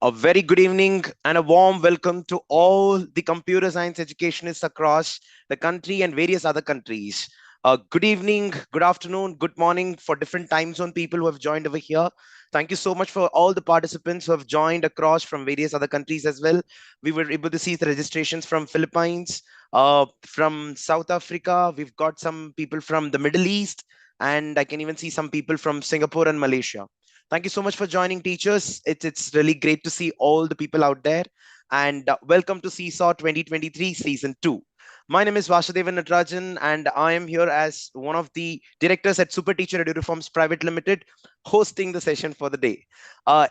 A very good evening and a warm welcome to all the computer science educationists across the country and various other countries. Good evening, good afternoon, good morning for different time zone people who have joined over here. Thank you so much for all the participants who have joined across from various other countries as well. We were able to see the registrations from Philippines, from South Africa. We've got some people from the Middle East, and I can even see some people from Singapore and Malaysia. Thank you so much for joining, teachers. It's really great to see all the people out there. And welcome to CSAW 2023 Season 2. My name is Vasudevan Natarajan, and I am here as one of the directors at SuperTeacher Edureforms Pvt Ltd, hosting the session for the day.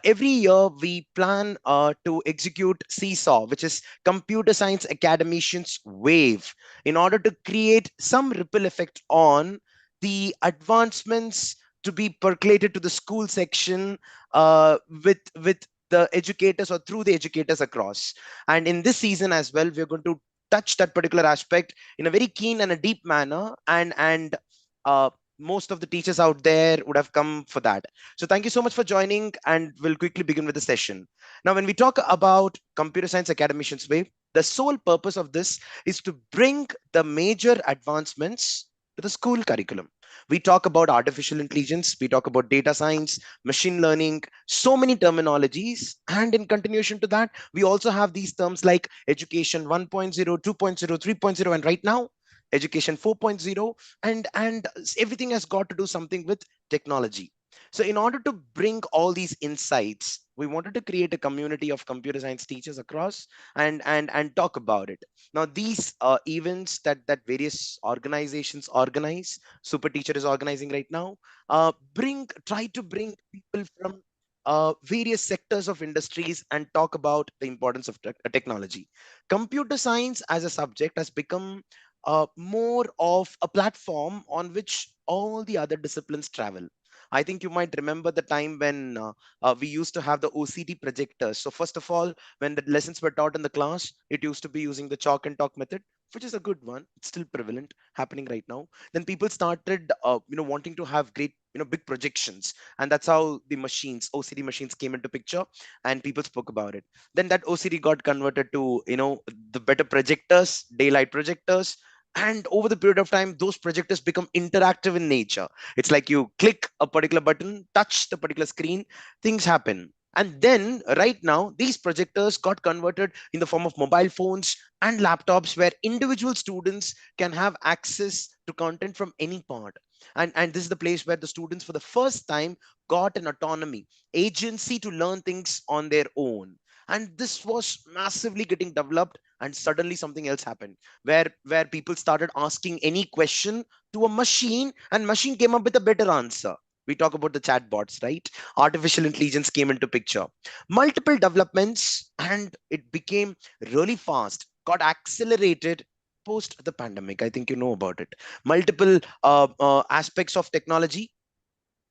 Every year, we plan to execute CSAW, which is Computer Science Academicians Wave, in order to create some ripple effect on the advancements to be percolated to the school section with the educators or through the educators across. And in this season as well, we're going to touch that particular aspect in a very keen and a deep manner, and most of the teachers out there would have come for that. So thank you so much for joining, and we'll quickly begin with the session. Now, when we talk about Computer Science Academicians Wave, the sole purpose of this is to bring the major advancements to the school curriculum. We talk about artificial intelligence, we talk about data science, machine learning, so many terminologies. And in continuation to that, we also have these terms like education 1.0, 2.0, 3.0, and right now, education 4.0, and everything has got to do something with technology. So in order to bring all these insights, we wanted to create a community of computer science teachers across and talk about it. Now, these events that various organizations organize, Super Teacher is organizing right now, try to bring people from various sectors of industries and talk about the importance of technology. Computer science as a subject has become more of a platform on which all the other disciplines travel. I think you might remember the time when we used to have the OCD projectors. So first of all, when the lessons were taught in the class, it used to be using the chalk and talk method, which is a good one. It's still prevalent, happening right now. Then people started, wanting to have great, big projections, and that's how the machines, OCD machines, came into picture, and people spoke about it. Then that OCD got converted to, the better projectors, daylight projectors, and over the period of time, those projectors become interactive in nature. It's like you click a particular button, touch the particular screen, things happen. And then right now, these projectors got converted in the form of mobile phones and laptops where individual students can have access to content from any part. And this is the place where the students for the first time got an autonomy, agency to learn things on their own. And this was massively getting developed, and suddenly something else happened where people started asking any question to a machine, and machine came up with a better answer. We talk about the chatbots, right? Artificial intelligence came into picture, multiple developments, and it became really fast, got accelerated post the pandemic. I think you know about it. Multiple aspects of technology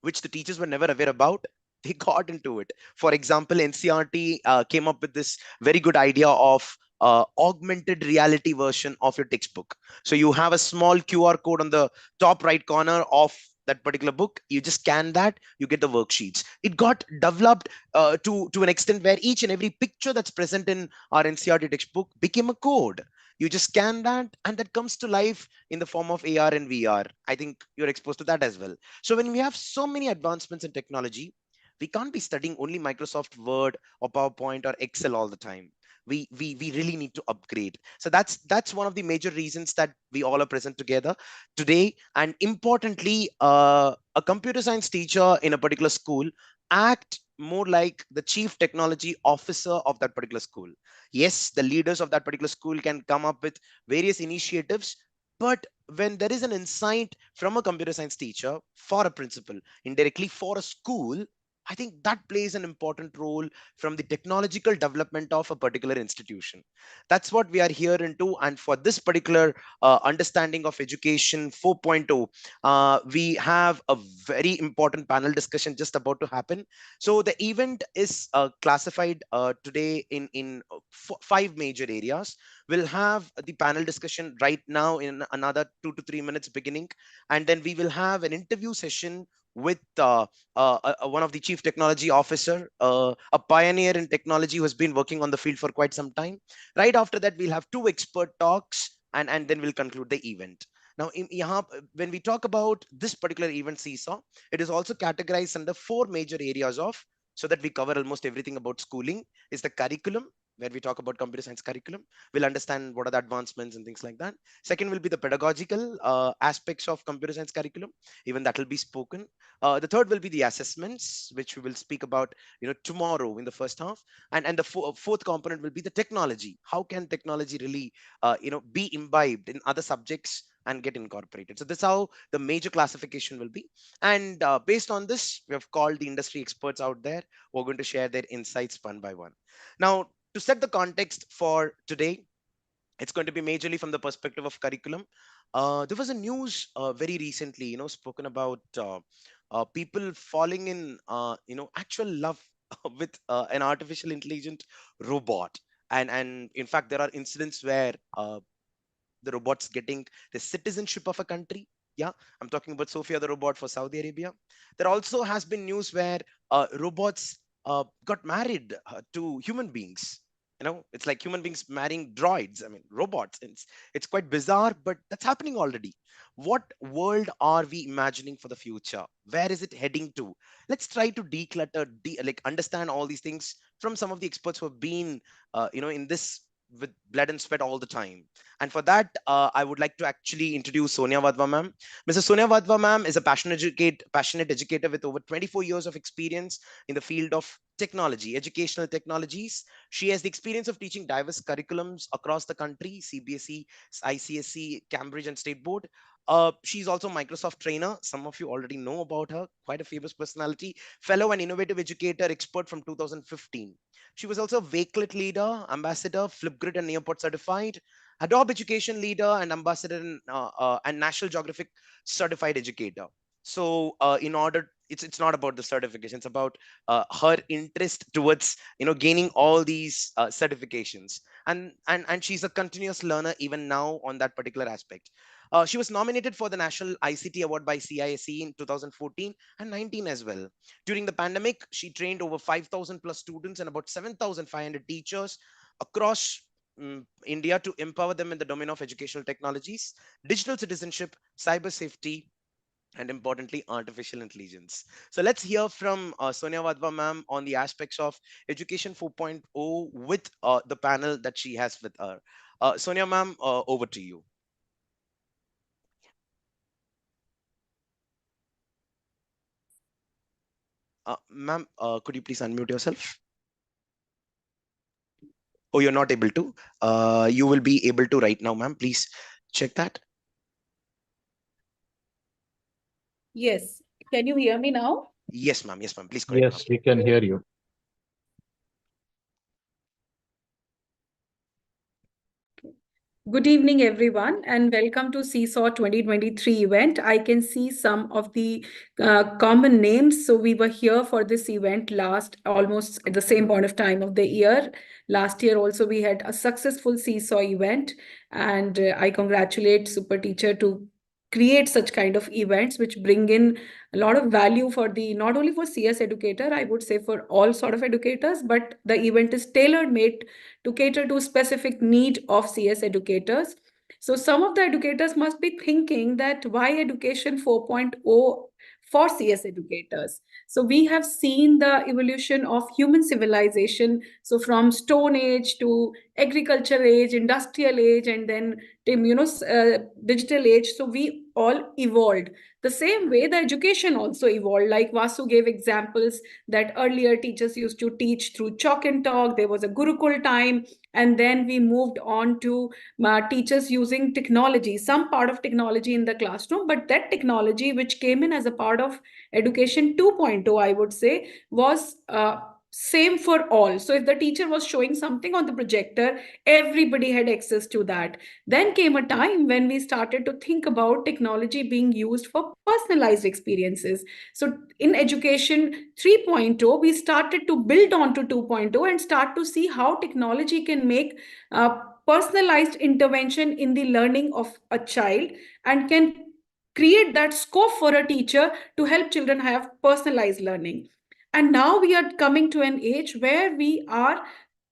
which the teachers were never aware about, they got into it. For example, NCRT came up with this very good idea of augmented reality version of your textbook. So you have a small QR code on the top right corner of that particular book. You just scan that, you get the worksheets. It got developed to an extent where each and every picture that's present in our NCRT textbook became a code. You just scan that, and that comes to life in the form of AR and VR. I think you're exposed to that as well. So when we have so many advancements in technology, we can't be studying only Microsoft Word or PowerPoint or Excel all the time. We really need to upgrade. So that's one of the major reasons that we all are present together today. And importantly, a computer science teacher in a particular school act more like the chief technology officer of that particular school. Yes, the leaders of that particular school can come up with various initiatives, but when there is an insight from a computer science teacher for a principal, indirectly for a school, I think that plays an important role from the technological development of a particular institution. That's what we are here into. And for this particular understanding of education 4.0, we have a very important panel discussion just about to happen. So the event is classified today in five major areas. We'll have the panel discussion right now in another 2 to 3 minutes beginning, and then we will have an interview session with one of the chief technology officer, a pioneer in technology who has been working on the field for quite some time. Right after that, we'll have two expert talks, and then we'll conclude the event. Now, when we talk about this particular event, CSAW, it is also categorized under four major areas of, so that we cover almost everything about schooling, is the curriculum, where we talk about computer science curriculum. We'll understand what are the advancements and things like that. Second will be the pedagogical aspects of computer science curriculum. Even that will be spoken. The third will be the assessments, which we will speak about, tomorrow in the first half. And the fourth component will be the technology. How can technology really, be imbibed in other subjects and get incorporated? So this is how the major classification will be. And based on this, we have called the industry experts out there who are going to share their insights one by one. Now, to set the context for today, it's going to be majorly from the perspective of curriculum. There was a news very recently, spoken about people falling in, actual love with an artificial intelligent robot. And in fact, there are incidents where the robots getting the citizenship of a country. Yeah, I'm talking about Sophia the robot for Saudi Arabia. There also has been news where robots got married to human beings. It's like human beings marrying droids, I mean robots. It's quite bizarre, but that's happening already. What world are we imagining for the future? Where is it heading to? Let's try to declutter, like understand all these things from some of the experts who have been in this with blood and sweat all the time. And for that, I would like to actually introduce Sonia Vadva ma'am. Mrs. Sonia Vadva ma'am is a passionate educator with over 24 years of experience in the field of technology, educational technologies. She has the experience of teaching diverse curriculums across the country, CBSE, ICSE, Cambridge, and State Board. She's also a Microsoft trainer. Some of you already know about her, quite a famous personality, fellow and innovative educator expert from 2015. She was also a Wakelet leader, ambassador, Flipgrid and Nearpod certified, Adobe education leader and ambassador, and National Geographic certified educator. So in order, it's not about the certification, it's about her interest towards gaining all these certifications. And she's a continuous learner even now on that particular aspect. She was nominated for the National ICT Award by CISE in 2014 and 19 as well. During the pandemic, she trained over 5,000 plus students and about 7,500 teachers across India to empower them in the domain of educational technologies, digital citizenship, cyber safety, and importantly, artificial intelligence. So let's hear from Sonia Vadva ma'am on the aspects of Education 4.0 with the panel that she has with her. Sonia ma'am, over to you. Ma'am, could you please unmute yourself? Oh, you're not able to. You will be able to right now, ma'am. Please check that. Yes. Can you hear me now? Yes, ma'am. Yes, ma'am. Please go ahead, Yes, we can hear you. Good evening, everyone, and welcome to CSAW 2023 event. I can see some of the common names. So we were here for this event almost at the same point of time of the year. Last year also we had a successful CSAW event, and I congratulate SuperTeacher to create such kind of events which bring in a lot of value for the not only for CS educator, I would say for all sort of educators, but the event is tailor made to cater to specific need of CS educators. So some of the educators must be thinking that why education 4.0 for CS educators. So we have seen the evolution of human civilization. So from Stone Age to agriculture age, industrial age, and then digital age. So we all evolved. The same way the education also evolved. Like Vasu gave examples that earlier teachers used to teach through chalk and talk. There was a Gurukul time, and then we moved on to teachers using technology, some part of technology in the classroom, but that technology which came in as a part of education 2.0, I would say, was same for all. So if the teacher was showing something on the projector, everybody had access to that. Then came a time when we started to think about technology being used for personalized experiences. So in education 3.0, we started to build on to 2.0 and start to see how technology can make personalized intervention in the learning of a child and can create that scope for a teacher to help children have personalized learning. And now we are coming to an age where we are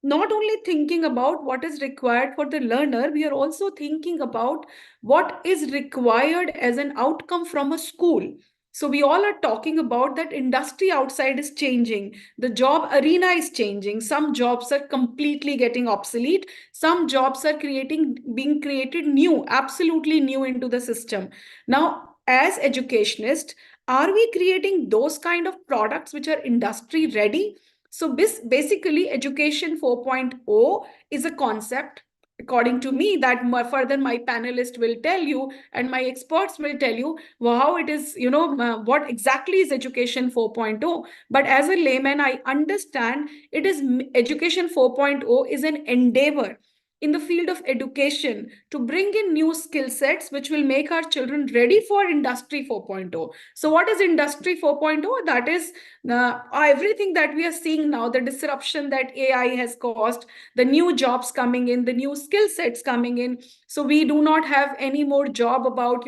not only thinking about what is required for the learner, we are also thinking about what is required as an outcome from a school. So we all are talking about that industry outside is changing. The job arena is changing. Some jobs are completely getting obsolete. Some jobs are being created new, absolutely new into the system. Now, as educationists, are we creating those kind of products which are industry ready? So basically, Education 4.0 is a concept, according to me, that further my panelist will tell you and my experts will tell you how it is, what exactly is Education 4.0. But as a layman, I understand it is Education 4.0 is an endeavor in the field of education to bring in new skill sets which will make our children ready for Industry 4.0. So what is Industry 4.0? That is everything that we are seeing now, the disruption that AI has caused, the new jobs coming in, the new skill sets coming in. So we do not have any more job about,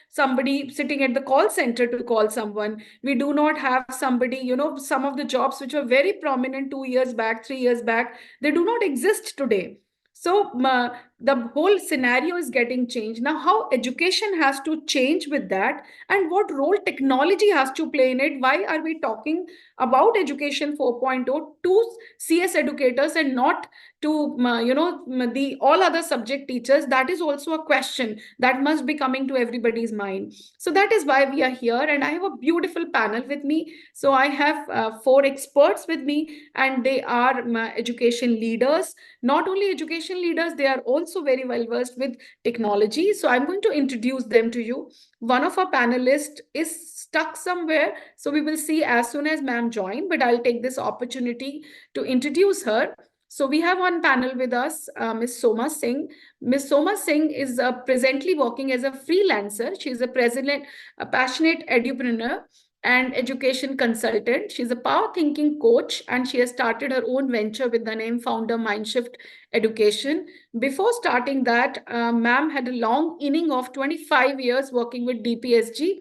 somebody sitting at the call center to call someone. We do not have somebody, some of the jobs which were very prominent 2 years back, 3 years back, they do not exist today. So the whole scenario is getting changed. Now, how education has to change with that and what role technology has to play in it? Why are we talking about Education 4.0 to CS educators and not to, the all other subject teachers? That is also a question that must be coming to everybody's mind. So that is why we are here. And I have a beautiful panel with me. So I have four experts with me, and they are education leaders. Not only education leaders, they are also very well versed with technology. So I'm going to introduce them to you. One of our panelists is stuck somewhere, so we will see as soon as ma'am join, but I'll take this opportunity to introduce her. So we have one panel with us, Ms. Soma Singh. Ms. Soma Singh is presently working as a freelancer. She's a passionate edupreneur and education consultant. She's a power thinking coach, and she has started her own venture with the name Founder Mindshift Education. Before starting that, ma'am had a long inning of 25 years working with DPSG.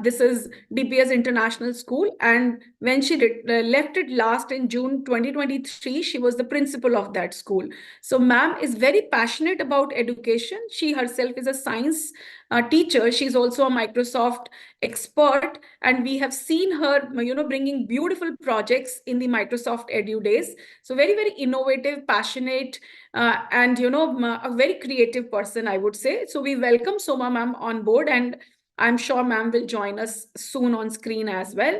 This is DPS International School. And when she left it last in June 2023, she was the principal of that school. So ma'am is very passionate about education. She herself is a science teacher. She's also a Microsoft expert. And we have seen her, bringing beautiful projects in the Microsoft Edu days. So very, very innovative, passionate, and, a very creative person, I would say. So we welcome Soma ma'am on board, and I'm sure ma'am will join us soon on screen as well.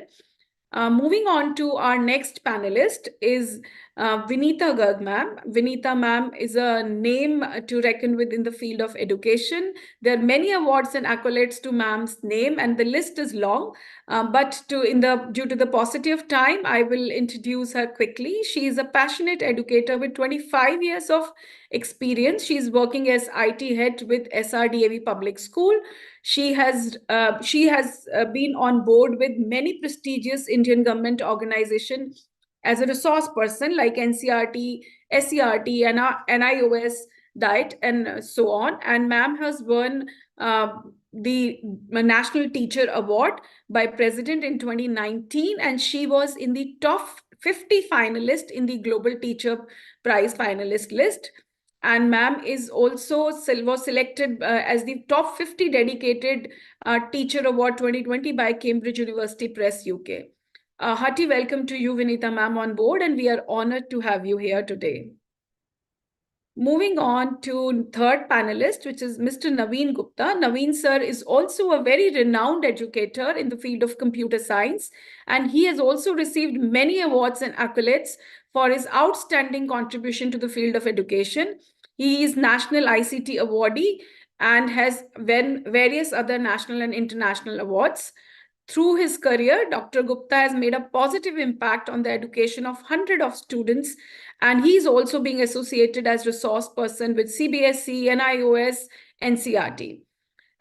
Moving on to our next panelist is Vinita Garg ma'am. Vinita ma'am is a name to reckon with in the field of education. There are many awards and accolades to ma'am's name, and the list is long. But due to the paucity of time, I will introduce her quickly. She is a passionate educator with 25 years of experience. She is working as IT head with SRDAV Public School. She has been on board with many prestigious Indian government organizations as a resource person like NCRT, SCRT, and NIOS, Diet, and so on. And ma'am has won the National Teacher Award by President in 2019, and she was in the top 50 finalist in the Global Teacher Prize finalist list. And ma'am is also was selected as the top 50 dedicated teacher award 2020 by Cambridge University Press UK. Hearty welcome to you, Vinita ma'am, on board, and we are honored to have you here today. Moving on to third panelist, which is Mr. Naveen Gupta. Naveen sir is also a very renowned educator in the field of computer science, and he has also received many awards and accolades for his outstanding contribution to the field of education. He is National ICT Awardee and has won various other national and international awards. Through his career, Dr. Gupta has made a positive impact on the education of hundreds of students, and he is also being associated as resource person with CBSE, NIOS, NCRT.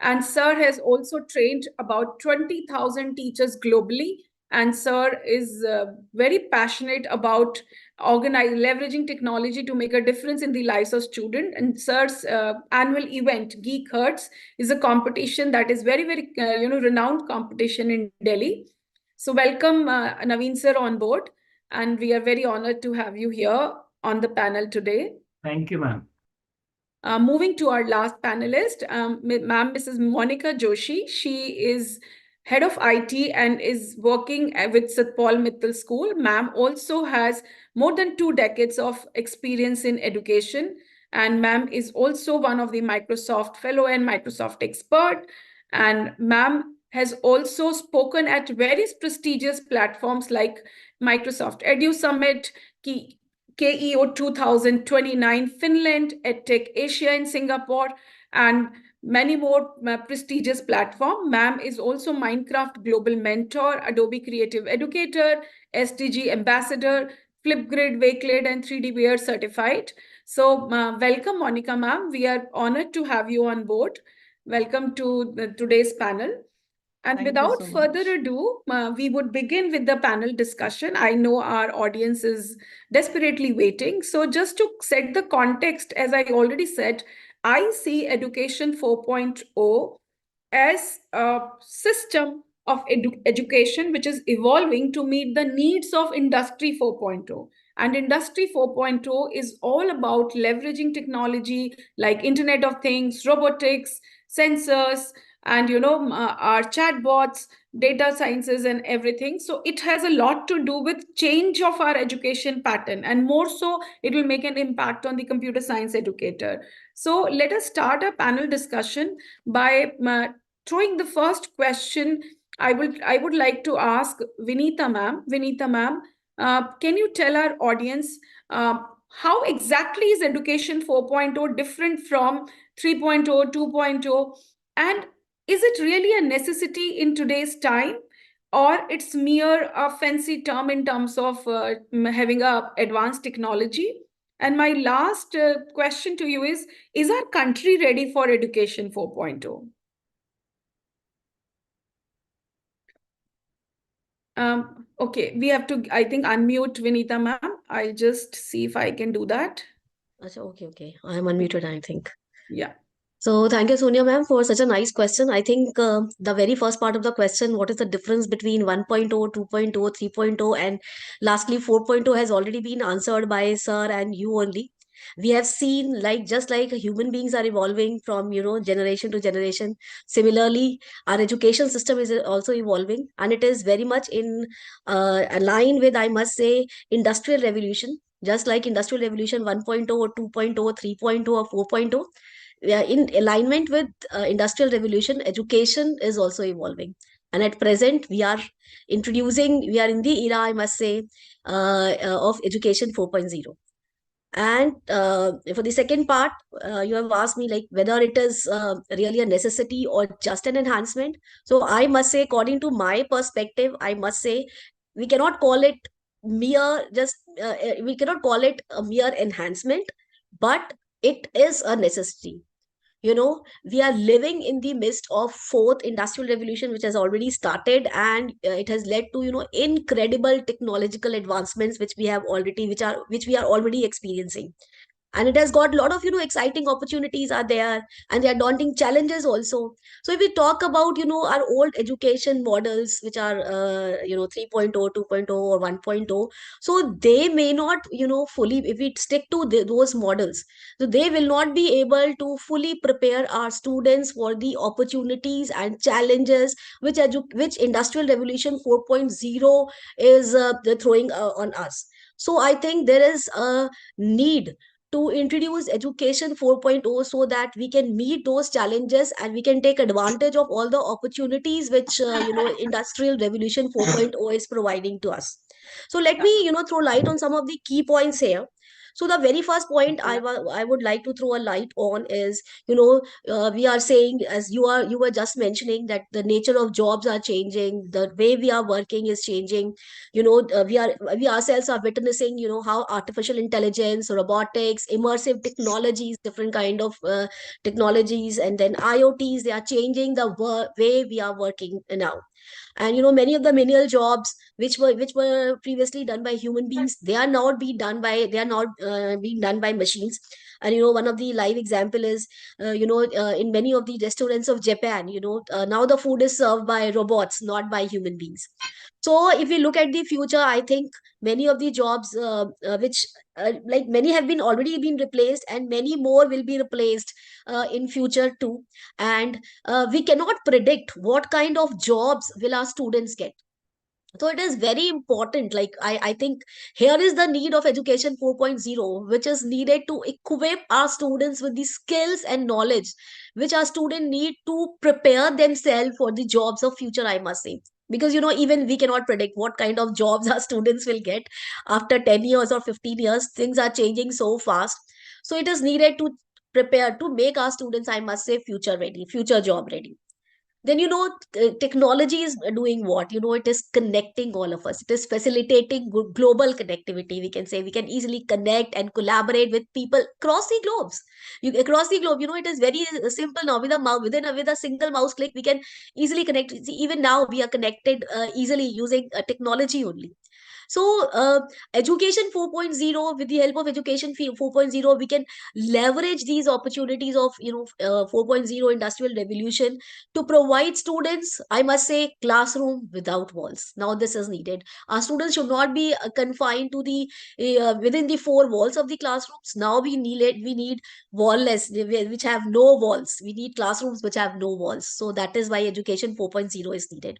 And Sir has also trained about 20,000 teachers globally and sir is very passionate about leveraging technology to make a difference in the lives of students. And sir's annual event, Geek Hertz, is a competition that is very, very renowned competition in Delhi. So welcome, Naveen sir, on board, and we are very honored to have you here on the panel today. Thank you, ma'am. Moving to our last panelist, ma'am, Mrs. Monica Joshi. She is head of IT and is working with St. Paul Mittal School. Ma'am also has more than 2 decades of experience in education. And ma'am is also one of the Microsoft Fellow and Microsoft Expert. And ma'am has also spoken at various prestigious platforms like Microsoft Edu Summit, KEO 2029 Finland, EdTech Asia in Singapore, and many more prestigious platforms. Ma'am is also Minecraft Global Mentor, Adobe Creative Educator, SDG Ambassador, Flipgrid, Wakelet, and 3D Wear certified. So welcome, Monica ma'am. We are honored to have you on board. Welcome to today's panel. And Thank you without so further much. ado, we would begin with the panel discussion. I know our audience is desperately waiting. So just to set the context, as I already said, I see Education 4.0 as a system of education which is evolving to meet the needs of Industry 4.0. And Industry 4.0 is all about leveraging technology like Internet of Things, robotics, sensors, and our chatbots, data sciences, and everything. So it has a lot to do with change of our education pattern, and more so it will make an impact on the computer science educator. So let us start a panel discussion by throwing the first question. I would like to ask Vinita ma'am. Vinita ma'am, can you tell our audience how exactly is Education 4.0 different from 3.0, 2.0, and is it really a necessity in today's time, or it's mere a fancy term in terms of having a advanced technology? And my last question to you is our country ready for Education 4.0? Okay, we have to, I think, unmute Vinita ma'am. I'll just see if I can do that. Okay. I am unmuted, I think. Yeah. So thank you, Sonia ma'am, for such a nice question. I think the very first part of the question, what is the difference between 1.0, 2.0, 3.0, and lastly 4.0 has already been answered by sir and you only. We have seen, like, just like human beings are evolving from generation to generation, similarly our education system is also evolving, and it is very much in line with, I must say, industrial revolution. Just like industrial revolution 1.0 or 2.0, 3.0 or 4.0, in alignment with industrial revolution, education is also evolving. And at present we are in the era, I must say, of education 4.0. And for the second part, you have asked me, like, whether it is really a necessity or just an enhancement. So I must say, according to my perspective, I must say we cannot call it we cannot call it a mere enhancement, but it is a necessity. We are living in the midst of fourth industrial revolution, which has already started, and it has led to incredible technological advancements which we are already experiencing. And it has got a lot of exciting opportunities are there, and there are daunting challenges also. So if we talk about our old education models, which are 3.0, 2.0, or 1.0, so they may not fully, if we stick to those models, so they will not be able to fully prepare our students for the opportunities and challenges which industrial revolution 4.0 is throwing on us. So I think there is a need to introduce education 4.0 so that we can meet those challenges and we can take advantage of all the opportunities which industrial revolution 4.0 is providing to us. So let me throw light on some of the key points here. So the very first point I would like to throw a light on is, we are saying, as you were just mentioning, that the nature of jobs are changing, the way we are working is changing. We ourselves are witnessing how artificial intelligence, robotics, immersive technologies, different kind of technologies, and then IoTs, they are changing the way we are working now. And many of the menial jobs which were previously done by human beings, they are not being done by machines. And one of the live example is in many of the restaurants of Japan, now the food is served by robots, not by human beings. So if we look at the future, I think many of the jobs which like many have been already been replaced, and many more will be replaced in future too. And we cannot predict what kind of jobs will our students get. So it is very important, like I think here is the need of education 4.0, which is needed to equip our students with the skills and knowledge which our students need to prepare themselves for the jobs of future, I must say. Because even we cannot predict what kind of jobs our students will get after 10 years or 15 years. Things are changing so fast, so it is needed to prepare to make our students, I must say, future ready, future job ready. Then technology is doing what? It is connecting all of us. It is facilitating global connectivity, we can say. We can easily connect and collaborate with people across the globes. Across the globe, it is very simple now. With a mouse, with a single mouse click, we can easily connect. See, even now we are connected easily using technology only. So education 4.0, with the help of education 4.0, we can leverage these opportunities of 4.0 industrial revolution to provide students, I must say, classroom without walls. Now this is needed. Our students should not be confined to the within the four walls of the classrooms. Now we need wall-less, which have no walls. We need classrooms which have no walls. So that is why education 4.0 is needed.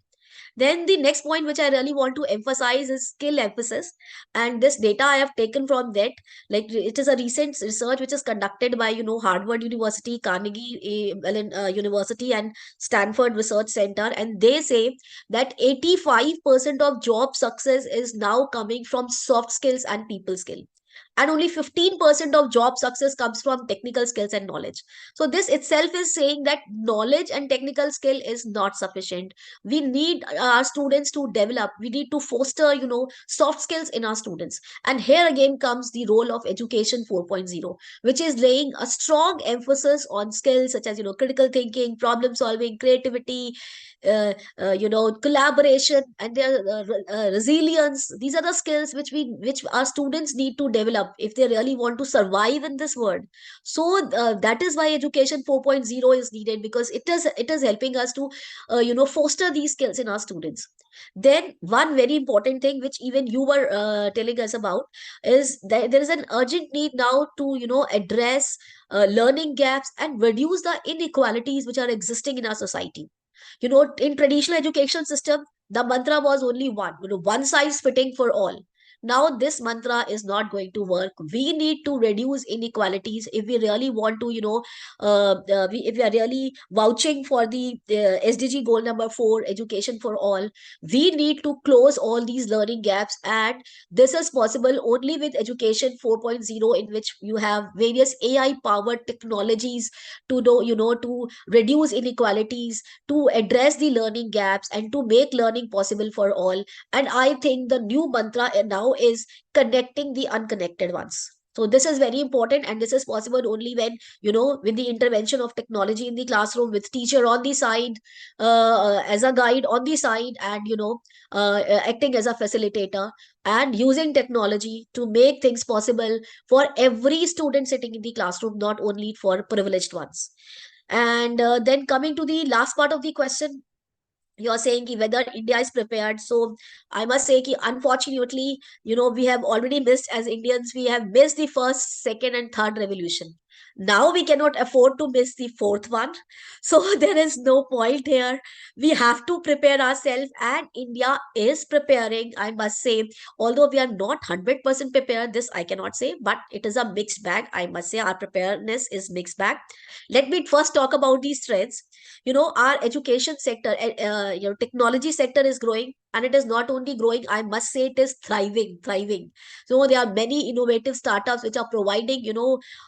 Then the next point which I really want to emphasize is skill emphasis. And this data I have taken from that, like it is a recent research which is conducted by Harvard University, Carnegie Mellon University, and Stanford Research Center. And they say that 85% of job success is now coming from soft skills and people skill, and only 15% of job success comes from technical skills and knowledge. So this itself is saying that knowledge and technical skill is not sufficient. We need our students to develop, we need to foster soft skills in our students. And here again comes the role of education 4.0, which is laying a strong emphasis on skills such as critical thinking, problem solving, creativity, collaboration, and their resilience. These are the skills which our students need to develop if they really want to survive in this world. So that is why education 4.0 is needed, because it is helping us to foster these skills in our students. Then one very important thing which even you were telling us about is that there is an urgent need now to address learning gaps and reduce the inequalities which are existing in our society. In traditional education system, the mantra was only one, one size fitting for all. Now this mantra is not going to work. We need to reduce inequalities if we really want to, if we are really vouching for the SDG goal number 4, education for all. We need to close all these learning gaps, and this is possible only with education 4.0, in which you have various AI powered technologies to do, to reduce inequalities, to address the learning gaps, and to make learning possible for all. And I think the new mantra now is connecting the unconnected ones. So this is very important, and this is possible only when, with the intervention of technology in the classroom, with teacher on the side, as a guide on the side, and acting as a facilitator, and using technology to make things possible for every student sitting in the classroom, not only for privileged ones. And then coming to the last part of the question, you're saying ki whether India is prepared. So I must say ki unfortunately, we have already missed, as Indians, we have missed the first, second, and third revolution. Now we cannot afford to miss the fourth one. So there is no point here. We have to prepare ourselves, and India is preparing, I must say. Although we are not 100% prepared, this I cannot say, but it is a mixed bag. I must say our preparedness is mixed bag. Let me first talk about these trends. Our education sector, technology sector is growing, and it is not only growing, I must say it is thriving. So there are many innovative startups which are providing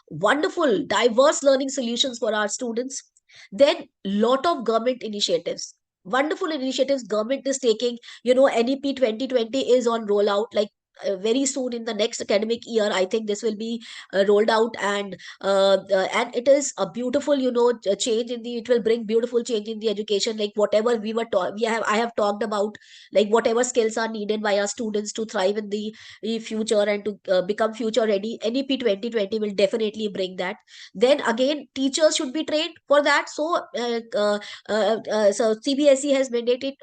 wonderful diverse learning solutions for our students. Then lot of government initiatives, wonderful initiatives government is taking. NEP 2020 is on rollout. Like very soon in the next academic year, I think this will be rolled out, and it is a beautiful, change in the, it will bring beautiful change in the education. Like whatever I have talked about, like whatever skills are needed by our students to thrive in the future and to become future ready, NEP 2020 will definitely bring that. Then again, teachers should be trained for that. So CBSE has made it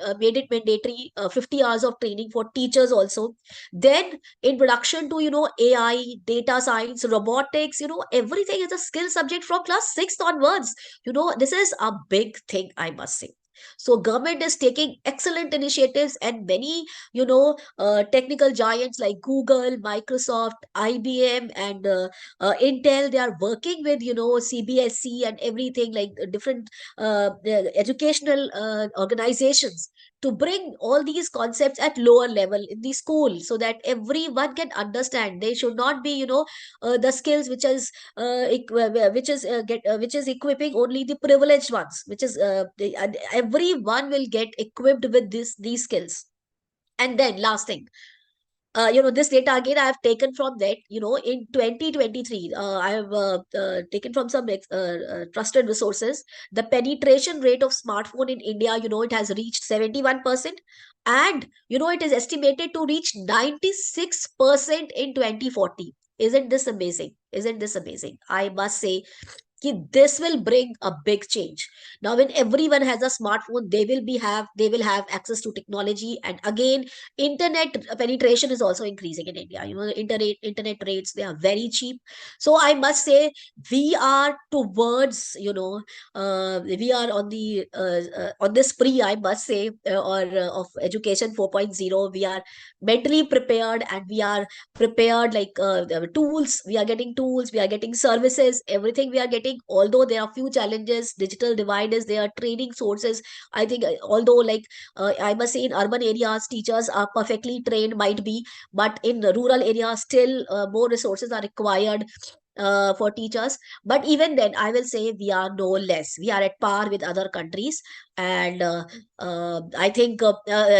mandatory, 50 hours of training for teachers also. Then introduction to, AI, data science, robotics, everything is a skill subject from class 6th onwards. This is a big thing, I must say. So government is taking excellent initiatives, and many, technical giants like Google, Microsoft, IBM, and Intel, they are working with, CBSE and everything, like different educational organizations, to bring all these concepts at lower level in the school, so that everyone can understand. They should not be, the skills which is equipping only the privileged ones, which is and everyone will get equipped with these skills. And then last thing, this data again I have taken from that, in 2023, I have taken from some trusted resources. The penetration rate of smartphone in India, it has reached 71%, and it is estimated to reach 96% in 2040. Isn't this amazing? Isn't this amazing? I must say this will bring a big change. Now when everyone has a smartphone, they will have access to technology. And again, internet penetration is also increasing in India. The internet rates, they are very cheap. So I must say, we are towards, we are on this spree, I must say, or of education 4.0. We are mentally prepared, and we are prepared, like the tools, we are getting tools, we are getting services, everything we are getting. Although there are few challenges, digital divide is there, training sources, I think, although, like, I must say, in urban areas teachers are perfectly trained, might be, but in the rural areas still more resources are required for teachers. But even then, I will say we are no less, we are at par with other countries. And I think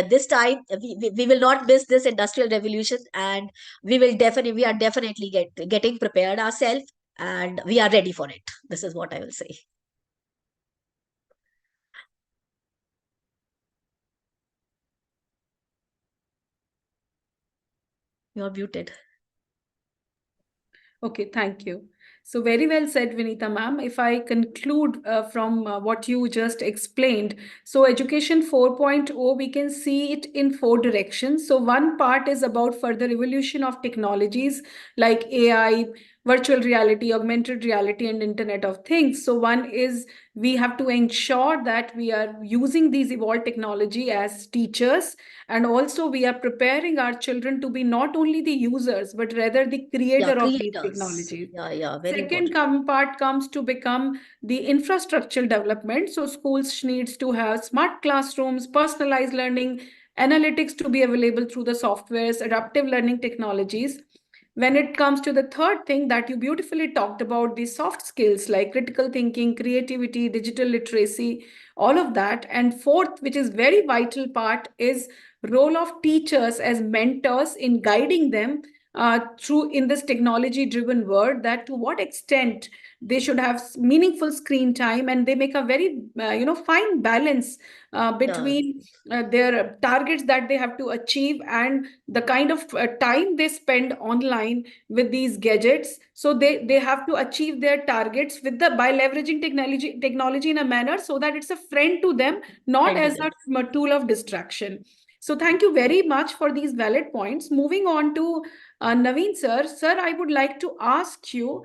this time we will not miss this industrial revolution, and we are definitely getting prepared ourselves, and we are ready for it. This is what I will say. You're muted. Okay, thank you. So very well said, Vinita ma'am. If I conclude from what you just explained, so Education 4.0, we can see it in four directions. So one part is about further evolution of technologies like AI, virtual reality, augmented reality, and Internet of Things. So one is we have to ensure that we are using these evolved technology as teachers, and also we are preparing our children to be not only the users, but rather the Yeah, creator of these creators. technologies. Yeah, very Second important. part comes to become the infrastructural development. So schools needs to have smart classrooms, personalized learning, analytics to be available through the softwares, adaptive learning technologies. When it comes to the third thing that you beautifully talked about, the soft skills like critical thinking, creativity, digital literacy, all of that. And fourth, which is very vital part, is role of teachers as mentors in guiding them through in this technology driven world, that to what extent they should have meaningful screen time, and they make a very fine balance Yeah, between their targets that they have to achieve and the kind of time they spend online with these gadgets. So they have to achieve their targets with the by leveraging technology in a manner so that it's a friend to them, not friend to as them. a tool of distraction. So thank you very much for these valid points. Moving on to Naveen sir. Sir, I would like to ask you,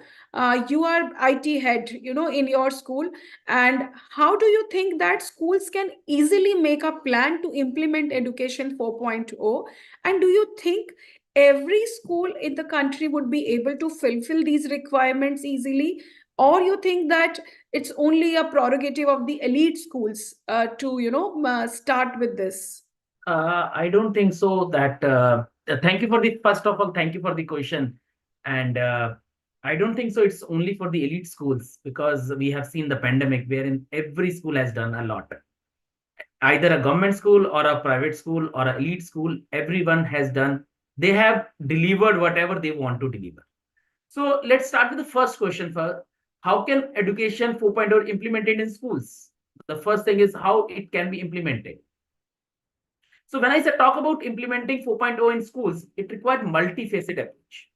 you are IT head, in your school, and how do you think that schools can easily make a plan to implement Education 4.0? And do you think every school in the country would be able to fulfill these requirements easily? Or you think that it's only a prerogative of the elite schools to, start with this? I don't think so that thank you for the first of all, thank you for the question. And I don't think so it's only for the elite schools, because we have seen the pandemic wherein every school has done a lot. Either a government school or a private school or a elite school, everyone has done they have delivered whatever they want to deliver. So let's start with the first question first. How can education 4.0 implemented in schools? The first thing is how it can be implemented. So when I say talk about implementing 4.0 in schools, it requires multifaceted approach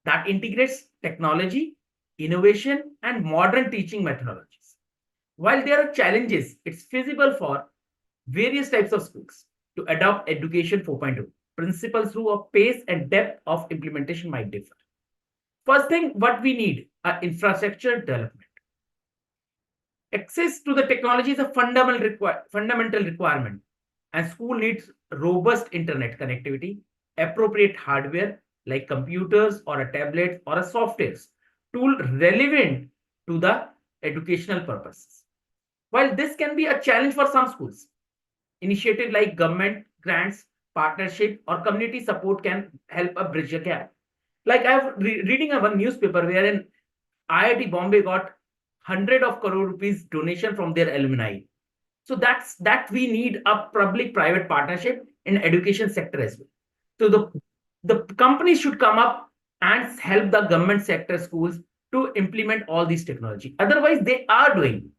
that integrates technology, innovation, and modern teaching methodologies. While there are challenges, it's feasible for various types of schools to adopt education 4.0. Principles through a pace and depth of implementation might differ. First thing, what we need are infrastructure development. Access to the technology is a fundamental requirement, and school needs robust internet connectivity, appropriate hardware like computers or a tablet or a softwares tool relevant to the educational purposes. While this can be a challenge for some schools, initiative like government grants, partnership, or community support can help a bridge a gap. Like I have reading a one newspaper wherein IIT Bombay got hundred of crore rupees donation from their alumni. So that we need a public-private partnership in education sector as well. So the companies should come up and help the government sector schools to implement all these technology. Otherwise, they are doing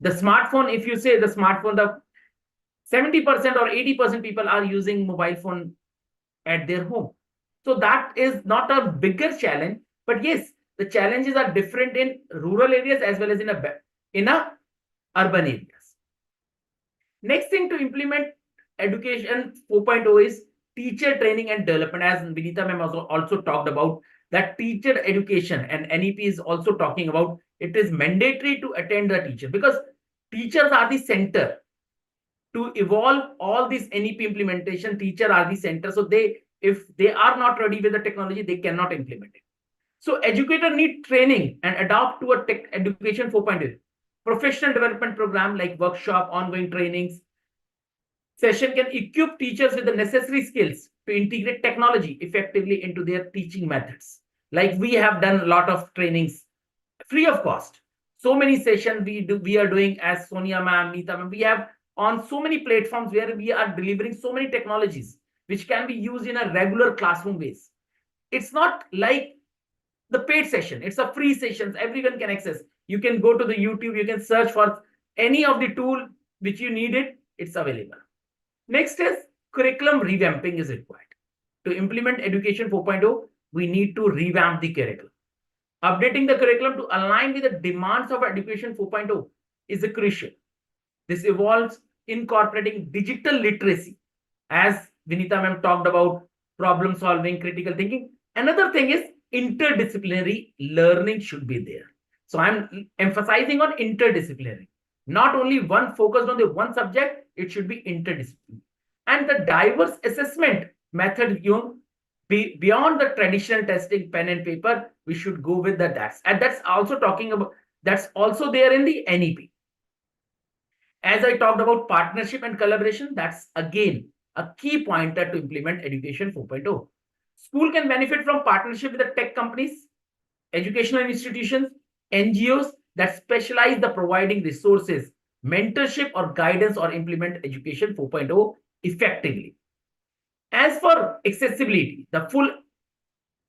the smartphone. If you say the smartphone, the 70% or 80% people are using mobile phone at their home. So that is not a bigger challenge, but yes, the challenges are different in rural areas as well as in a urban areas. Next thing to implement education 4.0 is teacher training and development. As Vinita ma'am also talked about that teacher education, and NEP is also talking about it is mandatory to attend the teacher because teachers are the center to evolve all this NEP implementation. Teacher are the center, so if they are not ready with the technology, they cannot implement it. So educator need training and adopt to a tech education 4.0. Professional development program like workshop, ongoing trainings, session can equip teachers with the necessary skills to integrate technology effectively into their teaching methods. Like we have done a lot of trainings free of cost. So many sessions we are doing as Sonia ma'am, Neeta ma'am. We have on so many platforms where we are delivering so many technologies which can be used in a regular classroom base. It's not like the paid session. It's a free sessions. Everyone can access. You can go to the YouTube. You can search for any of the tool which you needed. It's available. Next is curriculum revamping is required. To implement education 4.0, we need to revamp the curriculum. Updating the curriculum to align with the demands of education 4.0 is crucial. This involves incorporating digital literacy, as Vinita ma'am talked about problem solving, critical thinking. Another thing is interdisciplinary learning should be there. So I'm emphasizing on interdisciplinary. Not only one focused on the one subject, it should be interdisciplinary. And the diverse assessment method, beyond the traditional testing, pen and paper, we should go with the DAX. And that's also talking about, that's also there in the NEP. As I talked about partnership and collaboration, that's again a key pointer to implement education 4.0. School can benefit from partnership with the tech companies, educational institutions, NGOs that specialize the providing resources, mentorship or guidance or implement education 4.0 effectively. As for accessibility, the full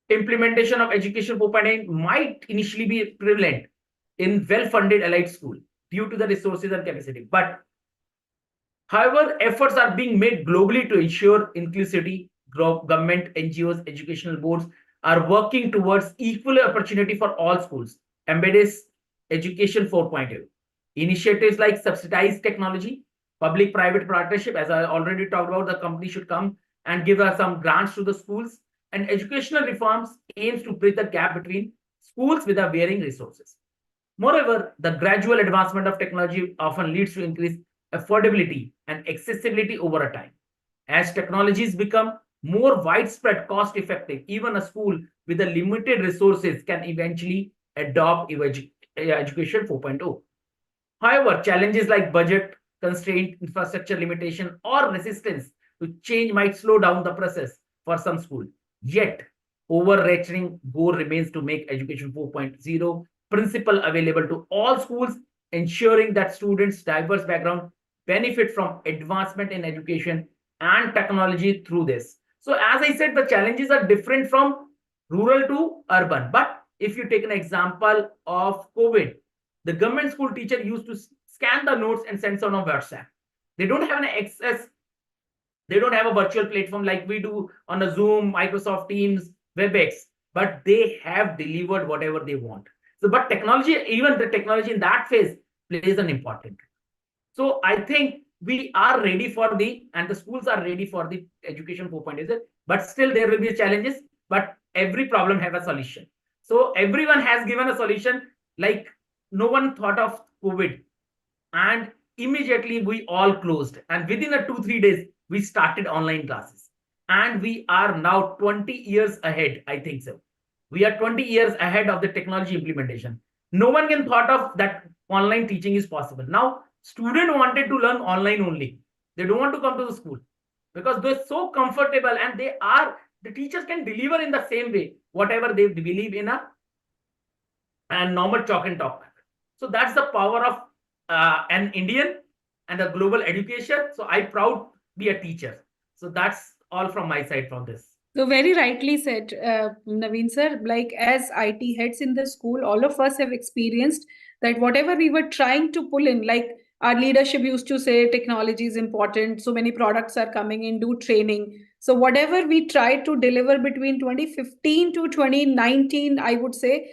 implementation of education 4.0 might initially be prevalent in well-funded elite school due to the resources and capacity. But however, efforts are being made globally to ensure inclusivity. Government, NGOs, educational boards are working towards equal opportunity for all schools. Embeds education 4.0. Initiatives like subsidized technology, public-private partnership, as I already talked about, the company should come and give us some grants to the schools. And educational reforms aims to bridge the gap between schools with varying resources. Moreover, the gradual advancement of technology often leads to increased affordability and accessibility over a time. As technologies become more widespread, cost-effective, even a school with a limited resources can eventually adopt education 4.0. However, challenges like budget constraint, infrastructure limitation, or resistance to change might slow down the process for some schools. Yet, overarching goal remains to make education 4.0 principle available to all schools, ensuring that students' diverse background benefit from advancement in education and technology through this. So as I said, the challenges are different from rural to urban. But if you take an example of COVID, the government school teacher used to scan the notes and send on WhatsApp. They don't have an access. They don't have a virtual platform like we do on a Zoom, Microsoft Teams, WebEx, but they have delivered whatever they want. So, but technology, even the technology in that phase plays an important role. So I think we are ready for and the schools are ready for the education 4.0, but still there will be challenges, but every problem have a solution. So everyone has given a solution, like no one thought of COVID, and immediately we all closed. And within a 2-3 days, we started online classes. And we are now 20 years ahead, I think so. We are 20 years ahead of the technology implementation. No one can thought of that online teaching is possible. Now, student wanted to learn online only. They don't want to come to the school because they're so comfortable, and the teachers can deliver in the same way, whatever they believe in a normal chalk and talk. So that's the power of an Indian and a global education. So I'm proud to be a teacher. So that's all from my side from this. So very rightly said, Naveen sir, like as IT heads in the school, all of us have experienced that whatever we were trying to pull in, like our leadership used to say technology is important, so many products are coming in, do training. So whatever we tried to deliver between 2015 to 2019, I would say,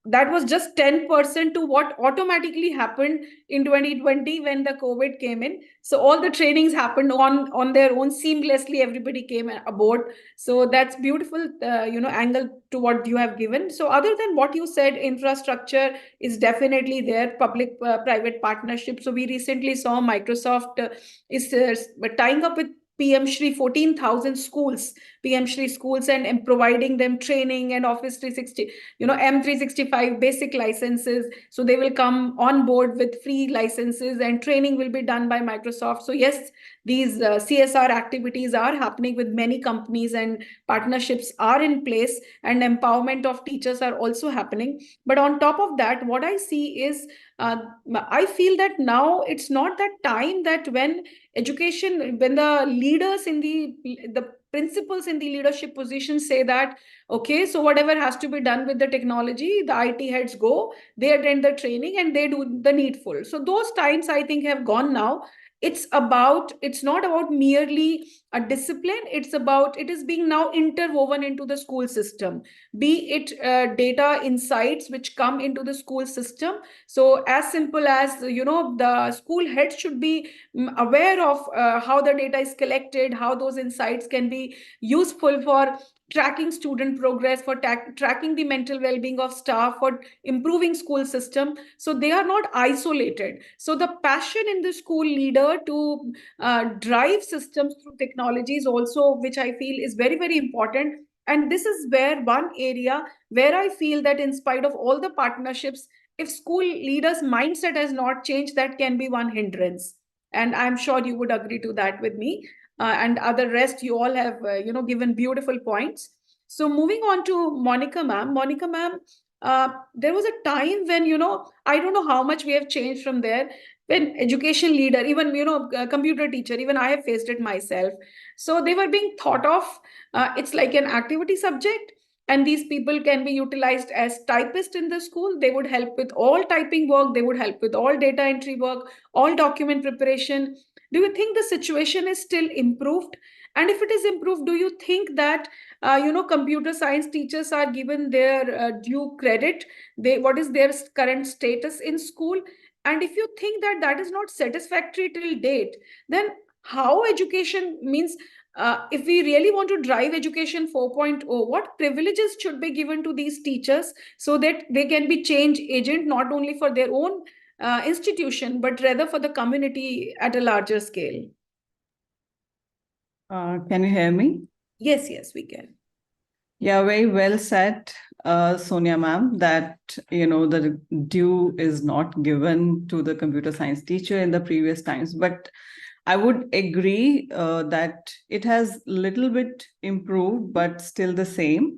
that was just 10% to what automatically happened in 2020 when the COVID came in. So all the trainings happened on their own seamlessly. Everybody came aboard. So that's beautiful, angle to what you have given. So other than what you said, infrastructure is definitely there, public-private partnership. So we recently saw Microsoft is tying up with PM Shri 14,000 schools, PM Shri schools, and providing them training and Office 360, M365 basic licenses. So they will come on board with free licenses and training will be done by Microsoft. So yes, these CSR activities are happening with many companies and partnerships are in place, and empowerment of teachers are also happening. But on top of that, what I see is I feel that now it's not that time that when the leaders in the principals in the leadership position say that, okay, so whatever has to be done with the technology, the IT heads go, they attend the training and they do the needful. So those times I think have gone now. It's not about merely a discipline. It is being now interwoven into the school system, be it data insights which come into the school system. So as simple as, the school head should be aware of how the data is collected, how those insights can be useful for tracking student progress, for tracking the mental well-being of staff, for improving school system. So they are not isolated. So the passion in the school leader to drive systems through technologies also, which I feel is very, very important. And this is where one area where I feel that in spite of all the partnerships, if school leaders' mindset has not changed, that can be one hindrance. And I'm sure you would agree to that with me. And other rest, you all have, given beautiful points. So moving on to Monica ma'am. Monica ma'am, there was a time when, I don't know how much we have changed from there, when education leader, even, computer teacher, even I have faced it myself. So they were being thought of, it's like an activity subject. And these people can be utilized as typists in the school. They would help with all typing work. They would help with all data entry work, all document preparation. Do you think the situation is still improved? And if it is improved, do you think that, computer science teachers are given their due credit? What is their current status in school? And if you think that that is not satisfactory till date, then how education means, if we really want to drive education 4.0, what privileges should be given to these teachers so that they can be change agent not only for their own institution, but rather for the community at a larger scale? Can you hear me? Yes, we can. Yeah, very well said, Sonia ma'am, that, the due is not given to the computer science teacher in the previous times. But I would agree that it has little bit improved, but still the same.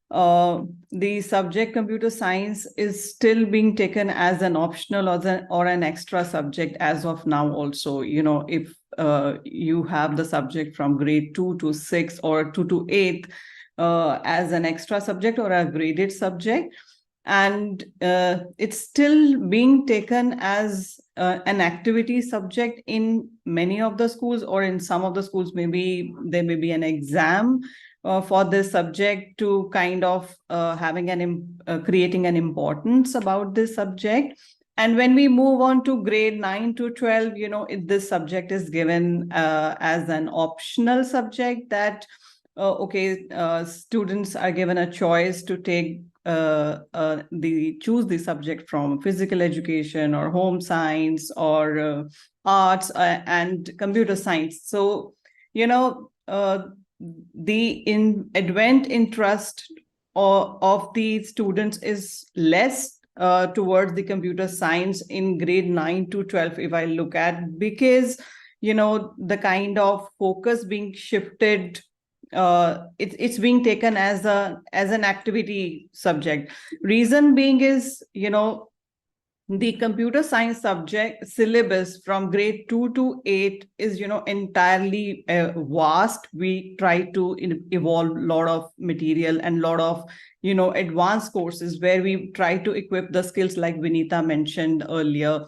the subject computer science is still being taken as an optional or an extra subject as of now also. If you have the subject from grade 2 to 6 or 2 to 8 as an extra subject or a graded subject, and it's still being taken as an activity subject in many of the schools, or in some of the schools maybe there may be an exam for this subject to kind of creating an importance about this subject. And when we move on to grade 9 to 12, this subject is given as an optional subject that students are given a choice to take choose the subject from physical education or home science or arts and computer science. So the advent interest of the students is less towards the computer science in grade 9 to 12, if I look at, because the kind of focus being shifted, it's being taken as an activity subject. Reason being is the computer science subject syllabus from grade 2 to 8 is entirely vast. We try to evolve a lot of material and lot of advanced courses where we try to equip the skills like Vinita mentioned earlier.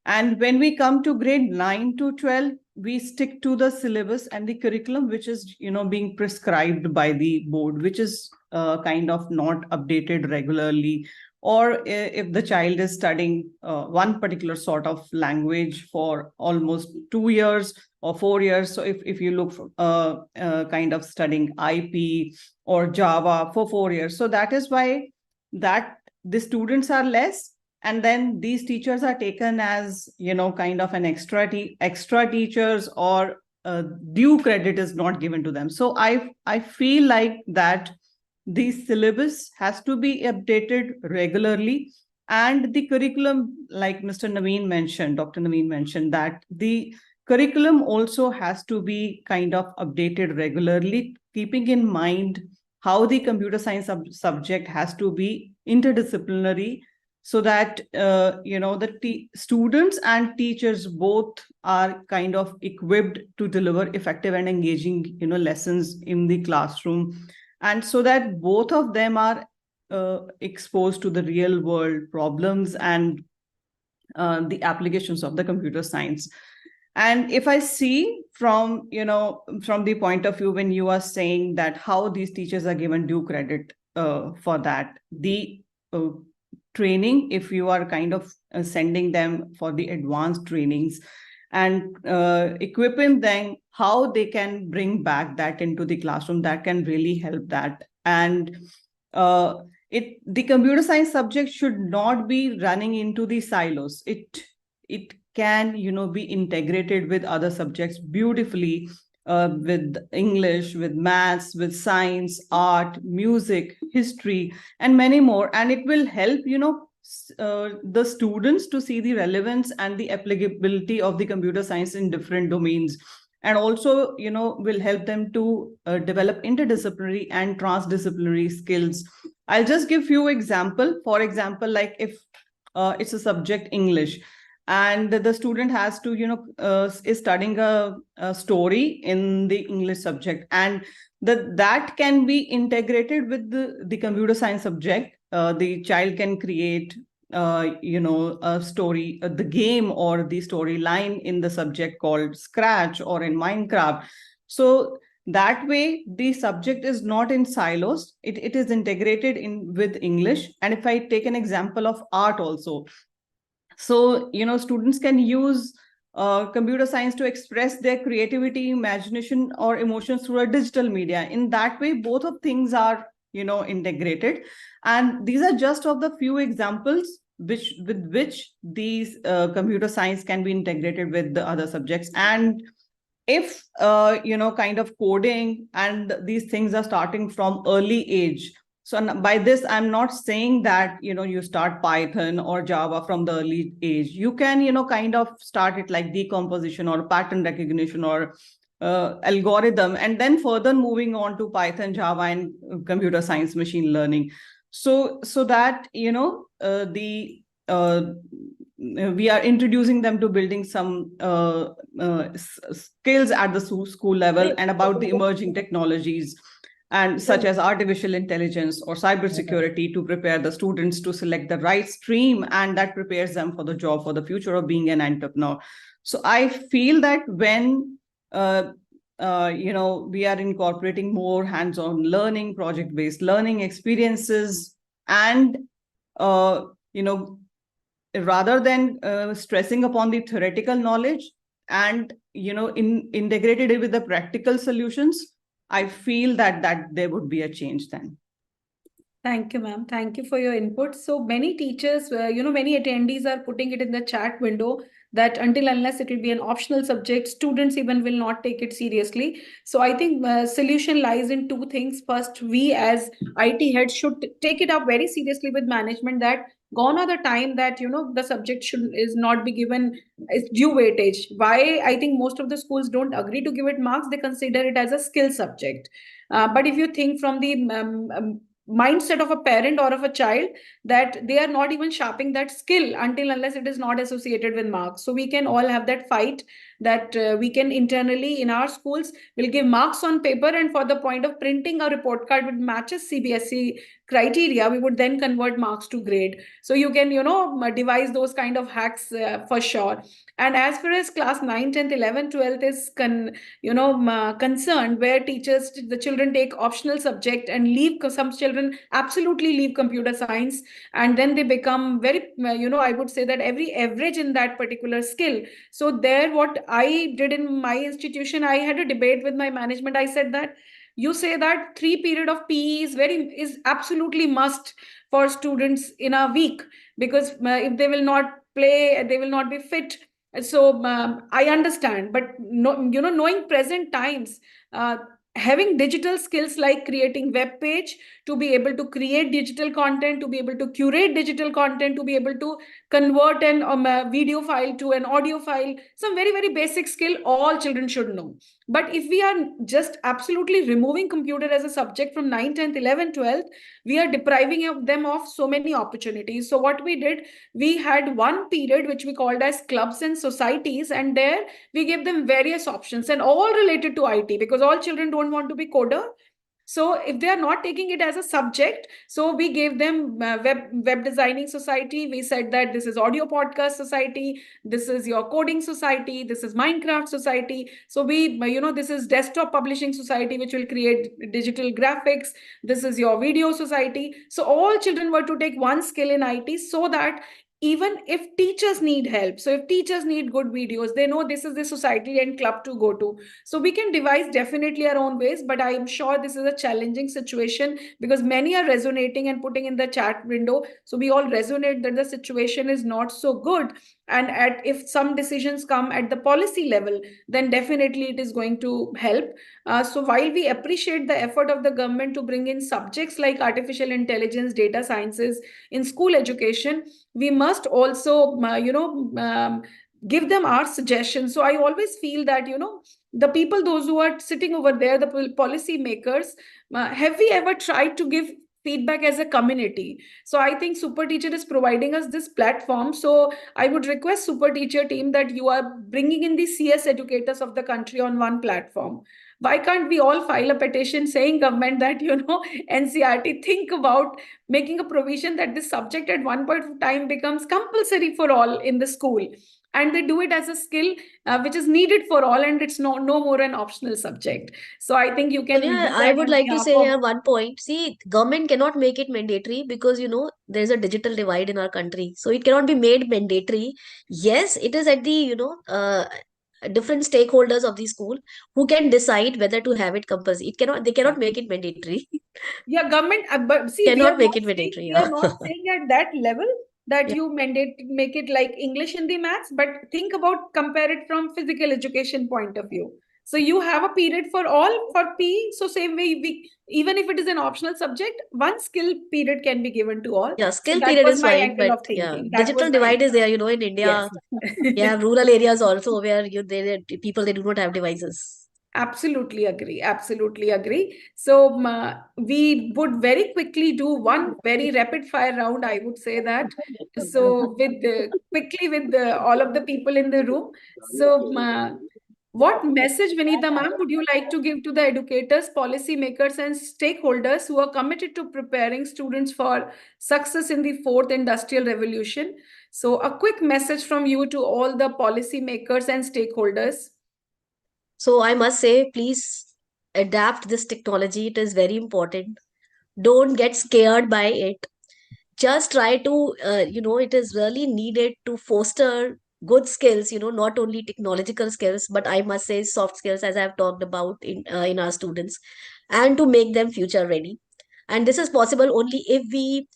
And when we come to grade 9 to 12, we stick to the syllabus and the curriculum which is being prescribed by the board, which is kind of not updated regularly. Or if the child is studying one particular sort of language for almost 2 years or 4 years, so if you look for kind of studying IP or Java for 4 years, so that is why that the students are less, and then these teachers are taken as kind of an extra teachers, or due credit is not given to them. So I feel like that the syllabus has to be updated regularly, and the curriculum, like Dr. Naveen mentioned, that the curriculum also has to be kind of updated regularly, keeping in mind how the computer science subject has to be interdisciplinary, so that the students and teachers both are kind of equipped to deliver effective and engaging lessons in the classroom, and so that both of them are exposed to the real world problems and the applications of the computer science. And if I see from the point of view, when you are saying that how these teachers are given due credit for that, the training, if you are kind of sending them for the advanced trainings and equipping them how they can bring back that into the classroom, that can really help that. And the computer science subject should not be running into the silos. It can be integrated with other subjects beautifully, with English, with maths, with science, art, music, history, and many more. And it will help the students to see the relevance and the applicability of the computer science in different domains, and also will help them to develop interdisciplinary and transdisciplinary skills. I'll just give few example. For example, like if it's a subject English, and the student has to is studying a story in the English subject, and that can be integrated with the computer science subject. The child can create a story, the game or the storyline in the subject called Scratch or in Minecraft. So that way the subject is not in silos, it is integrated in with English. And if I take an example of art also, so students can use computer science to express their creativity, imagination, or emotions through a digital media. In that way, both of things are integrated. And these are just of the few examples with which these computer science can be integrated with the other subjects. And if kind of coding and these things are starting from early age, so by this I'm not saying that you start Python or Java from the early age. You can kind of start it like decomposition or pattern recognition or algorithm, and then further moving on to Python, Java, and computer science, machine learning. So that, we are introducing them to building some skills at the school level, and about the emerging technologies, and such as artificial intelligence or cybersecurity, to prepare the students to select the right stream, and that prepares them for the job, for the future of being an entrepreneur. So I feel that when we are incorporating more hands-on learning, project-based learning experiences, and rather than stressing upon the theoretical knowledge, and integrated it with the practical solutions, I feel that there would be a change then. Thank you, ma'am. Thank you for your input. So many teachers, many attendees are putting it in the chat window that until unless it will be an optional subject, students even will not take it seriously. So I think solution lies in two things. First, we as IT heads should take it up very seriously with management, that gone are the time that the subject is not be given its due weightage. Why I think most of the schools don't agree to give it marks, they consider it as a skill subject. But if you think from the mindset of a parent or of a child, that they are not even sharpening that skill until unless it is not associated with marks. So we can all have that fight, that we can internally in our schools will give marks on paper, and for the point of printing a report card which matches CBSE criteria, we would then convert marks to grade. So you can devise those kind of hacks for sure. And as far as class 9, 10th, 11th, 12th is concerned, where the children take optional subject and leave, some children absolutely leave computer science, and then they become very, I would say that every average in that particular skill. So there, what I did in my institution, I had a debate with my management. I said that you say that 3 period of PE is absolutely must for students in a week, because if they will not play, they will not be fit. So I understand, but knowing present times, having digital skills like creating web page, to be able to create digital content, to be able to curate digital content, to be able to convert a video file to an audio file, some very, very basic skill all children should know. But if we are just absolutely removing computer as a subject from 9, 10th, 11th, 12th, we are depriving them of so many opportunities. So what we did, we had one period which we called as clubs and societies, and there we gave them various options, and all related to IT, because all children don't want to be coder. So if they are not taking it as a subject, so we gave them web designing society. We said that this is audio podcast society, this is your coding society, this is Minecraft society. So we, this is desktop publishing society, which will create digital graphics. This is your video society. So all children were to take one skill in IT, so that even if teachers need help, so if teachers need good videos, they know this is the society and club to go to. So we can devise definitely our own ways, but I am sure this is a challenging situation, because many are resonating and putting in the chat window. So we all resonate that the situation is not so good, and if some decisions come at the policy level, then definitely it is going to help. So while we appreciate the effort of the government to bring in subjects like artificial intelligence, data sciences in school education, we must also give them our suggestions. So I always feel that the people, those who are sitting over there, the policy makers, have we ever tried to give feedback as a community? So I think SuperTeacher is providing us this platform. So I would request SuperTeacher team that you are bringing in the CS educators of the country on one platform. Why can't we all file a petition saying government that NCRT think about making a provision that this subject at one point of time becomes compulsory for all in the school, and they do it as a skill which is needed for all, and it's no more an optional subject. So I think you can do Yeah, I that would on like to behalf say of. here one point. See, government cannot make it mandatory because there's a digital divide in our country. So it cannot be made mandatory. Yes, it is at the different stakeholders of the school who can decide whether to have it compulsory. They cannot make it mandatory. Yeah, government, but see, Cannot make it mandatory. we are Yeah. not saying at that level that Yeah. you make it like English in the maths, but think about, compare it from physical education point of view. So you have a period for all for P. So same way, even if it is an optional subject, one skill period can be given to all. Yeah, So skill that period was is my fine, angle but of yeah, thinking. That was digital my divide is angle. there. In Yes. India, you have rural areas also where people they do not have devices. Absolutely agree. Absolutely agree. So we would very quickly do one very rapid fire round, I would say that. So with quickly with all of the people in the room. So what message, Vinita ma'am, would you like to give to the educators, policymakers, and stakeholders who are committed to preparing students for success in the fourth industrial revolution? So a quick message from you to all the policymakers and stakeholders. So I must say, please adapt this technology. It is very important. Don't get scared by it. Just try to, it is really needed to foster good skills, not only technological skills, but I must say soft skills, as I've talked about in our students, and to make them future ready. And this is possible only if we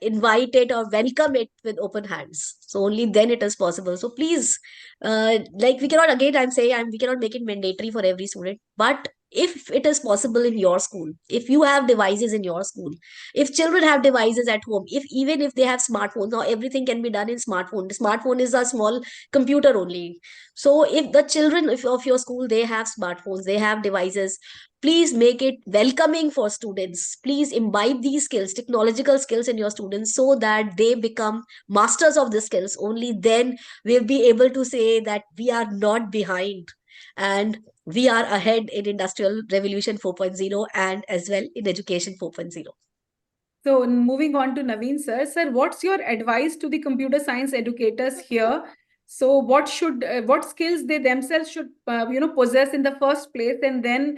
invite it or welcome it with open hands. So only then it is possible. So please, like, we cannot, again I'm saying, we cannot make it mandatory for every student, but if it is possible in your school, if you have devices in your school, if children have devices at home, if even if they have smartphones, now everything can be done in smartphone. The smartphone is a small computer only. So if the children of your school, they have smartphones, they have devices, please make it welcoming for students. Please imbibe these skills, technological skills, in your students, so that they become masters of the skills. Only then we'll be able to say that we are not behind, and we are ahead in industrial revolution 4.0 and as well in education 4.0. So moving on to Naveen sir. Sir, what's your advice to the computer science educators here? So what skills they themselves should possess in the first place, and then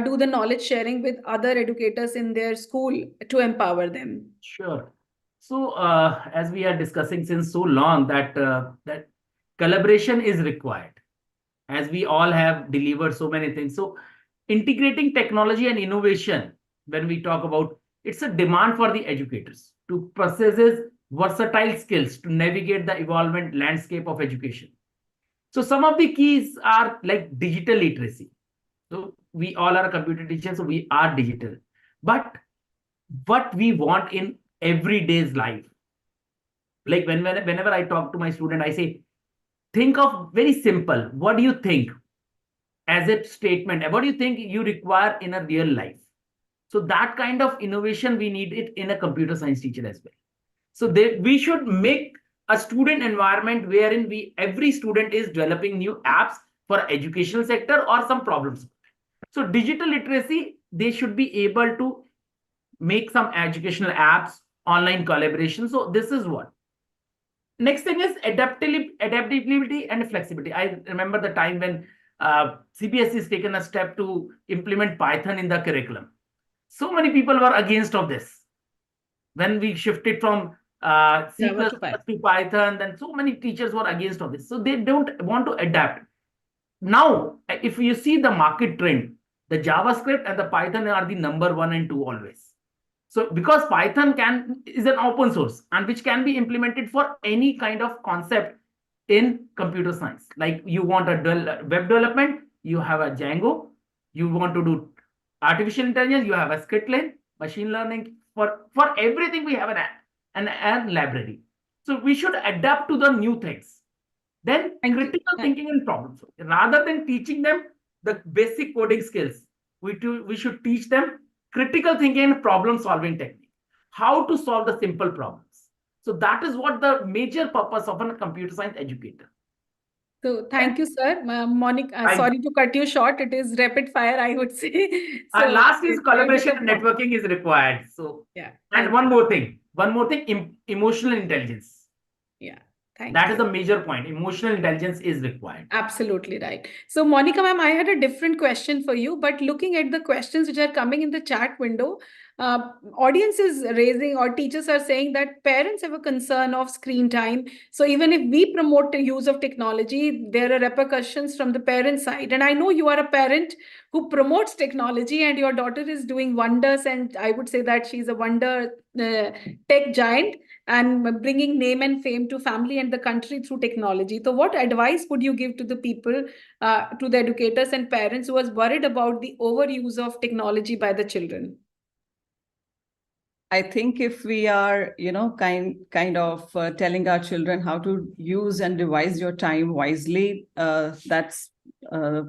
do the knowledge sharing with other educators in their school to empower them? Sure. So, as we are discussing since so long, that collaboration is required, as we all have delivered so many things. So, integrating technology and innovation, when we talk about, it's a demand for the educators to possess versatile skills to navigate the evolving landscape of education. So, some of the keys are like digital literacy. So, we all are computer teachers, so we are digital. But what we want in everyday's life, like whenever I talk to my student, I say, think of very simple, what do you think as a statement, what do you think you require in a real life? So that kind of innovation, we need it in a computer science teacher as well. So we should make a student environment wherein every student is developing new apps for educational sector or some problems. So digital literacy, they should be able to make some educational apps, online collaboration. So this is what. Next thing is adaptability and flexibility. I remember the time when CBSE has taken a step to implement Python in the curriculum. So many people were against of this. When we shifted from C++ to Python, then so many teachers were against of this. So they don't want to adapt. Now, if you see the market trend, the JavaScript and the Python are the number 1 and 2 always. So because Python is an open source and which can be implemented for any kind of concept in computer science. Like you want a web development, you have a Django. You want to do artificial intelligence, you have a Scikit-learn, machine learning. For everything, we have an library. So we should adapt to the new things. Then critical thinking and problem solving. Rather than teaching them the basic coding skills, we should teach them critical thinking and problem solving technique, how to solve the simple problems. So that is what the major purpose of a computer science educator. So thank you, sir. Monica, sorry to cut you short. It is rapid fire, I would say. So last is collaboration and networking is required. So yeah. And one more thing, emotional intelligence. Yeah. That is a major point. Emotional intelligence is required. Absolutely right. So, Monica, ma'am, I had a different question for you, but looking at the questions which are coming in the chat window, audience is raising, or teachers are saying that parents have a concern of screen time. So even if we promote the use of technology, there are repercussions from the parent side. And I know you are a parent who promotes technology, and your daughter is doing wonders. And I would say that she's a wonder tech giant, and bringing name and fame to family and the country through technology. So what advice would you give to the people, to the educators and parents who was worried about the overuse of technology by the children? I think if we are, kind of telling our children how to use and devise your time wisely, that's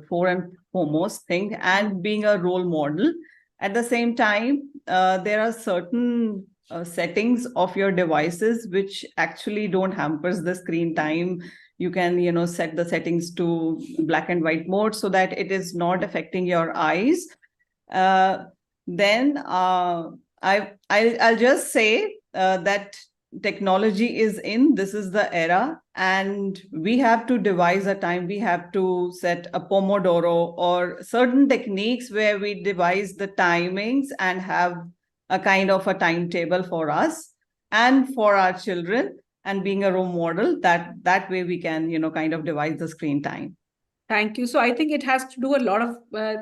fore and foremost thing, and being a role model. At the same time, there are certain settings of your devices which actually don't hampers the screen time. You can, set the settings to black and white mode so that it is not affecting your eyes. Then I'll just say that technology is in. This is the era, and we have to devise a time. We have to set a Pomodoro or certain techniques where we devise the timings and have a kind of a timetable for us and for our children, and being a role model, that way we can, kind of devise the screen time. Thank you. So I think it has to do a lot of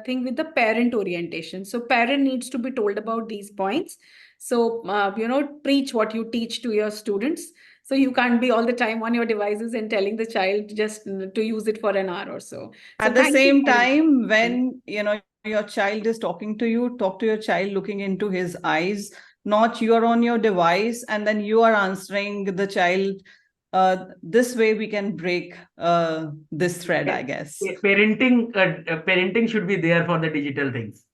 thing with the parent orientation. So parent needs to be told about these points. So, preach what you teach to your students. So you can't be all the time on your devices and telling the child just to use it for an hour or so. At the same time, when, your child is talking to you, talk to your child looking into his eyes, not you are on your device and then you are answering the child. This way we can break this thread, I guess. Parenting should be there for the digital things.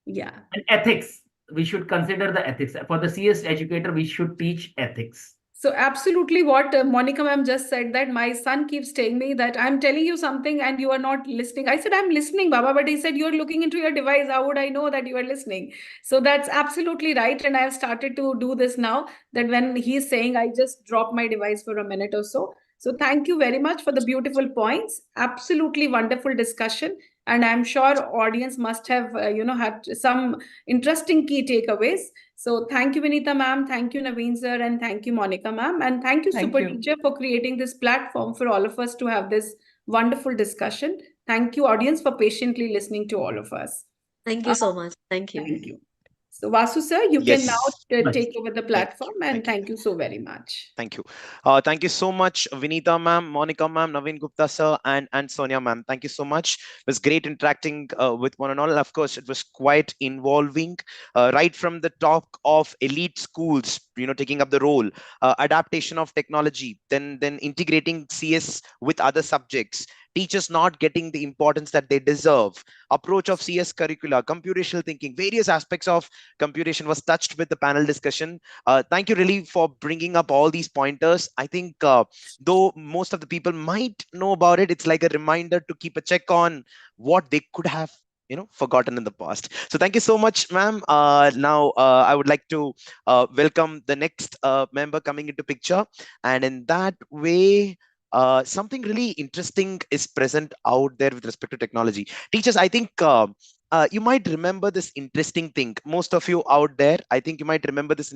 Yeah. And ethics. We should consider the ethics. For the CS educator, we should teach ethics. So absolutely what Monica ma'am just said, that my son keeps telling me that I'm telling you something and you are not listening. I said, I'm listening, Baba, but he said, you're looking into your device. How would I know that you are listening? So that's absolutely right. And I've started to do this now, that when he's saying, I just drop my device for a minute or so. So thank you very much for the beautiful points. Absolutely wonderful discussion. And I'm sure audience must have, had some interesting key takeaways. So thank you, Vinita ma'am. Thank you, Naveen sir. And thank you, Monica ma'am. And thank you, Thank Super you. Teacher, for creating this platform for all of us to have this wonderful discussion. Thank you, audience, for patiently listening to all of us. Thank you so much. Thank you. Thank you. So Vasu sir, you can now Yes. take over the platform, and thank you so very much. Thank you. Thank you so much, Vinita ma'am, Monica ma'am, Naveen Gupta sir, and Sonia ma'am. Thank you so much. It was great interacting with one and all. Of course, it was quite involving, right from the talk of elite schools, taking up the role, adaptation of technology, then integrating CS with other subjects, teachers not getting the importance that they deserve, approach of CS curricula, computational thinking, various aspects of computation was touched with the panel discussion. Thank you really for bringing up all these pointers. I think though most of the people might know about it, it's like a reminder to keep a check on what they could have forgotten in the past. So thank you so much, ma'am. Now I would like to welcome the next member coming into picture, and in that way something really interesting is present out there with respect to technology. Teachers, I think you might remember this interesting thing. Most of you out there, I think you might remember this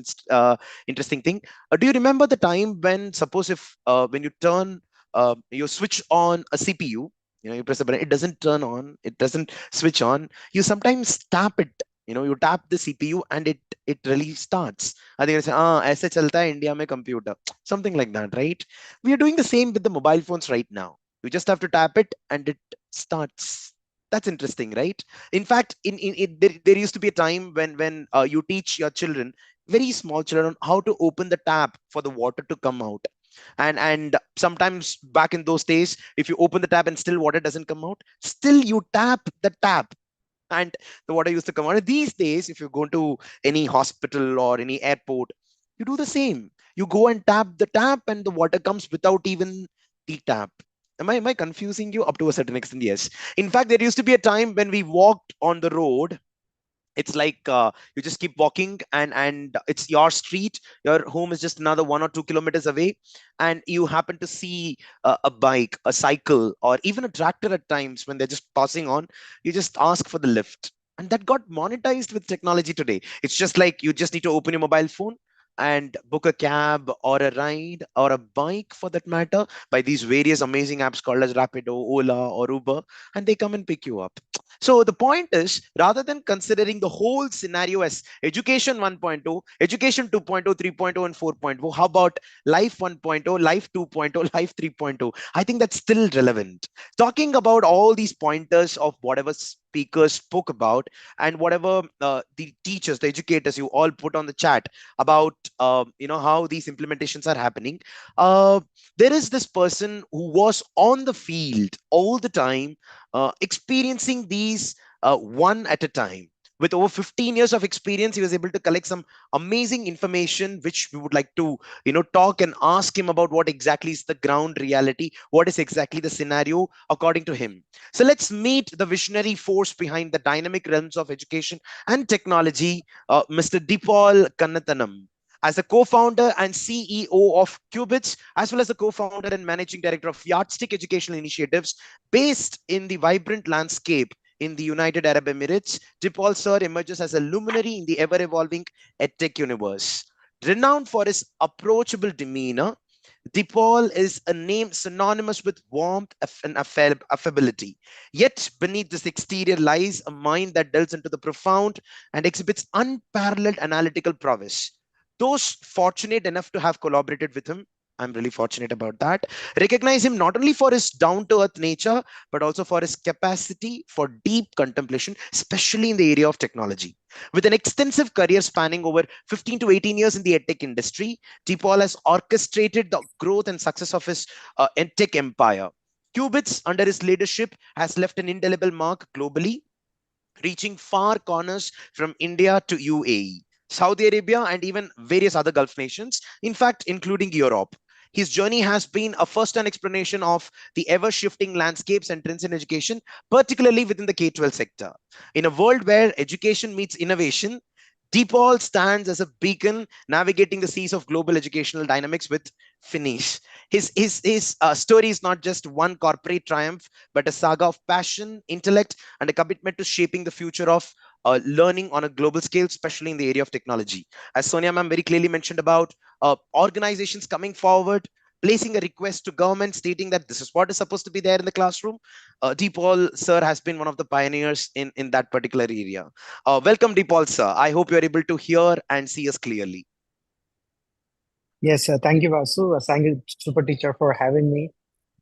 interesting thing. Do you remember the time when, suppose if when you turn, you switch on a CPU, you press a button, it doesn't turn on, it doesn't switch on. You sometimes tap it, you tap the CPU and it really starts. I think it's aise chalta hai India mein computer, something like that, right? We are doing the same with the mobile phones right now. You just have to tap it and it starts. That's interesting, right? In fact, there used to be a time when you teach your children, very small children, how to open the tap for the water to come out. And sometimes back in those days, if you open the tap and still water doesn't come out, still you tap the tap and the water used to come out. These days, if you go to any hospital or any airport, you do the same. You go and tap the tap and the water comes without even the tap. Am I confusing you? Up to a certain extent, yes. In fact, there used to be a time when we walked on the road. It's like you just keep walking and it's your street, your home is just another 1 or 2 kilometers away, and you happen to see a bike, a cycle, or even a tractor at times when they're just passing on. You just ask for the lift, and that got monetized with technology today. It's just like you just need to open your mobile phone and book a cab or a ride or a bike for that matter by these various amazing apps called as Rapido, Ola, or Uber, and they come and pick you up. So the point is, rather than considering the whole scenario as education 1.0, education 2.0, 3.0, and 4.0, how about life 1.0, life 2.0, life 3.0? I think that's still relevant. Talking about all these pointers of whatever speakers spoke about, and whatever the teachers, the educators, you all put on the chat about how these implementations are happening. There is this person who was on the field all the time, experiencing these one at a time. With over 15 years of experience, he was able to collect some amazing information, which we would like to talk and ask him about what exactly is the ground reality, what is exactly the scenario according to him. So let's meet the visionary force behind the dynamic realms of education and technology, Mr. Dipal Kannathanam. As a co-founder and CEO of Qubits, as well as the co-founder and managing director of Yardstick Educational Initiatives, based in the vibrant landscape in the United Arab Emirates, Dipal sir emerges as a luminary in the ever-evolving edtech universe. Renowned for his approachable demeanor, Dipal is a name synonymous with warmth and affability. Yet, beneath this exterior lies a mind that delves into the profound and exhibits unparalleled analytical prowess. Those fortunate enough to have collaborated with him, I'm really fortunate about that, recognize him not only for his down-to-earth nature, but also for his capacity for deep contemplation, especially in the area of technology. With an extensive career spanning over 15 to 18 years in the edtech industry, Dipal has orchestrated the growth and success of his edtech empire. Qubits, under his leadership, has left an indelible mark globally, reaching far corners from India to UAE, Saudi Arabia, and even various other Gulf nations, in fact, including Europe. His journey has been a first-hand explanation of the ever-shifting landscapes and trends in education, particularly within the K-12 sector. In a world where education meets innovation, DePaul stands as a beacon navigating the seas of global educational dynamics with finish. His story is not just one corporate triumph, but a saga of passion, intellect, and a commitment to shaping the future of learning on a global scale, especially in the area of technology. As Sonia ma'am very clearly mentioned about organizations coming forward, placing a request to government stating that this is what is supposed to be there in the classroom. Deepal sir has been one of the pioneers in that particular area. Welcome, Deepal sir. I hope you are able to hear and see us clearly. Yes, thank you, Vasu. Thank you, Super Teacher, for having me.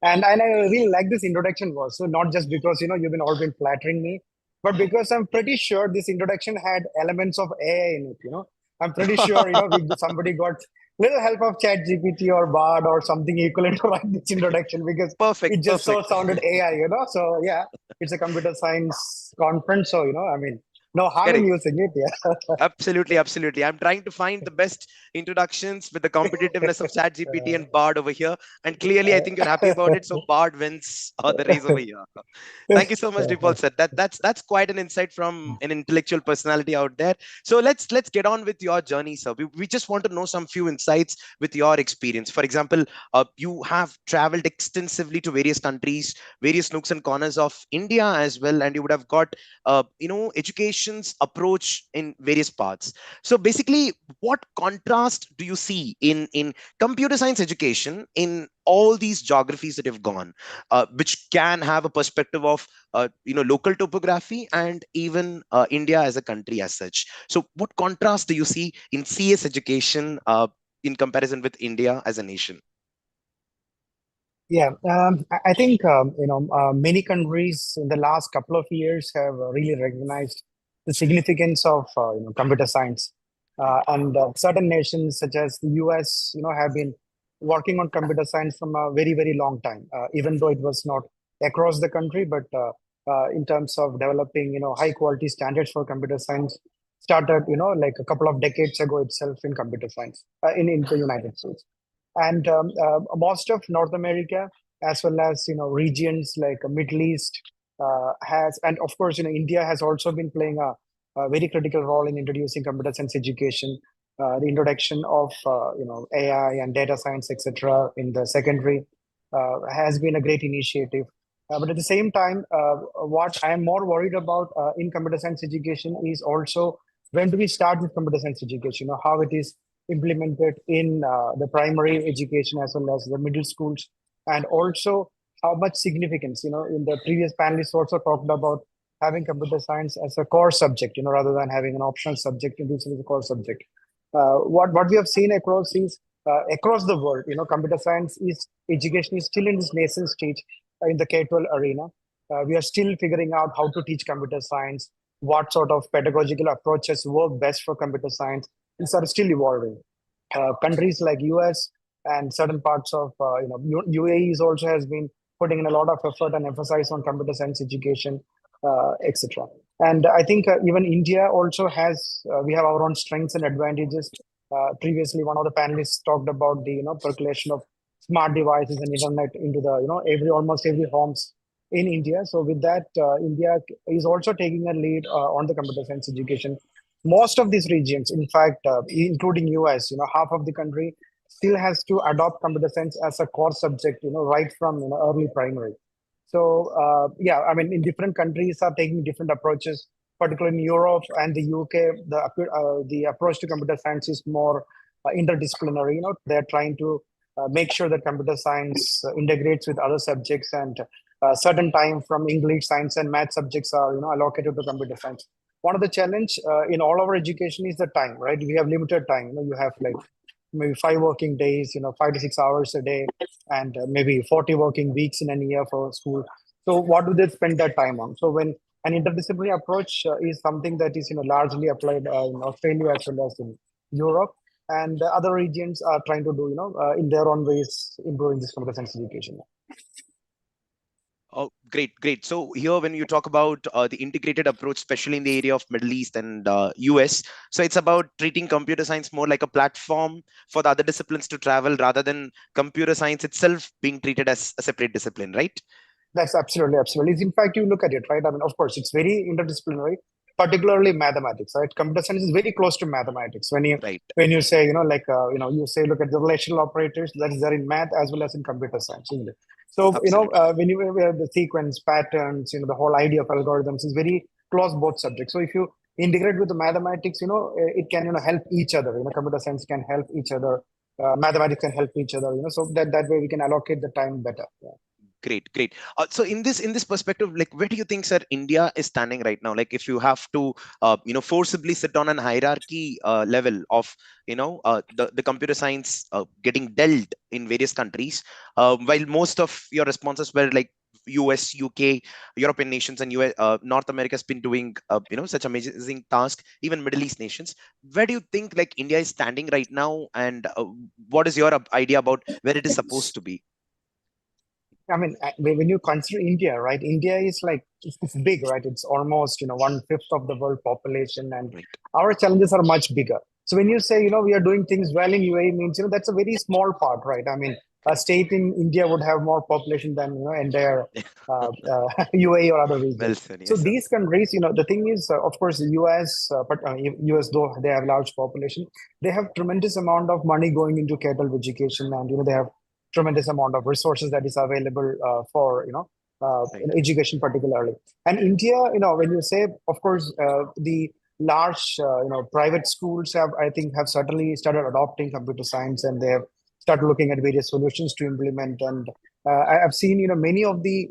And I really like this introduction, Vasu, not just because you've been all been flattering me, but because I'm pretty sure this introduction had elements of AI in it. I'm pretty sure somebody got little help of Chat GPT or Bard or something equivalent to write this introduction because it Perfect, just so perfect. sounded AI. So yeah, it's a computer science conference, so I mean, no harm in Correct. using it. Yeah. Absolutely, absolutely. I'm trying to find the best introductions with the competitiveness of ChatGPT and Bard over here. And clearly, I think you're happy about it. So Bard wins the race over here. Thank you so much, Dipal sir. That's quite an insight from an intellectual personality out there. So let's get on with your journey, sir. We just want to know some few insights with your experience. For example, you have traveled extensively to various countries, various nooks and corners of India as well, and you would have got education's approach in various parts. So basically, what contrast do you see in computer science education in all these geographies that have gone, which can have a perspective of local topography and even India as a country as such? So what contrast do you see in CS education in comparison with India as a nation? Yeah, I think many countries in the last couple of years have really recognized the significance of computer science, and certain nations such as the US, have been working on computer science from a very very long time, even though it was not across the country, but in terms of developing high quality standards for computer science, started like a couple of decades ago itself in computer science in the United States. And most of North America, as well as regions like Middle East, has, and of course India has also been playing a very critical role in introducing computer science education. The introduction of AI and data science, etc., in the secondary has been a great initiative. But at the same time, what I am more worried about in computer science education is also when do we start with computer science education? How it is implemented in the primary education as well as the middle schools, and also how much significance, in the previous panelists also talked about having computer science as a core subject, rather than having an optional subject, this is a core subject. What we have seen across is across the world, computer science is education is still in this nascent stage in the K-12 arena. We are still figuring out how to teach computer science, what sort of pedagogical approaches work best for computer science. These are still evolving. Countries like US and certain parts of UAE is also has been putting in a lot of effort and emphasis on computer science education, etc. And I think even India also has we have our own strengths and advantages. Previously, one of the panelists talked about the percolation of smart devices and internet into the almost every homes in India. So with that, India is also taking a lead on the computer science education. Most of these regions, in fact, including US, half of the country still has to adopt computer science as a core subject, right from early primary. So yeah, I mean, in different countries are taking different approaches. Particularly in Europe and the UK, the approach to computer science is more interdisciplinary. They're trying to make sure that computer science integrates with other subjects, and certain time from English, science, and math subjects are allocated to computer science. One of the challenge in all our education is the time, right? We have limited time. You have like maybe 5 working days, 5 to 6 hours a day, and maybe 40 working weeks in a year for school. So what do they spend their time on? So when an interdisciplinary approach is something that is largely applied in Australia as well as in Europe, and other regions are trying to do in their own ways improving this computer science education. Oh, great, great. So here, when you talk about the integrated approach, especially in the area of Middle East and US, so it's about treating computer science more like a platform for the other disciplines to travel rather than computer science itself being treated as a separate discipline, right? That's absolutely, absolutely. In fact, you look at it, right? I mean, of course, it's very interdisciplinary, particularly mathematics, right? Computer science is very close to mathematics. When you Right. say, you say, look at the relational operators that is there in math as well as in computer science, isn't it? So, Absolutely. when you have the sequence patterns, the whole idea of algorithms is very close both subjects. So if you integrate with the mathematics, it can, help each other. Computer science can help each other. Mathematics can help each other. So that way we can allocate the time better. Yeah. Great, great. So in this perspective, like, where do you think, sir, India is standing right now? Like, if you have to, forcibly sit on an hierarchy level of, the computer science getting dealt in various countries, while most of your responses were like US, UK, European nations, and US, North America has been doing, such amazing task. Even Middle East nations. Where do you think like India is standing right now, and what is your idea about where it is supposed to be? I mean, when you consider India, right? India is like it's big, right? It's almost 1/5 of the world population, and Right. our challenges are much bigger. So when you say we are doing things well in UAE, means that's a very small part, right? I mean, a state in India would have more population than entire UAE or other Well regions. said, So yes, sir. these countries, the thing is, of course, the US, but US though they have large population, they have tremendous amount of money going into K-12 education, and they have tremendous amount of resources that is available for Right. education particularly. And India, when you say, of course, the large private schools have certainly started adopting computer science, and they have started looking at various solutions to implement. And I've seen many of the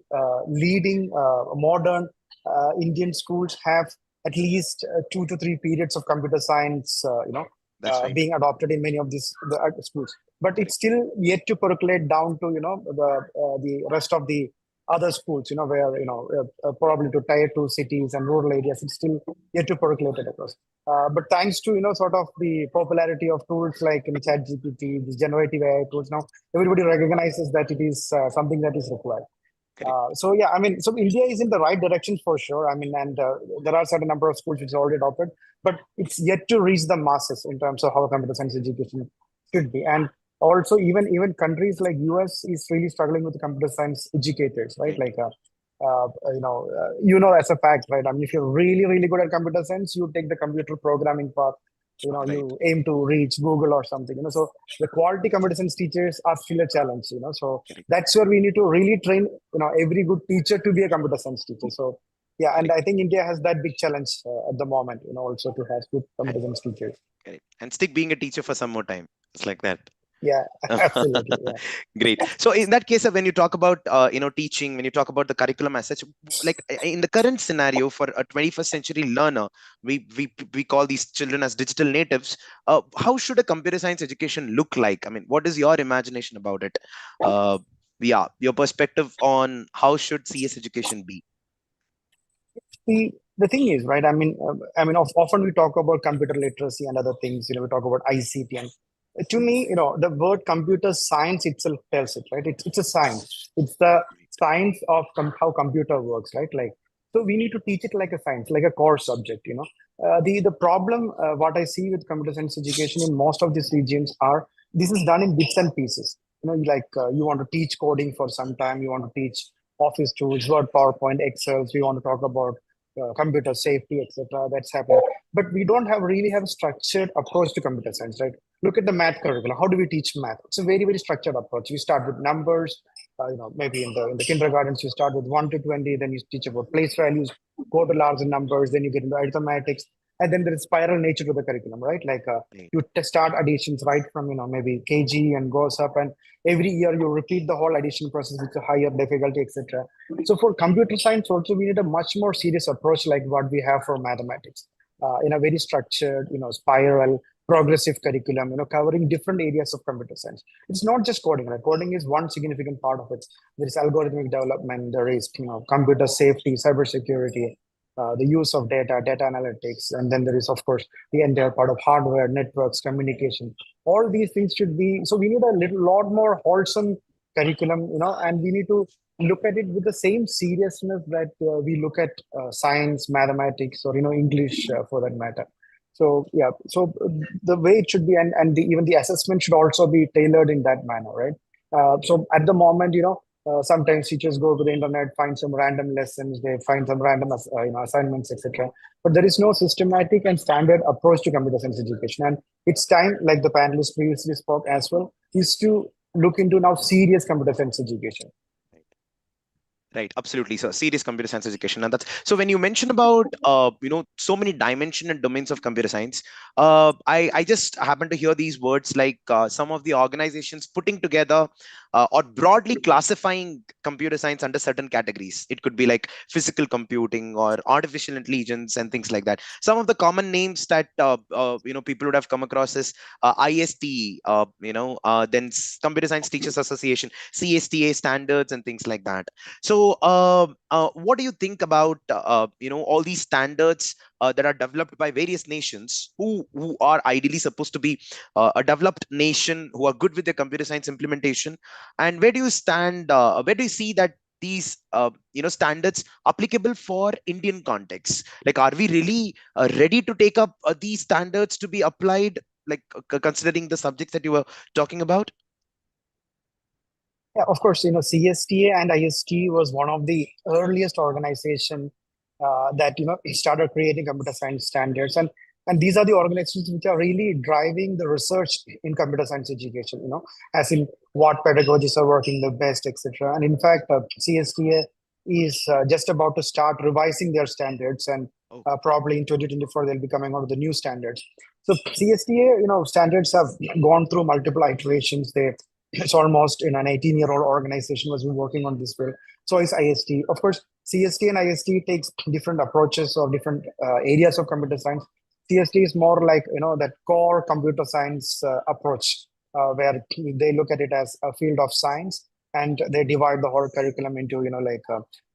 leading modern Indian schools have at least 2 to 3 periods of computer science That's right. being adopted in many of these schools, but it's Correct. still yet to percolate down to the rest of the other schools, where probably to tier 2 cities and rural areas. It's still yet to percolate it across. But thanks to sort of the popularity of tools like ChatGPT, the generative AI tools, now everybody recognizes that it is something that is required. Correct. So yeah, I mean, so India is in the right direction for sure. I mean, and there are certain number of schools which are already adopted, but it's yet to reach the masses in terms of how computer science education should be. And also, even countries like US is really struggling with computer science educators, right? Right. Like, as a fact, right? I mean, if you're really, really good at computer science, you take the computer programming path. Right. You aim to reach Google or something. So the quality computer science teachers are still a challenge. So Correct. that's where we need to really train every good teacher to be a computer science teacher. So yeah, and Correct. I think India has that big challenge at the moment, also to have good computer science teachers. Correct. And stick being a teacher for some more time. It's like that. Yeah, absolutely. Yeah. Great. So in that case, when you talk about teaching, when you talk about the curriculum as such, like in the current scenario for a 21st century learner, we call these children as digital natives. How should a computer science education look like? I mean, what is your imagination about it? Yeah, your perspective on how should CS education be? the thing is, right? Often we talk about computer literacy and other things. We talk about ICT, and to me, the word computer science itself tells it, right? It's a science. It's the science of how computer works, right? Like, so we need to teach it like a science, like a core subject. The problem, what I see with computer science education in most of these regions are this is done in bits and pieces. You want to teach coding for some time, you want to teach Office tools, Word, PowerPoint, Excel. We want to talk about computer safety, etc. That's happening, but we don't really have a structured approach to computer science, right? Look at the math curriculum. How do we teach math? It's a very, very structured approach. We start with numbers. Maybe in the kindergartens you start with 1 to 20, then you teach about place values, go to larger numbers, then you get into arithmetics, and then there is spiral nature to the curriculum, right? Like you start additions right from maybe KG and goes up, and every year you repeat the whole addition process with a higher difficulty, etc. So for computer science also we need a much more serious approach like what we have for mathematics, in a very structured, spiral progressive curriculum, covering different areas of computer science. It's not just coding, right? Coding is one significant part of it. There is algorithmic development, there is computer safety, cybersecurity, the use of data analytics, and then there is, of course, the entire part of hardware, networks, communication. All these things should be, so we need a lot more wholesome curriculum, and we need to look at it with the same seriousness that we look at science, mathematics, or, English for that matter. So, yeah, so the way it should be, and even the assessment should also be tailored in that manner, right? So at the moment, sometimes teachers go to the internet, find some random lessons, they find some random assignments, etc. But there is no systematic and standard approach to computer science education. And it's time, like the panelists previously spoke as well, is to look into now serious computer science education. Right, absolutely. So serious computer science education, and that's so. When you mentioned about so many dimension and domains of computer science, I just happen to hear these words like some of the organizations putting together or broadly classifying computer science under certain categories. It could be like physical computing or artificial intelligence and things like that. Some of the common names that people would have come across is IST, then Computer Science Teachers Association, CSTA standards, and things like that. So, what do you think about all these standards that are developed by various nations who are ideally supposed to be a developed nation who are good with their computer science implementation? And where do you stand? Where do you see that these standards applicable for Indian context? Like, are we really ready to take up these standards to be applied, like considering the subjects that you were talking about? Yeah, of course, CSTA and IST was one of the earliest organization that started creating computer science standards, and these are the organizations which are really driving the research in computer science education. As in what pedagogies are working the best, etc. And in fact, CSTA is just about to start revising their standards, and probably in 2024 they'll be coming out with the new standards. So CSTA, standards have gone through multiple iterations. It's almost an 18-year-old organization was been working on this field. So is IST. Of course, CST and IST takes different approaches or different areas of computer science. CST is more like that core computer science approach, where they look at it as a field of science, and they divide the whole curriculum into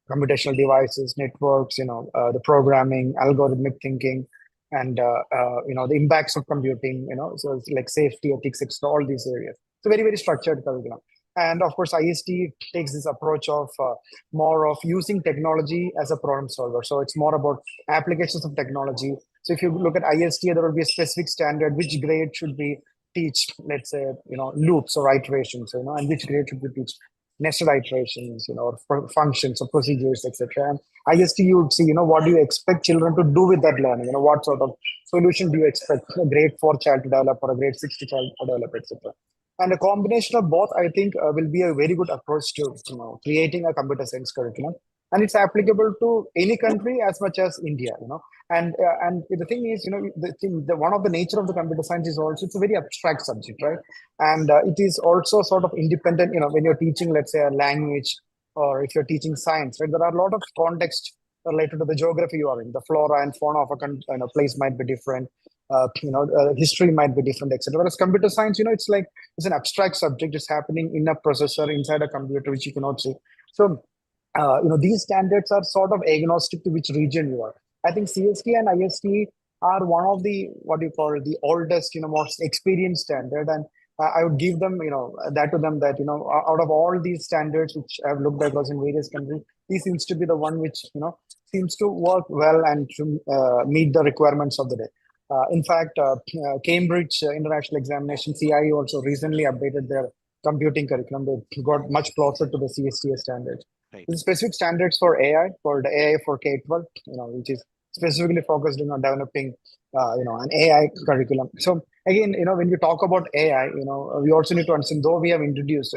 computational devices, networks, the programming, algorithmic thinking, and the impacts of computing. So it's like safety, ethics, etc. All these areas. It's a very, very structured curriculum. And of course, IST takes this approach of more of using technology as a problem solver. So it's more about applications of technology. So if you look at IST, there will be a specific standard, which grade should be teach, let's say, loops or iterations, and which grade should be teach nested iterations, or functions or procedures, etc. And IST, you would see, what do you expect children to do with that learning? What sort of solution do you expect a grade 4 child to develop or a grade 6 child to develop, etc. And a combination of both, I think, will be a very good approach to creating a computer science curriculum, and it's applicable to any country as much as India. And the thing is, the one of the nature of the computer science is also it's a very abstract subject, right? And it is also sort of independent. When you're teaching, let's say, a language, or if you're teaching science, right, there are a lot of context related to the geography you are in. The flora and fauna of a place might be different. History might be different, etc. Whereas computer science, it's an abstract subject. It's happening in a processor inside a computer, which you cannot see. So these standards are sort of agnostic to which region you are. I think CST and IST are one of the, what do you call it, the oldest, most experienced standard. And I would give them, that to them, that, out of all these standards which I've looked across in various countries, this seems to be the one which, seems to work well and to meet the requirements of the day. In fact, Cambridge International Examination, CIE, also recently updated their computing curriculum. They got much closer to the CSTA standards. Right. There's specific standards for AI, called AI for K-12, which is specifically focused on developing, an AI curriculum. So again, when you talk about AI, we also need to understand, though we have introduced,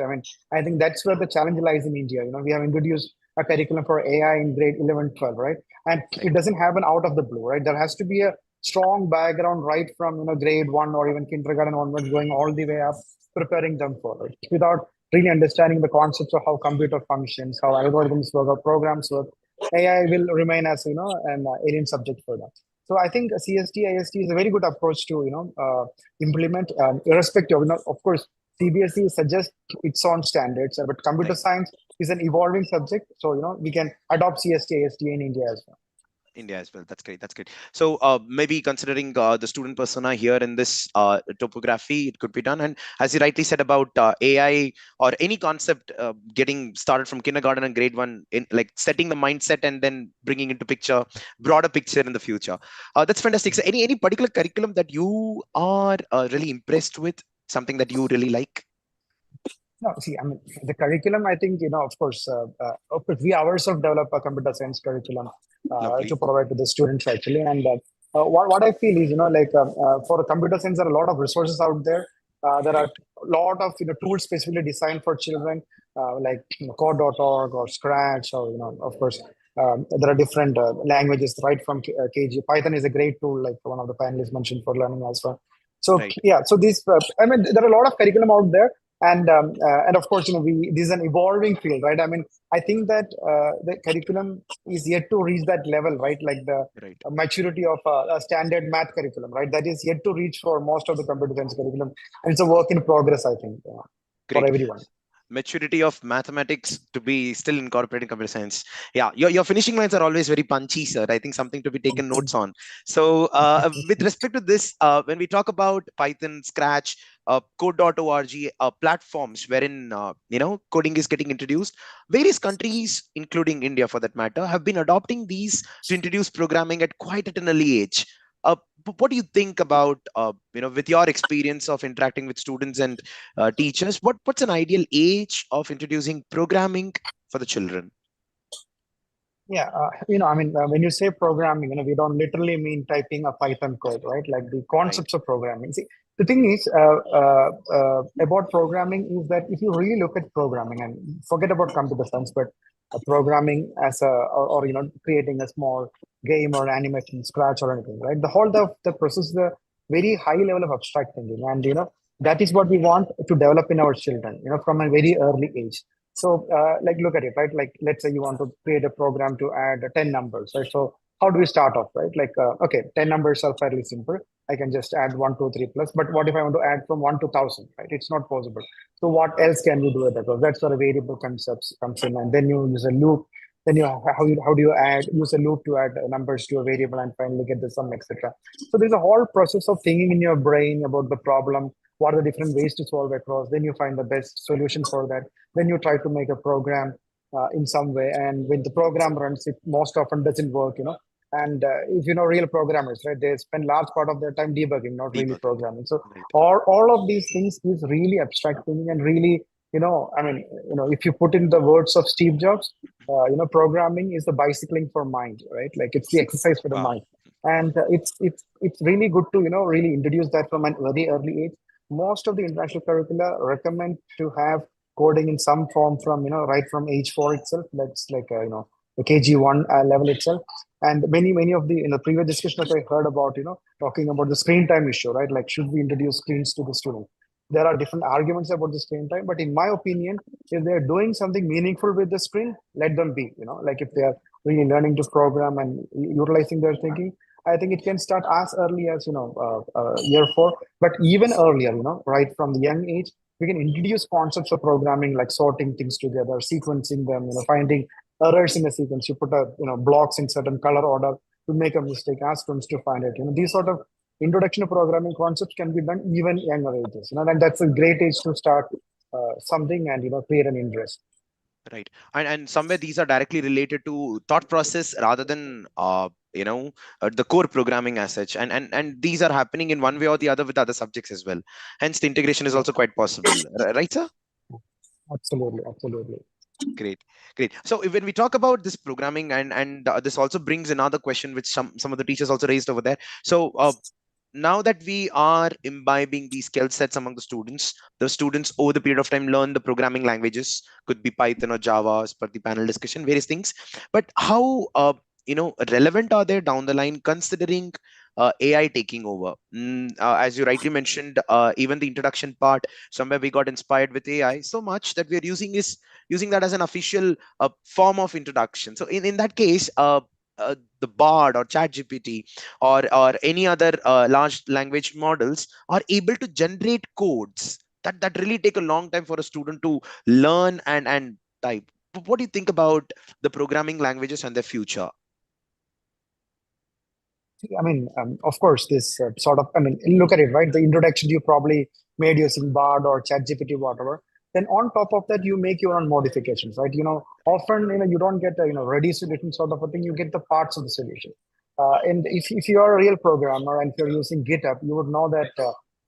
I think that's where the challenge lies in India. We have introduced a curriculum for AI in grade 11, 12, right? And it doesn't happen out of the blue, right? There has to be a strong background right from, grade 1 or even kindergarten onwards, going all the way up, preparing them for it. Without really understanding the concepts of how computer functions, how algorithms work, or programs work, AI will remain as an alien subject for them. So I think CST IST is a very good approach to implement, irrespective. Of course, CBSE suggests its own standards, but computer science is an evolving subject. So we can adopt CST IST in India as well. India as well. That's great. That's great. So maybe considering the student persona here in this topography, it could be done. And as you rightly said about AI or any concept getting started from kindergarten and grade 1, in like setting the mindset and then bringing into picture, broader picture in the future. That's fantastic. So any particular curriculum that you are really impressed with, something that you really like? No, see, the curriculum, I think, of course, we ourselves develop a computer science curriculum to provide to the students, actually. And what I feel is, for computer science, there are a lot of resources out there. There are a lot of tools specifically designed for children, like code.org or Scratch, or, of course, there are different languages right from KG. Python is a great tool, like one of the panelists mentioned, for learning as well. So, yeah, so these, there are a lot of curriculum out there. And of course, this is an evolving field, right? I think that the curriculum is yet to reach that level, right? Like the maturity of a standard math curriculum, right? That is yet to reach for most of the computer science curriculum, and it's a work in progress, I think, for everyone. Maturity of mathematics to be still incorporating computer science. Yeah, your finishing lines are always very punchy, sir. I think something to be taken notes on. So with respect to this, when we talk about Python, Scratch, code.org platforms wherein coding is getting introduced, various countries, including India for that matter, have been adopting these to introduce programming at quite at an early age. What do you think about, with your experience of interacting with students and teachers, what's an ideal age of introducing programming for the children? Yeah, when you say programming, we don't literally mean typing a Python code, right? Like the concepts of programming. See, the thing is about programming is that if you really look at programming, and forget about computer science, but programming as or creating a small game or animation Scratch or anything, right? The whole the process is a very high level of abstract thinking, and that is what we want to develop in our children, from a very early age. So, look at it, right? Like, let's say you want to create a program to add 10 numbers, right? So, how do we start off, right? Like, okay, 10 numbers are fairly simple. I can just add 1, 2, 3 plus. But what if I want to add from 1 to 1,000, right? It's not possible. So, what else can you do with that? Because that's where a variable concepts comes in, and then you use a loop. Then how do you use a loop to add numbers to a variable and finally get the sum, etc. So, there's a whole process of thinking in your brain about the problem. What are the different ways to solve across? Then you find the best solution for that. Then you try to make a program in some way. And when the program runs, it most often doesn't work, And if real programmers, right, they spend large part of their time debugging, not really programming. So all of these things is really abstract thinking, and really, if you put in the words of Steve Jobs, programming is the bicycling for mind, right? Like it's the exercise for the mind. And it's really good to, really introduce that from an very early age. Most of the international curricula recommend to have coding in some form from, right from age 4 itself. That's like, the KG1 level itself. And many of the, in the previous discussion that I heard about, talking about the screen time issue, right? Like, should we introduce screens to the student? There are different arguments about the screen time, but in my opinion, if they're doing something meaningful with the screen, let them be, like if they're really learning to program and utilizing their thinking, I think it can start as early as, year 4, but even earlier, right from the young age, we can introduce concepts of programming, like sorting things together, sequencing them, finding errors in a sequence. You put blocks in certain color order to make a mistake, ask students to find it. These sort of introduction to programming concepts can be done even younger ages. And that's a great age to start something and create an interest. Right. And somewhere these are directly related to thought process rather than the core programming as such. And these are happening in one way or the other with other subjects as well. Hence the integration is also quite possible. Right, sir? Absolutely, absolutely. Great, great. So when we talk about this programming, and this also brings another question which some of the teachers also raised over there. So now that we are imbibing these skill sets among the students over the period of time learn the programming languages, could be Python or Java, as per the panel discussion, various things. But how relevant are they down the line, considering AI taking over? As you rightly mentioned, even the introduction part, somewhere we got inspired with AI so much that we are using that as an official form of introduction. So in that case, the Bard or ChatGPT or any other large language models are able to generate codes that really take a long time for a student to learn and type. What do you think about the programming languages and their future? I mean, of course, this look at it, right? The introduction you probably made using Bard or ChatGPT, whatever. Then on top of that, you make your own modifications, right? Often, you don't get a, ready solution sort of a thing. You get the parts of the solution. And if you are a real programmer and if you're using GitHub, you would know that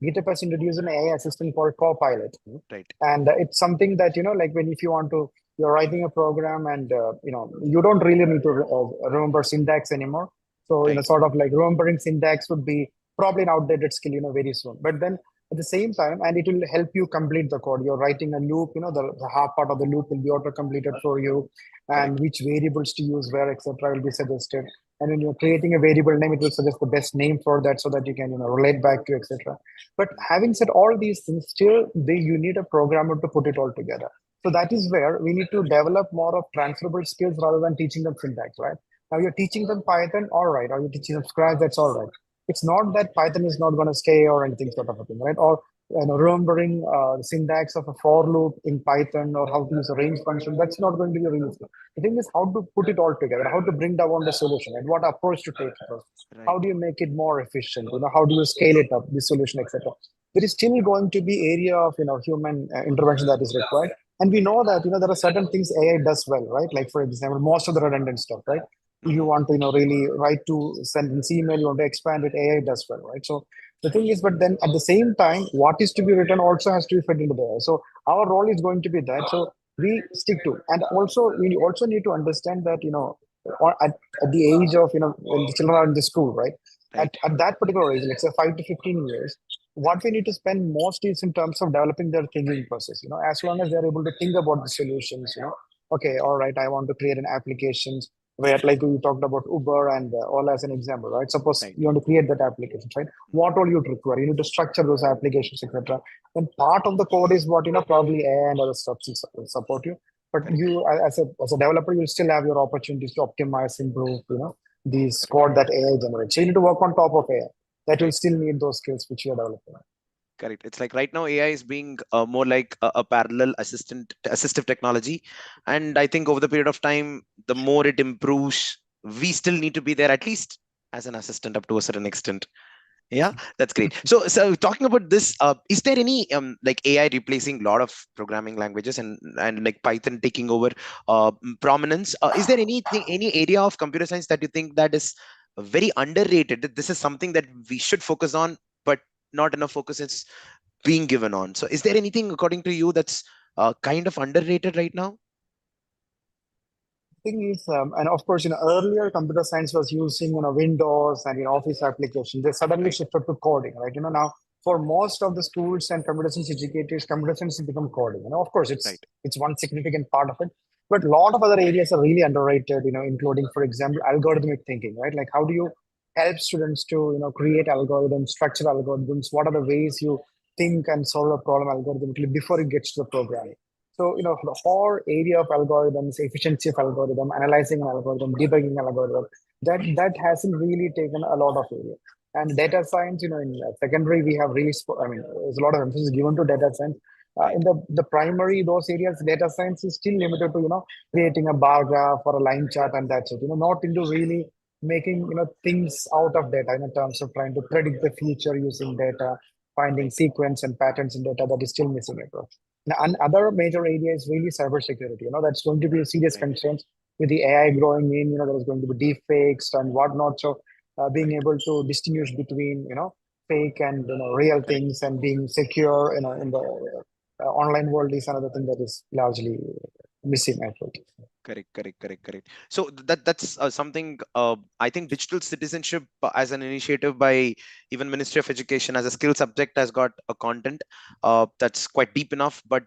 GitHub has introduced an AI assistant called Copilot. Right. And it's something that, like if you want to, you're writing a program and, you don't really need to remember syntax anymore. So, Right. sort of like remembering syntax would be probably an outdated skill, very soon. But then at the same time, and it will help you complete the code. You're writing a loop, the half part of the loop will be auto-completed for you, and Correct. which variables to use where, etc., will be suggested. And when you're creating a variable name, it will suggest the best name for that so that you can, relate back to, etc. But having said all these things, still you need a programmer to put it all together. So that is where we need to develop more of transferable skills rather than teaching them syntax, right? Now you're teaching them Python, all right, or you're teaching them Scratch, that's all right. It's not that Python is not going to stay or anything sort of a thing, right? Or remembering the syntax of a for loop in Python or how to use a range function, that's not going to be really useful. The thing is how to put it all together, how to bring down the solution, and what approach to take first. How Right. do you make it more efficient? How do you scale it up, the solution, etc. There is still going to be area of human intervention that is required. And we know that there are certain things AI does well, right? Like for example, most of the redundant stuff, right? You want to really write to send an email, you want to expand it, AI does well, right? So the thing is, but then at the same time, what is to be written also has to be fed into the AI. So our role is going to be that. So we stick to, and also we also need to understand that at the age of when the children are in the school, right? Right. At that particular age, let's say 5 to 15 years, what we need to spend most is in terms of developing their thinking process. As long as they're able to think about the solutions, okay, all right, I want to create an application where, like we talked about Uber and Ola as an example, right? Suppose Right. you want to create that application, right? What all you'd require? You need to structure those applications, etc. And part of the code is what probably AI and other stuff will support you. But Correct. you, as a developer, you'll still have your opportunities to optimize, improve, these code that AI generates. So you need to work on top of AI. That will Right. still need those skills which you're developing. Correct. It's like right now AI is being more like a parallel assistive technology, and I think over the period of time, the more it improves, we still need to be there at least as an assistant up to a certain extent. Yeah, that's great. So talking about this, is there any like AI replacing a lot of programming languages and like Python taking over prominence? Is there any area of computer science that you think that is very underrated? That this is something that we should focus on, but not enough focus is being given on. So is there anything according to you that's kind of underrated right now? Thing is, and of course, earlier computer science was using, Windows and Office applications. They suddenly Right. shifted to coding, right? Now for most of the schools and computer science educators, computer science has become coding. Of course, Right. it's one significant part of it, but a lot of other areas are really underrated. Including, for example, algorithmic thinking, right? Like how do you help students to create algorithms, structure algorithms? What are the ways you think and solve a problem algorithmically before it gets to the programming? So, the whole area of algorithms, efficiency of algorithm, analyzing an algorithm, debugging an algorithm, that hasn't really taken a lot of area. And data science, in secondary, we have really, I mean, there's a lot of emphasis given to data science. In the primary, those areas, data science is still limited to, creating a bar graph or a line chart and that's it. Not into really making, things out of data in terms of trying to predict the future using data, finding sequence and patterns in data that is still missing approach. Another major area is really cybersecurity. That's going to be a serious concern with the AI growing in. There is going to be deep fakes and whatnot. So being able to distinguish between, fake and real things and being secure, in the online world is another thing that is largely missing, I think. Correct. So that's something I think digital citizenship as an initiative by even Ministry of Education as a skill subject has got a content that's quite deep enough. But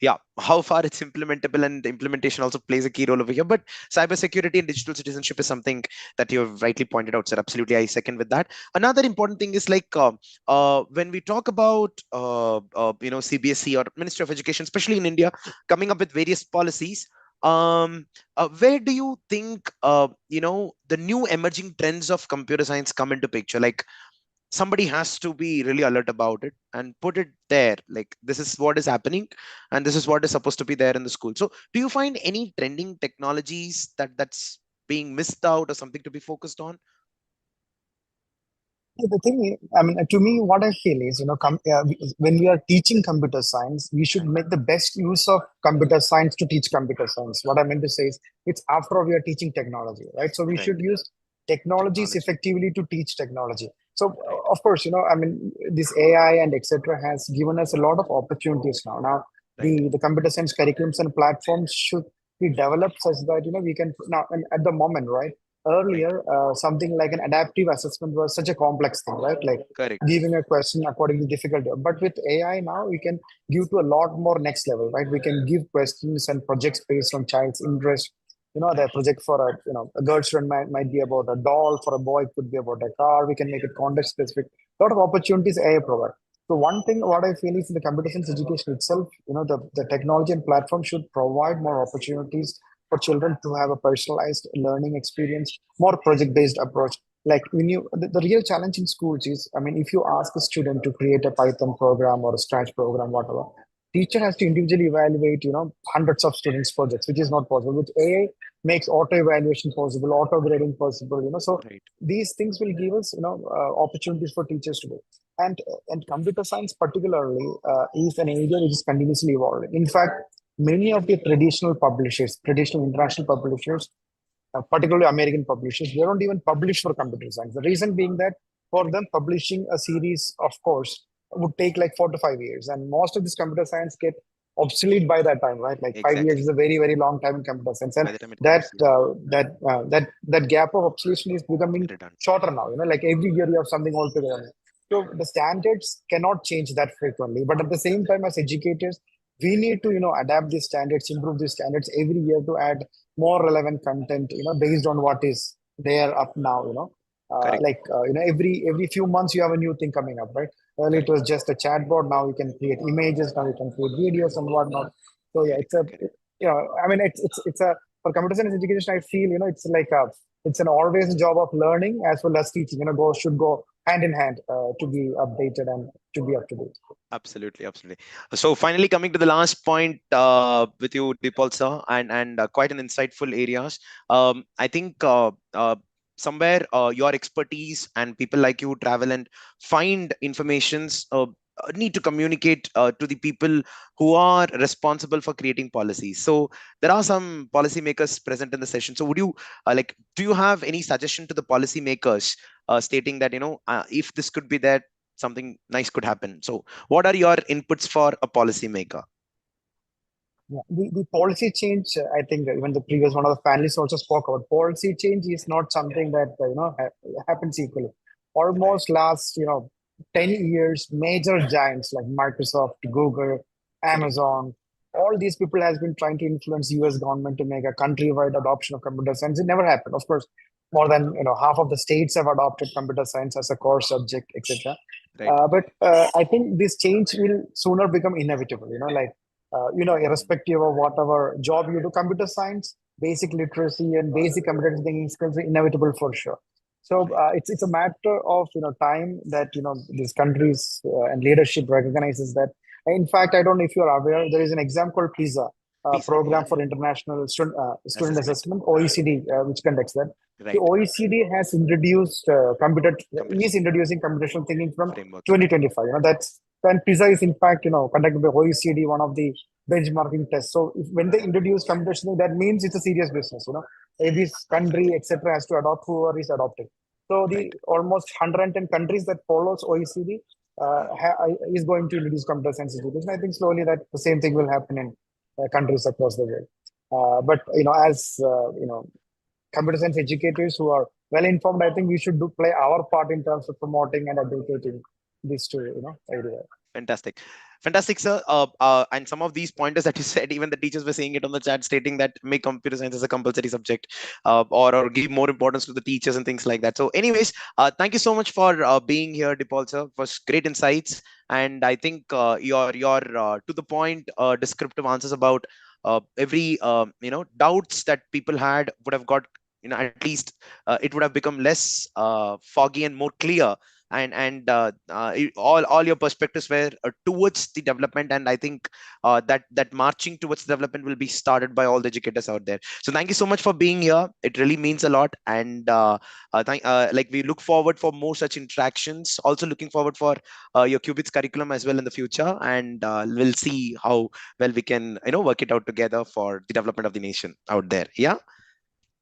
yeah, how far it's implementable and implementation also plays a key role over here. But cybersecurity and digital citizenship is something that you have rightly pointed out, sir. Absolutely, I second with that. Another important thing is like when we talk about CBSE or Ministry of Education, especially in India, coming up with various policies. Where do you think the new emerging trends of computer science come into picture? Like somebody has to be really alert about it and put it there, like this is what is happening and this is what is supposed to be there in the school. So do you find any trending technologies that's being missed out or something to be focused on? The thing, to me, what I feel is, when we are teaching computer science, we should make the best use of computer science to teach computer science. What I meant to say is, it's after we are teaching technology, right? So we should use technologies effectively to teach technology. So of course, this AI and etc. has given us a lot of opportunities now. Now, the computer science curriculums and platforms should be developed such that we can now, and at the moment, right? Earlier, something like an adaptive assessment was such a complex thing, right? Like giving a question according to difficulty. But with AI now, we can give to a lot more next level, right? We can give questions and projects based on child's interest. The project for a girl student might be about a doll, for a boy it could be about a car. We can make it context specific. A lot of opportunities AI provide. So one thing, what I feel is in the computer science education itself, the technology and platform should provide more opportunities for children to have a personalized learning experience, more project-based approach. Like the real challenge in schools is, if you ask a student to create a Python program or a Scratch program, whatever, teacher has to individually evaluate, hundreds of students' projects, which is not possible. With AI, makes auto evaluation possible, auto grading possible. So these things will give us, opportunities for teachers to do. And computer science particularly is an area which is continuously evolving. In fact, many of the traditional international publishers, particularly American publishers, they don't even publish for computer science. The reason being that for them, publishing a series of course would take like 4 to 5 years. And most of this computer science get obsolete by that time, right? Like 5 years is a very, very long time in computer science. And that gap of obsolescence is becoming shorter now. Like every year you have something altogether. So the standards cannot change that frequently. But at the same time, as educators, we need to adapt these standards, improve these standards every year to add more relevant content based on what is there up now. Every few months you have a new thing coming up, right? Earlier it was just a chatbot. Now you can create images. Now you can create videos and whatnot. So yeah, it's a for computer science education. I feel it's like it's an always job of learning as well as teaching. Should go hand in hand to be updated and to be up to date. Absolutely. So finally, coming to the last point with you, Dipal sir, and quite an insightful areas. I think somewhere your expertise and people like you travel and find informations need to communicate to the people who are responsible for creating policies. So there are some policymakers present in the session. So would you do you have any suggestion to the policymakers stating that if this could be there, something nice could happen? So what are your inputs for a policymaker? Yeah, the policy change, I think even the previous one of the panelists also spoke about. Policy change is not something that happens equally. Almost last 10 years, major giants like Microsoft, Google, Amazon, all these people has been trying to influence US government to make a countrywide adoption of computer science. It never happened. Of course, more than half of the states have adopted computer science as a core subject, etc. But I think this change will sooner become inevitable. Irrespective of whatever job you do, computer science, basic literacy, and basic computer thinking skills are inevitable for sure. So it's a matter of time that these countries and leadership recognizes that In fact, I don't know if you're aware, there is an exam called PISA, PISA, Program yeah, for International Student assessment. Assessment, OECD, which conducts that. The Right. OECD has introduced is Competition introducing computational thinking from framework. 2025. That's when PISA is in fact conducted by OECD, one of the benchmarking tests. So when they introduce computational, that means it's a serious business. Every country, etc., has to adopt whoever is adopting. So the Right. almost 110 countries that follows OECD is going to introduce computer science education. I think slowly that the same thing will happen in countries across the world. But as computer science educators who are well informed, I think we should play our part in terms of promoting and advocating this to everywhere. Fantastic. Fantastic, sir. And some of these pointers that you said, even the teachers were saying it on the chat, stating that make computer science as a compulsory subject, or give more importance to the teachers and things like that. So, anyways, thank you so much for being here, Dipal sir. Was great insights, and I think your to the point, descriptive answers about every doubts that people had would have got, at least it would have become less foggy and more clear, and all your perspectives were towards the development, and I think that marching towards development will be started by all the educators out there. So thank you so much for being here. It really means a lot, and like we look forward for more such interactions, also looking forward for your qubits curriculum as well in the future, and we'll see how well we can work it out together for the development of the nation out there. Yeah.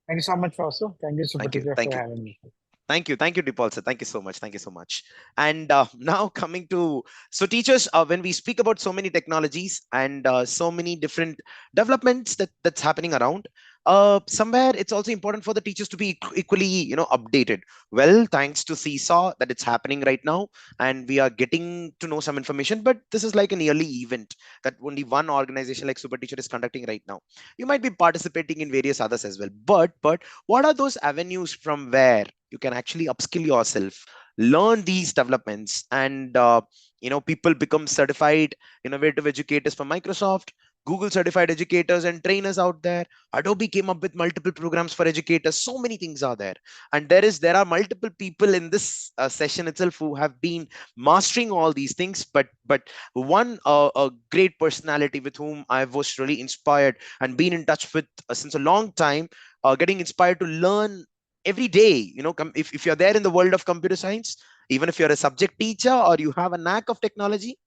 Thank you so much, also. Thank you, Thank you. SuperTeacher, Thank for you. having me. Thank you. Thank you, Dipal sir. Thank you so much. Thank you so much. And now coming to, so teachers, when we speak about so many technologies and so many different developments that's happening around, somewhere it's also important for the teachers to be equally, updated. Well, thanks to CSAW that it's happening right now, and we are getting to know some information, but this is like an yearly event that only one organization like SuperTeacher is conducting right now. You might be participating in various others as well, but what are those avenues from where you can actually upskill yourself, learn these developments, and people become certified innovative educators from Microsoft, Google certified educators and trainers out there. Adobe came up with multiple programs for educators. So many things are there, and there are multiple people in this session itself who have been mastering all these things. But one a great personality with whom I was really inspired and been in touch with since a long time, getting inspired to learn every day. If you're there in the world of computer science, even if you're a subject teacher or you have a knack of technology,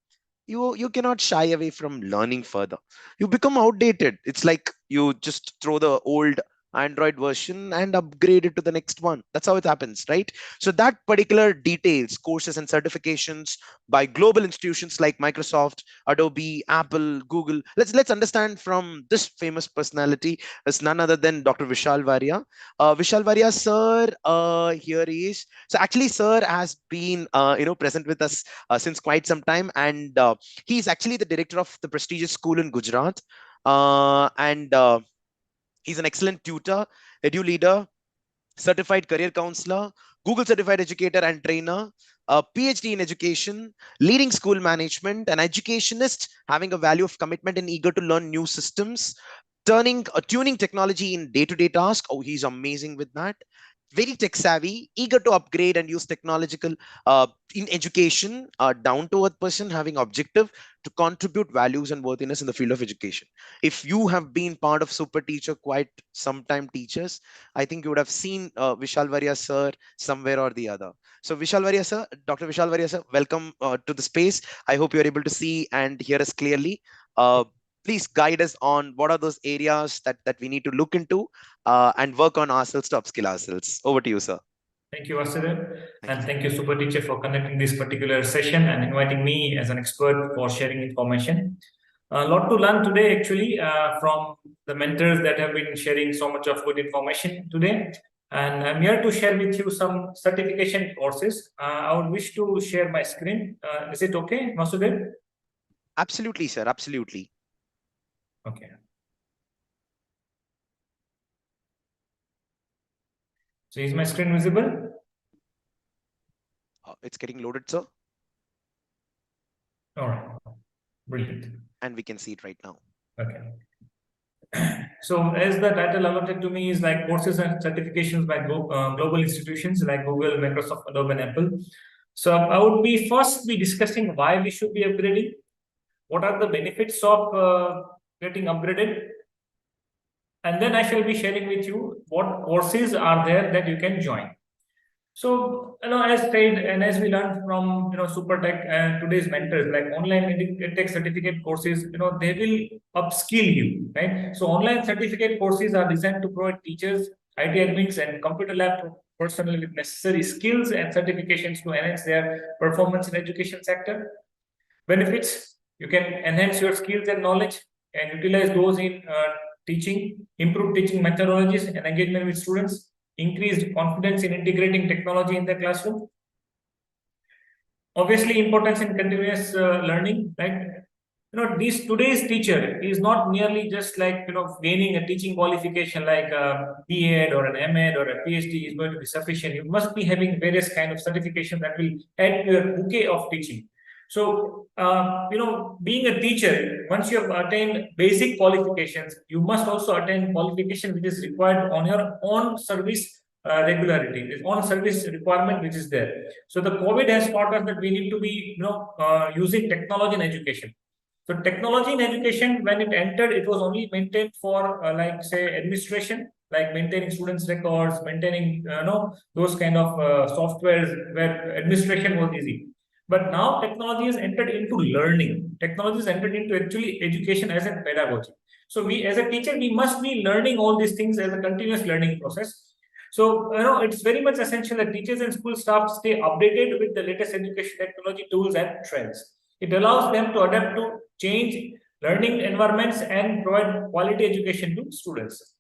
you cannot shy away from learning further. You become outdated. It's like you just throw the old Android version and upgrade it to the next one. That's how it happens, right? So that particular details, courses and certifications by global institutions like Microsoft, Adobe, Apple, Google. Let's understand from this famous personality is none other than Dr. Vishal Varia. Vishal Varia, sir, here he is. So actually, sir has been present with us since quite some time, and he's actually the director of the prestigious school in Gujarat, and he's an excellent tutor, edu leader, certified career counselor, Google certified educator and trainer, a PhD in education, leading school management, an educationist having a value of commitment and eager to learn new systems, tuning technology in day-to-day tasks. Oh, he's amazing with that. Very tech savvy, eager to upgrade and use technological in education, down to earth person having objective to contribute values and worthiness in the field of education. If you have been part of Super Teacher quite some time, teachers, I think you would have seen Vishal Varia sir somewhere or the other. So Vishal Varia sir, Dr. Vishal Varia sir, welcome to the space. I hope you're able to see and hear us clearly. Please guide us on what are those areas that we need to look into and work on ourselves to upskill ourselves. Over to you, sir. Thank you, Vasudev. Thank And you. thank you, Super Teacher, for conducting this particular session and inviting me as an expert for sharing information. A lot to learn today, actually, from the mentors that have been sharing so much of good information today. And I'm here to share with you some certification courses. I would wish to share my screen. Is it okay, Vasudev? Absolutely, sir. Absolutely. Okay. So is my screen visible? It's getting loaded, sir. All right. Brilliant. And we can see it right now. Okay. So as the title allotted to me is like courses and certifications by global institutions like Google, Microsoft, Adobe, and Apple. So I would be first discussing why we should be upgrading. what are the benefits of getting upgraded, and then I shall be sharing with you what courses are there that you can join. So, as said, and as we learned from, SuperTech and today's mentors, like online tech certificate courses, they will upskill you, right? So, online certificate courses are designed to provide teachers, IT admins, and computer lab personnel with necessary skills and certifications to enhance their performance in education sector. Benefits: you can enhance your skills and knowledge and utilize those in teaching, improve teaching methodologies and engagement with students, increased confidence in integrating technology in the classroom. Obviously, importance in continuous learning, right? Today's teacher is not merely just like, gaining a teaching qualification like a B.Ed or an M.Ed or a PhD is going to be sufficient. You must be having various kind of certification that will add to your bouquet of teaching. So, being a teacher, once you have attained basic qualifications, you must also attain qualification which is required on your own service regularity, the on service requirement which is there. So the COVID has taught us that we need to be, using technology in education. So technology in education, when it entered, it was only maintained for like say administration, like maintaining students' records, maintaining those kind of softwares where administration was easy. But now technology has entered into learning. Technology has entered into actually education as a pedagogy. So we, as a teacher, we must be learning all these things as a continuous learning process. So, it's very much essential that teachers and school staff stay updated with the latest education technology tools and trends. It allows them to adapt to change learning environments and provide quality education to students.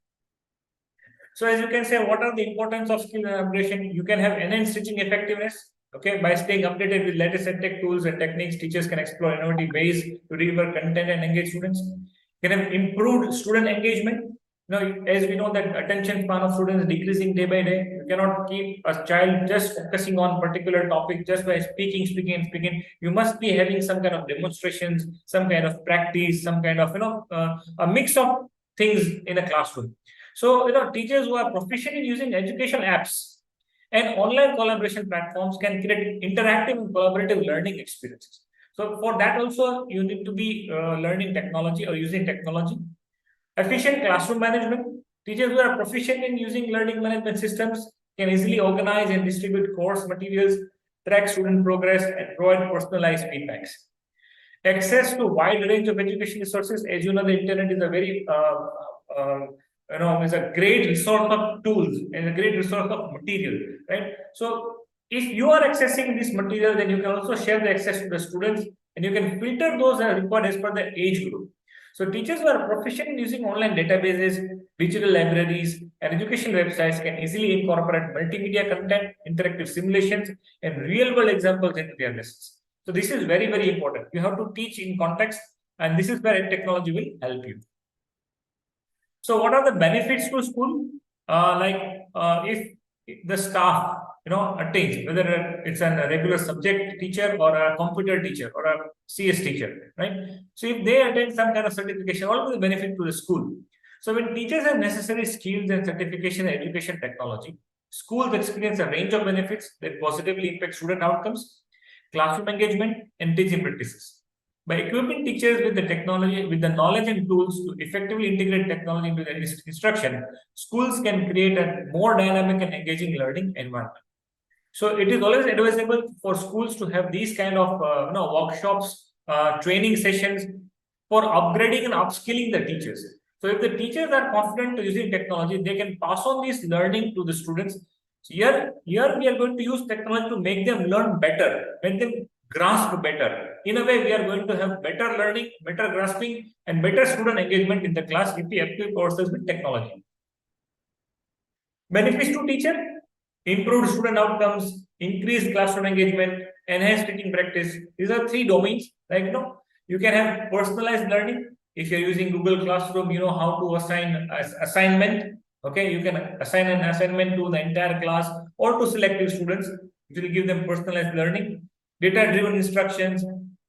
So as you can say, what are the importance of skill upgradation? You can have enhanced teaching effectiveness. Okay, by staying updated with latest tech tools and techniques, teachers can explore innovative ways to deliver content and engage students. Can have improved student engagement. As we know that attention span of students is decreasing day by day. You cannot keep a child just focusing on particular topic just by speaking. You must be having some kind of demonstrations, some kind of practice, some kind of a mix of things in a classroom. So teachers who are proficient in using education apps and online collaboration platforms can create interactive and collaborative learning experiences. So for that also you need to be learning technology or using technology. Efficient classroom management. Teachers who are proficient in using learning management systems can easily organize and distribute course materials, track student progress, and provide personalized feedbacks. Access to wide range of education resources. As you know, the internet is a very is a great resource of tools and a great resource of material, right? So if you are accessing this material, then you can also share the access to the students and you can filter those that are required as per the age group. So teachers who are proficient in using online databases, digital libraries, and education websites can easily incorporate multimedia content, interactive simulations, and real-world examples into their lessons. So this is very, very important. You have to teach in context, and this is where technology will help you. So what are the benefits to school? If the staff, attains, whether it's a regular subject teacher or a computer teacher or a CS teacher, right? So if they attain some kind of certification, what will the benefit to the school? So when teachers have necessary skills and certification in education technology, schools experience a range of benefits that positively impact student outcomes, classroom engagement, and teaching practices. By equipping teachers with the technology, with the knowledge and tools to effectively integrate technology into their instruction, schools can create a more dynamic and engaging learning environment. So it is always advisable for schools to have these kind of workshops, training sessions for upgrading and upskilling the teachers. So if the teachers are confident using technology, they can pass on this learning to the students. So here we are going to use technology to make them learn better, make them grasp better. In a way, we are going to have better learning, better grasping, and better student engagement in the class if we equip ourselves with technology. Benefits to teacher: improved student outcomes, increased classroom engagement, enhanced teaching practice. These are three domains. Like you can have personalized learning. If you're using Google Classroom, you know how to assign assignment. Okay, you can assign an assignment to the entire class or to selective students. It will give them personalized learning. Data-driven instructions,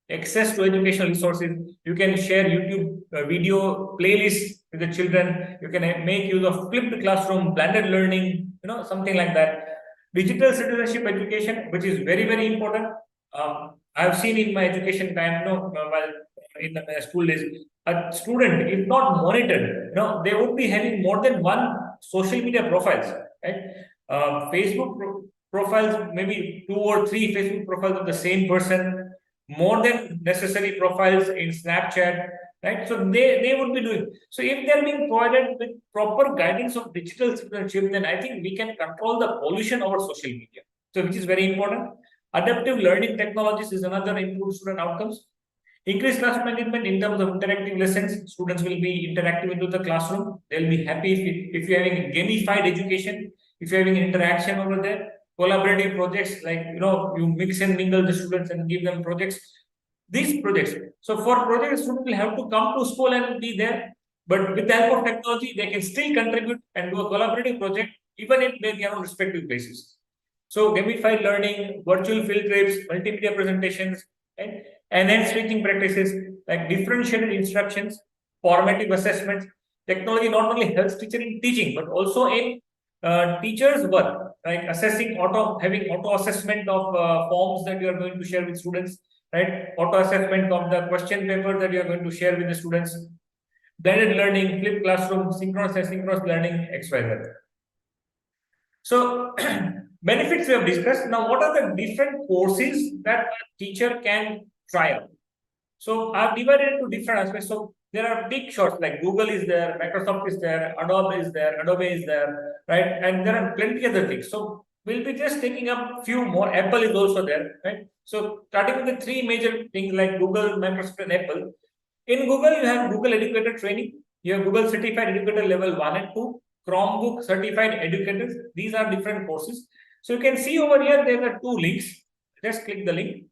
access to educational resources. You can share YouTube video playlists with the children. You can make use of flipped classroom, blended learning, something like that. Digital citizenship education, which is very, very important. I've seen in my education time, while in the school days, a student, if not monitored, they would be having more than one social media profiles, right? Facebook profiles, maybe 2 or 3 Facebook profiles of the same person, more than necessary profiles in Snapchat, right? So they would be doing. So if they're being provided with proper guidance of digital citizenship, then I think we can control the pollution over social media. So which is very important. Adaptive learning technologies is another improved student outcomes. Increased classroom management in terms of interactive lessons. Students will be interactive into the classroom. They'll be happy if you're having a gamified education, if you're having interaction over there. Collaborative projects, like you mix and mingle the students and give them projects. These projects. So for projects, students will have to come to school and be there. But with the help of technology, they can still contribute and do a collaborative project, even in their own respective places. So gamified learning, virtual field trips, multimedia presentations, and enhanced teaching practices like differentiated instructions, formative assessments. Technology not only helps teacher in teaching, but also in teachers' work, like assessing having auto assessment of forms that you are going to share with students, right? Auto assessment of the question paper that you are going to share with the students. Blended learning, flipped classroom, synchronous asynchronous learning, XYZ. So benefits we have discussed. Now, what are the different courses that a teacher can try out? So I've divided into different aspects. So there are big shots like Google is there, Microsoft is there, Adobe is there, right? And there are plenty other things. So we'll be just taking up few more. Apple is also there, right? So starting with the 3 major things like Google, Microsoft, and Apple. In Google, you have Google Educator Training. You have Google Certified Educator Level 1 and 2. Chromebook Certified Educators. These are different courses. So you can see over here, there are 2 links. Just click the link.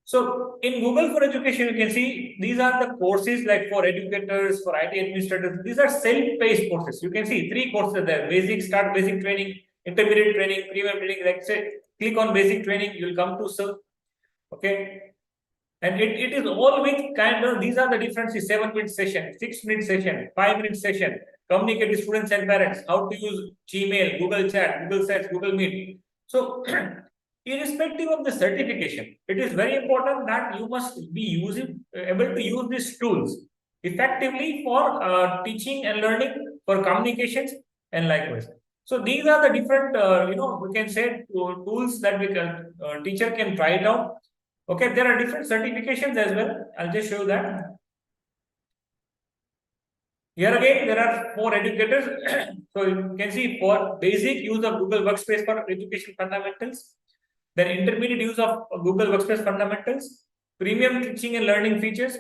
So in Google for Education, you can see these are the courses like for educators, for IT administrators. These are self-paced courses. You can see 3 courses there: basic, start basic training, intermediate training, premium training. Like say, click on basic training, you'll come to serve. Okay. And it is all with kind of, these are the differences: 7-minute session, 6-minute session, 5-minute session, communicate with students and parents, how to use Gmail, Google Chat, Google Sites, Google Meet. So irrespective of the certification, it is very important that you must be able to use these tools effectively for teaching and learning, for communications, and likewise. So these are the different, we can say tools that we can, teacher can try it out. Okay, there are different certifications as well. I'll just show that. Here again, there are 4 educators. So you can see for basic use of Google Workspace for education fundamentals, then intermediate use of Google Workspace fundamentals, premium teaching and learning features,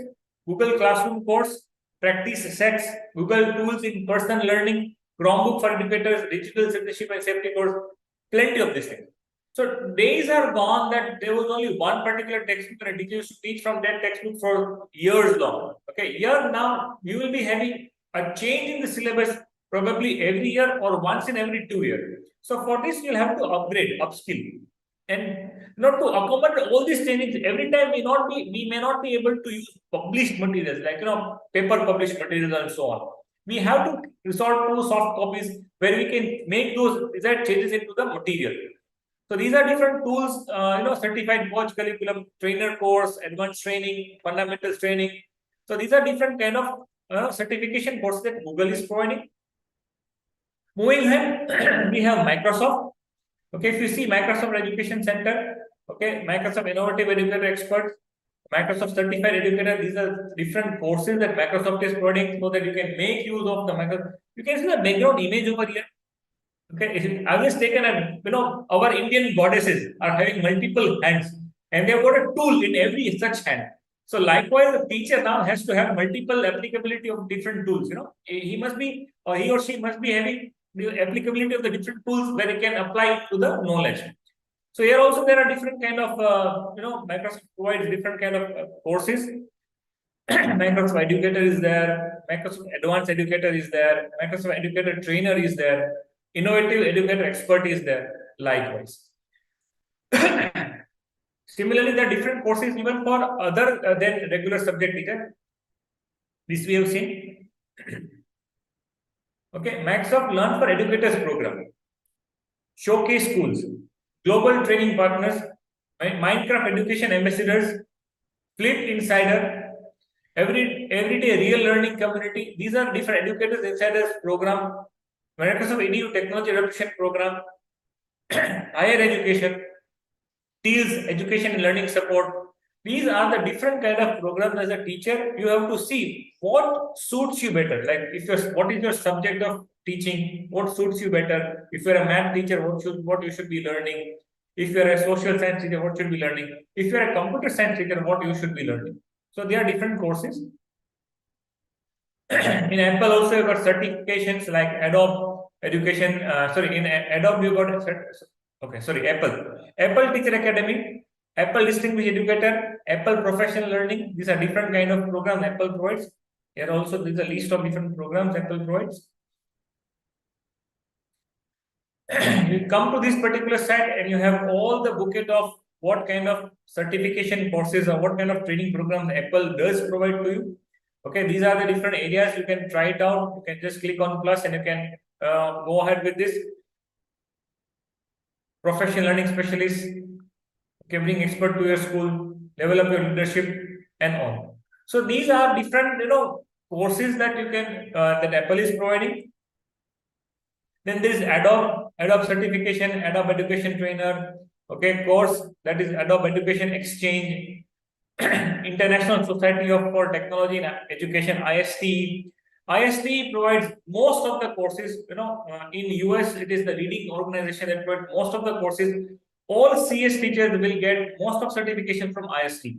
Google Classroom course, practice sets, Google tools in personal learning, Chromebook for educators, digital citizenship and safety course, plenty of these things. So days are gone that there was only one particular textbook and a teacher used to teach from that textbook for years long. Okay, here now you will be having a change in the syllabus probably every year or once in every 2 years. So for this, you'll have to upgrade, upskill. And not to accommodate all these trainings, every time we may not be able to use published materials, like paper published materials and so on. We have to resort to soft copies where we can make those desired changes into the material. So these are different tools, certified watch curriculum, trainer course, advanced training, fundamentals training. So these are different kind of certification courses that Google is providing. Moving ahead, we have Microsoft. Okay, if you see Microsoft Education Center, okay, Microsoft Innovative Educator Expert, Microsoft Certified Educator, these are different courses that Microsoft is providing so that you can make use of the Microsoft. You can see the background image over here. Okay, I've just taken our Indian goddesses are having multiple hands and they've got a tool in every such hand. So likewise, the teacher now has to have multiple applicability of different tools. He must be, or he or she must be having the applicability of the different tools where he can apply to the knowledge. So here also there are different kind of, Microsoft provides different kind of courses. Microsoft Educator is there, Microsoft Advanced Educator is there, Microsoft Educator Trainer is there, Innovative Educator Expert is there, likewise. Similarly, there are different courses even for other than regular subject teacher. This we have seen. Okay, Microsoft Learn for Educators program, Showcase Schools, Global Training Partners, Minecraft Education Ambassadors, Flip Insider, everyday real learning community. These are different educators insiders program, Microsoft EDU technology adoption program, higher education, TEALS education and learning support. These are the different kind of programs. As a teacher, you have to see what suits you better. Like if you're, what is your subject of teaching, what suits you better. If you're a math teacher, what you should be learning. If you're a social science teacher, what should be learning. If you're a computer science teacher, what you should be learning. So there are different courses. In Apple also you got certifications like Adobe Education. In Adobe you got Apple Teacher Academy, Apple Distinguished Educator, Apple Professional Learning. These are different kind of programs Apple provides. Here also there is a list of different programs Apple provides. You come to this particular site and you have all the bouquet of what kind of certification courses or what kind of training programs Apple does provide to you. Okay, these are the different areas. You can try it out. You can just click on plus and you can go ahead with this. Professional learning specialist, okay, bring expert to your school, level up your leadership and all. So these are different, courses that you can that Apple is providing. Then there is Adobe certification, Adobe Education Trainer, okay, course that is Adobe Education Exchange, International Society for Technology and Education, IST. IST provides most of the courses, in US, it is the leading organization that provides most of the courses. All CS teachers will get most of certification from IST.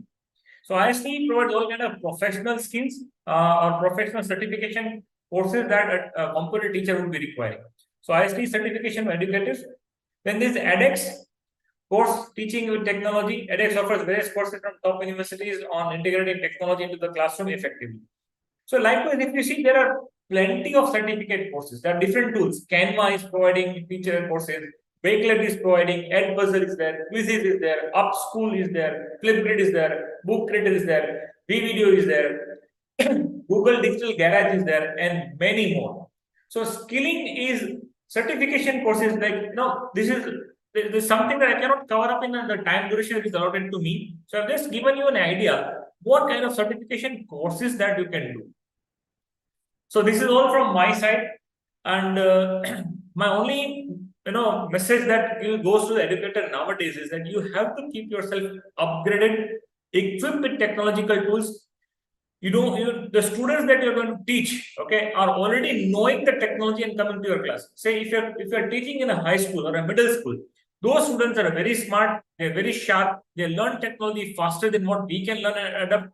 So IST provides all kind of professional skills or professional certification courses that a computer teacher would be requiring. So IST certification for educators. Then there is edX, course teaching with technology. edX offers various courses from top universities on integrating technology into the classroom effectively. So likewise, if you see, there are plenty of certificate courses. There are different tools. Canva is providing teacher courses. Wakelet is providing. Edpuzzle is there. Quizzes is there. Upschool is there. Flipgrid is there. Bookcrit is there. VVideo is there. Google Digital Garage is there, and many more. So skilling is certification courses like, this is something that I cannot cover up in the time duration that is allotted to me. So I've just given you an idea what kind of certification courses that you can do. So this is all from my side, and my only message that goes to the educator nowadays is that you have to keep yourself upgraded, equipped with technological tools. The students that you're going to teach, okay, are already knowing the technology and coming to your class. Say if you're teaching in a high school or a middle school, those students are very smart, they're very sharp, they learn technology faster than what we can learn and adapt.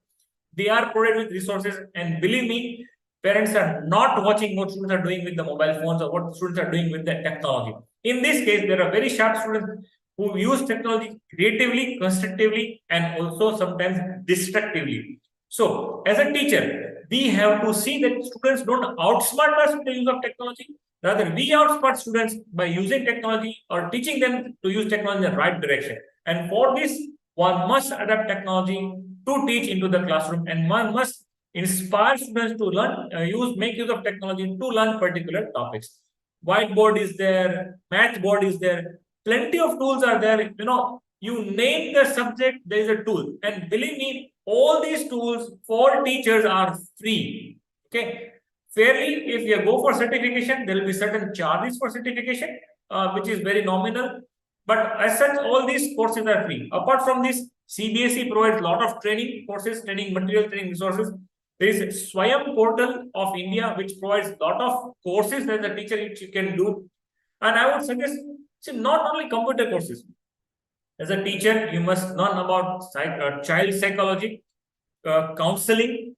They are provided with resources, and believe me, parents are not watching what students are doing with the mobile phones or what students are doing with the technology. In this case, there are very sharp students who use technology creatively, constructively, and also sometimes destructively. So, as a teacher, we have to see that students don't outsmart us with the use of technology. Rather, we outsmart students by using technology or teaching them to use technology in the right direction. And for this, one must adapt technology to teach into the classroom, and one must inspire students to learn, make use of technology to learn particular topics. Whiteboard is there, math board is there, plenty of tools are there. You name the subject, there is a tool. And believe me, all these tools for teachers are free. Okay. Fairly, if you go for certification, there will be certain charges for certification, which is very nominal. But as such, all these courses are free. Apart from this, CBSE provides a lot of training courses, training material, training resources. There is Swayam portal of India, which provides a lot of courses that the teacher can do. And I would suggest, not only computer courses. As a teacher, you must learn about child psychology, counseling,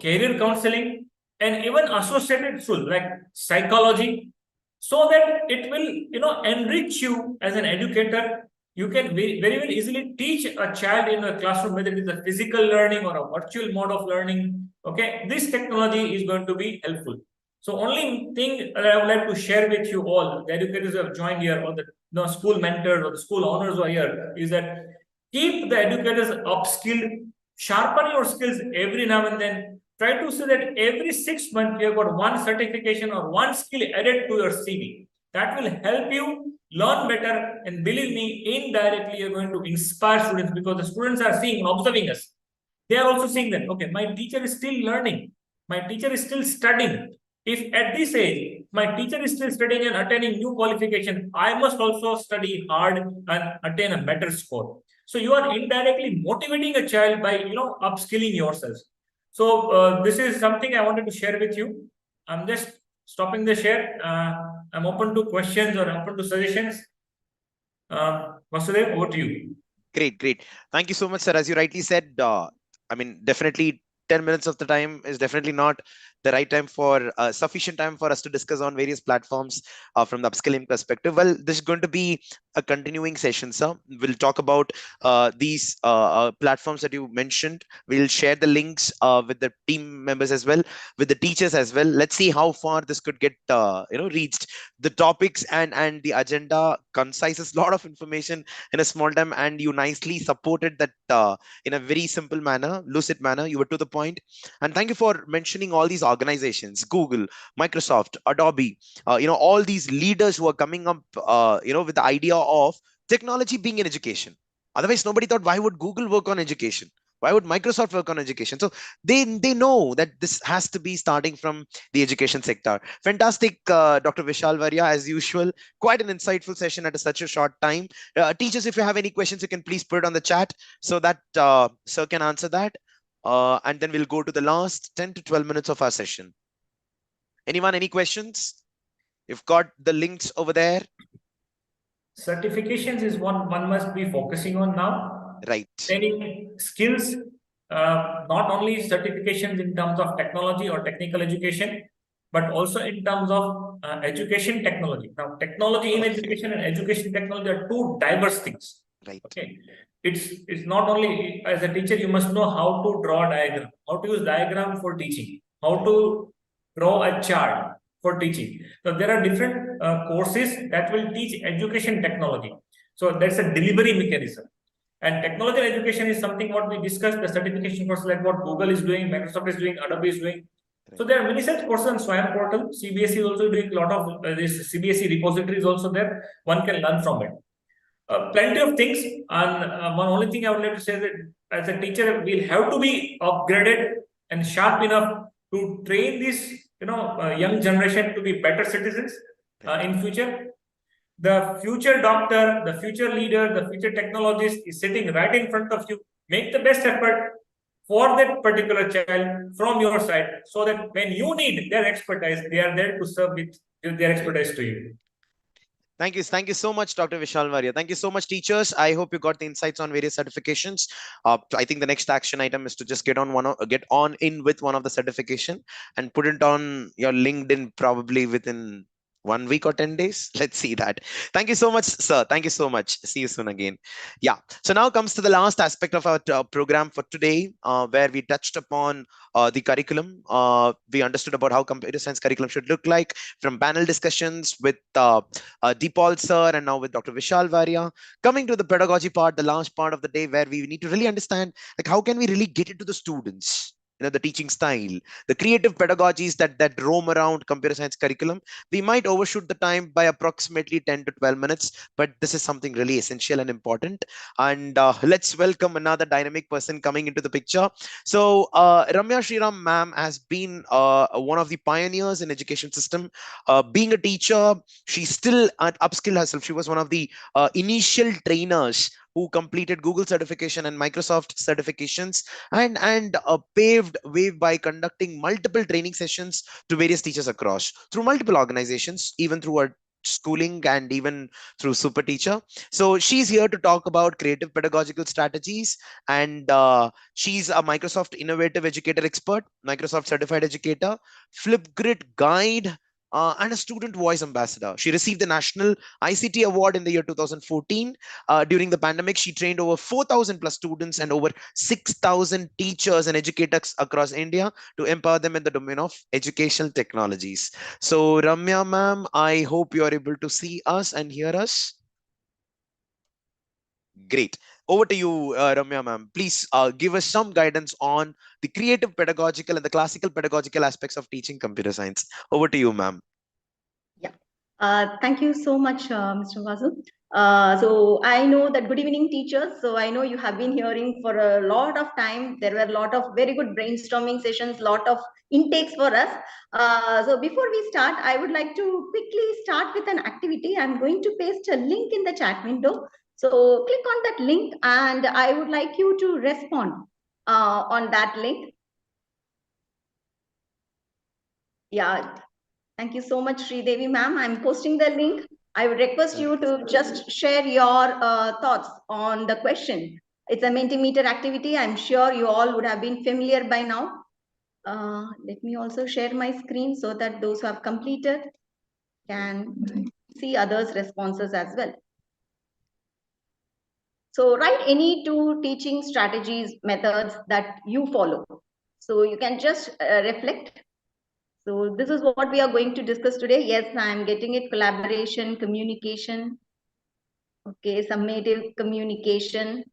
career counseling, and even associated tools like psychology, so that it will, enrich you as an educator. You can very well easily teach a child in a classroom, whether it is a physical learning or a virtual mode of learning. Okay, this technology is going to be helpful. So only thing that I would like to share with you all, the educators who have joined here, or the school mentors or the school owners who are here, is that keep the educators upskilled, sharpen your skills every now and then. Try to see that every 6 months you have got one certification or one skill added to your CV. That will help you learn better, and believe me, indirectly you're going to inspire students, because the students are seeing and observing us. They are also seeing that, okay, my teacher is still learning. My teacher is still studying. If at this age, my teacher is still studying and attaining new qualification, I must also study hard and attain a better score. So you are indirectly motivating a child by, upskilling yourself. So this is something I wanted to share with you. I'm just stopping the share. I'm open to questions or open to suggestions. Vasudev, over to you. Great, great. Thank you so much, sir. As you rightly said, I mean, definitely 10 minutes of the time is definitely not the right time for sufficient time for us to discuss on various platforms from the upskilling perspective. Well, this is going to be a continuing session, sir. We'll talk about these platforms that you mentioned. We'll share the links with the team members as well, with the teachers as well. Let's see how far this could get reached. The topics and the agenda concises a lot of information in a small time, and you nicely supported that in a very simple manner, lucid manner. You were to the point. And thank you for mentioning all these organizations: Google, Microsoft, Adobe, all these leaders who are coming up with the idea of technology being in education. Otherwise nobody thought, why would Google work on education? Why would Microsoft work on education? So they know that this has to be starting from the education sector. Fantastic, Dr. Vishal Varya, as usual. Quite an insightful session at such a short time. Teachers, if you have any questions, you can please put it on the chat so that sir can answer that. And then we'll go to the last 10 to 12 minutes of our session. Anyone, any questions? You've got the links over there. Certifications is one must be focusing on now. Right. Training skills, not only certifications in terms of technology or technical education, but also in terms of education technology. Now, technology in education and education technology are two diverse things. Right. Okay. It's not only, as a teacher, you must know how to draw a diagram, how to use diagram for teaching, how to draw a chart for teaching. So there are different courses that will teach education technology. So that's a delivery mechanism. And technology and education is something what we discussed, the certification course, like what Google is doing, Microsoft is doing, Adobe is doing. So there are many such courses on SWAYAM portal. CBSE is also doing a lot of this CBSE repository is also there. One can learn from it. Plenty of things. And one only thing I would like to say that as a teacher, we'll have to be upgraded and sharp enough to train this young generation to be better citizens in future. The future doctor, the future leader, the future technologist is sitting right in front of you. Make the best effort for that particular child from your side, so that when you need their expertise, they are there to serve with their expertise to you. Thank you so much, Dr. Vishal Varya. Thank you so much, teachers. I hope you got the insights on various certifications. I think the next action item is to just get on in with one of the certification and put it on your LinkedIn probably within 1 week or 10 days. Let's see that. Thank you so much, sir. Thank you so much. See you soon again. Yeah. So now comes to the last aspect of our program for today, where we touched upon the curriculum. We understood about how computer science curriculum should look like from panel discussions with Deepal sir and now with Dr. Vishal Varya. Coming to the pedagogy part, the last part of the day, where we need to really understand, like, how can we really get it to the students? The teaching style, the creative pedagogies that roam around computer science curriculum. We might overshoot the time by approximately 10 to 12 minutes, but this is something really essential and important. And let's welcome another dynamic person coming into the picture. So Ramya Shriram ma'am has been one of the pioneers in education system. Being a teacher, she still upskilled herself. She was one of the initial trainers who completed Google certification and Microsoft certifications, and paved way by conducting multiple training sessions to various teachers across through multiple organizations, even through our schooling and even through SuperTeacher. So she's here to talk about creative pedagogical strategies, and she's a Microsoft Innovative Educator Expert, Microsoft Certified Educator, Flipgrid Guide, and a student voice ambassador. She received the National ICT Award in the year 2014. During the pandemic, she trained over 4,000 plus students and over 6,000 teachers and educators across India to empower them in the domain of educational technologies. So Ramya ma'am, I hope you are able to see us and hear us. Great. Over to you, Ramya ma'am. Please give us some guidance on the creative pedagogical and the classical pedagogical aspects of teaching computer science. Over to you, ma'am. Yeah. Thank you so much, Mr. Vasu. So I know that good evening teachers. So I know you have been hearing for a lot of time. There were a lot of very good brainstorming sessions, lot of intakes for us. So before we start, I would like to quickly start with an activity. I'm going to paste a link in the chat window. So click on that link and I would like you to respond on that link. Yeah, thank you so much, Sridevi ma'am. I'm posting the link. I would request you to just share your thoughts on the question. It's a Mentimeter activity. I'm sure you all would have been familiar by now. Let me also share my screen so that those who have completed can see others' responses as well. So write any 2 teaching strategies, methods that you follow. So you can just reflect. So this is what we are going to discuss today. Yes, I'm getting it. Collaboration, communication. Okay, summative communication.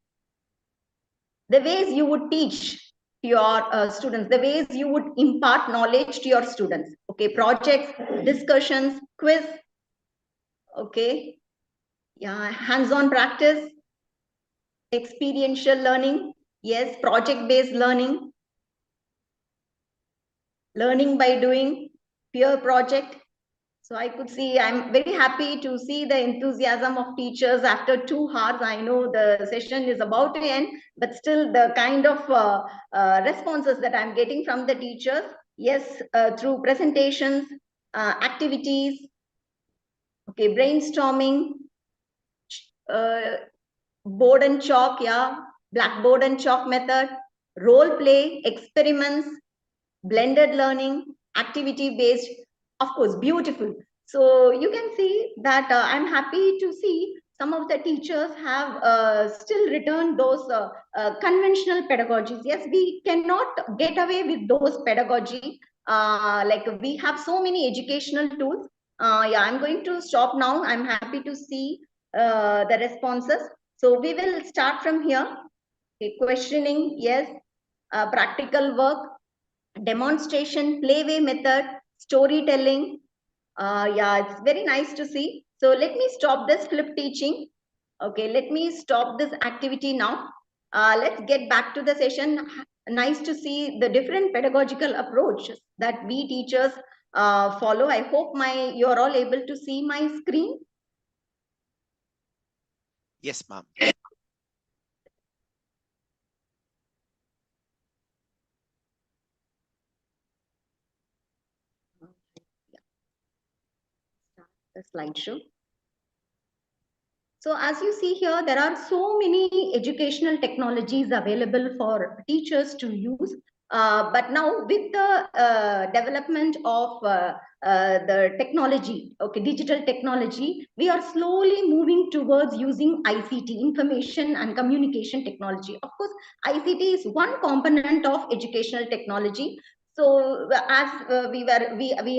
The ways you would teach your students, the ways you would impart knowledge to your students. Okay, projects, discussions, quiz. Okay, yeah, hands-on practice, experiential learning. Yes, project-based learning. Learning by doing, peer project. So I could see, I'm very happy to see the enthusiasm of teachers after 2 hours. I know the session is about to end, but still the kind of responses that I'm getting from the teachers, yes, through presentations, activities, okay, brainstorming, board and chalk, yeah, blackboard and chalk method, role play, experiments, blended learning, activity based, of course, beautiful. So you can see that I'm happy to see some of the teachers have still returned those conventional pedagogies. Yes, we cannot get away with those pedagogy. Like we have so many educational tools. Yeah, I'm going to stop now. I'm happy to see the responses. So we will start from here. Okay, questioning, yes, practical work, demonstration, playway method, storytelling. Yeah, it's very nice to see. So let me stop this flip teaching. Okay, let me stop this activity now. Let's get back to the session. Nice to see the different pedagogical approach that we teachers follow. I hope you're all able to see my screen. Yes, ma'am. The slideshow. So as you see here, there are so many educational technologies available for teachers to use. But now with the development of the technology, okay, digital technology, we are slowly moving towards using ICT, information and communication technology. Of course, ICT is one component of educational technology. So as we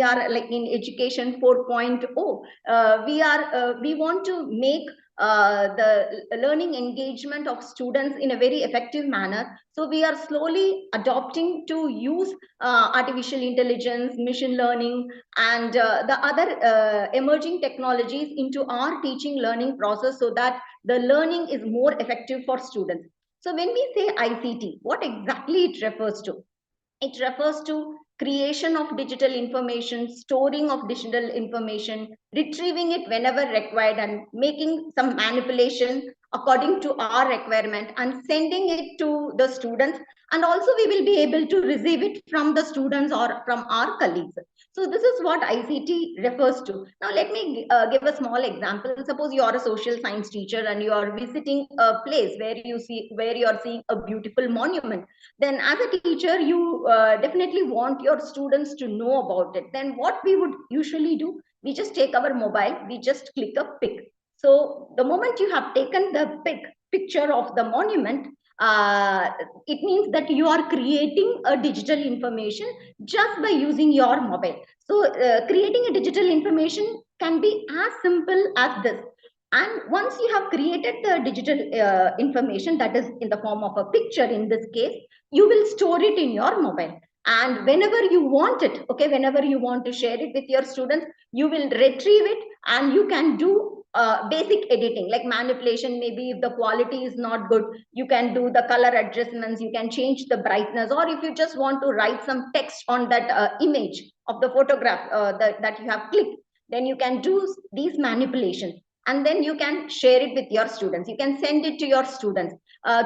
are like in education 4.0, we want to make the learning engagement of students in a very effective manner. So we are slowly adopting to use artificial intelligence, machine learning, and the other emerging technologies into our teaching learning process so that the learning is more effective for students. So when we say ICT, what exactly it refers to? It refers to creation of digital information, storing of digital information, retrieving it whenever required, and making some manipulation according to our requirement and sending it to the students. And also we will be able to receive it from the students or from our colleagues. So this is what ICT refers to. Now let me give a small example. Suppose you are a social science teacher and you are visiting a place where you are seeing a beautiful monument. Then as a teacher, you definitely want your students to know about it. Then what we would usually do, we just take our mobile, we just click a pic. So the moment you have taken the picture of the monument, it means that you are creating a digital information just by using your mobile. So creating a digital information can be as simple as this. And once you have created the digital information, that is in the form of a picture in this case, you will store it in your mobile. And whenever you want it, okay, whenever you want to share it with your students, you will retrieve it and you can do basic editing like manipulation. Maybe if the quality is not good, you can do the color adjustments, you can change the brightness, or if you just want to write some text on that image of the photograph that you have clicked, then you can do these manipulations, and then you can share it with your students. You can send it to your students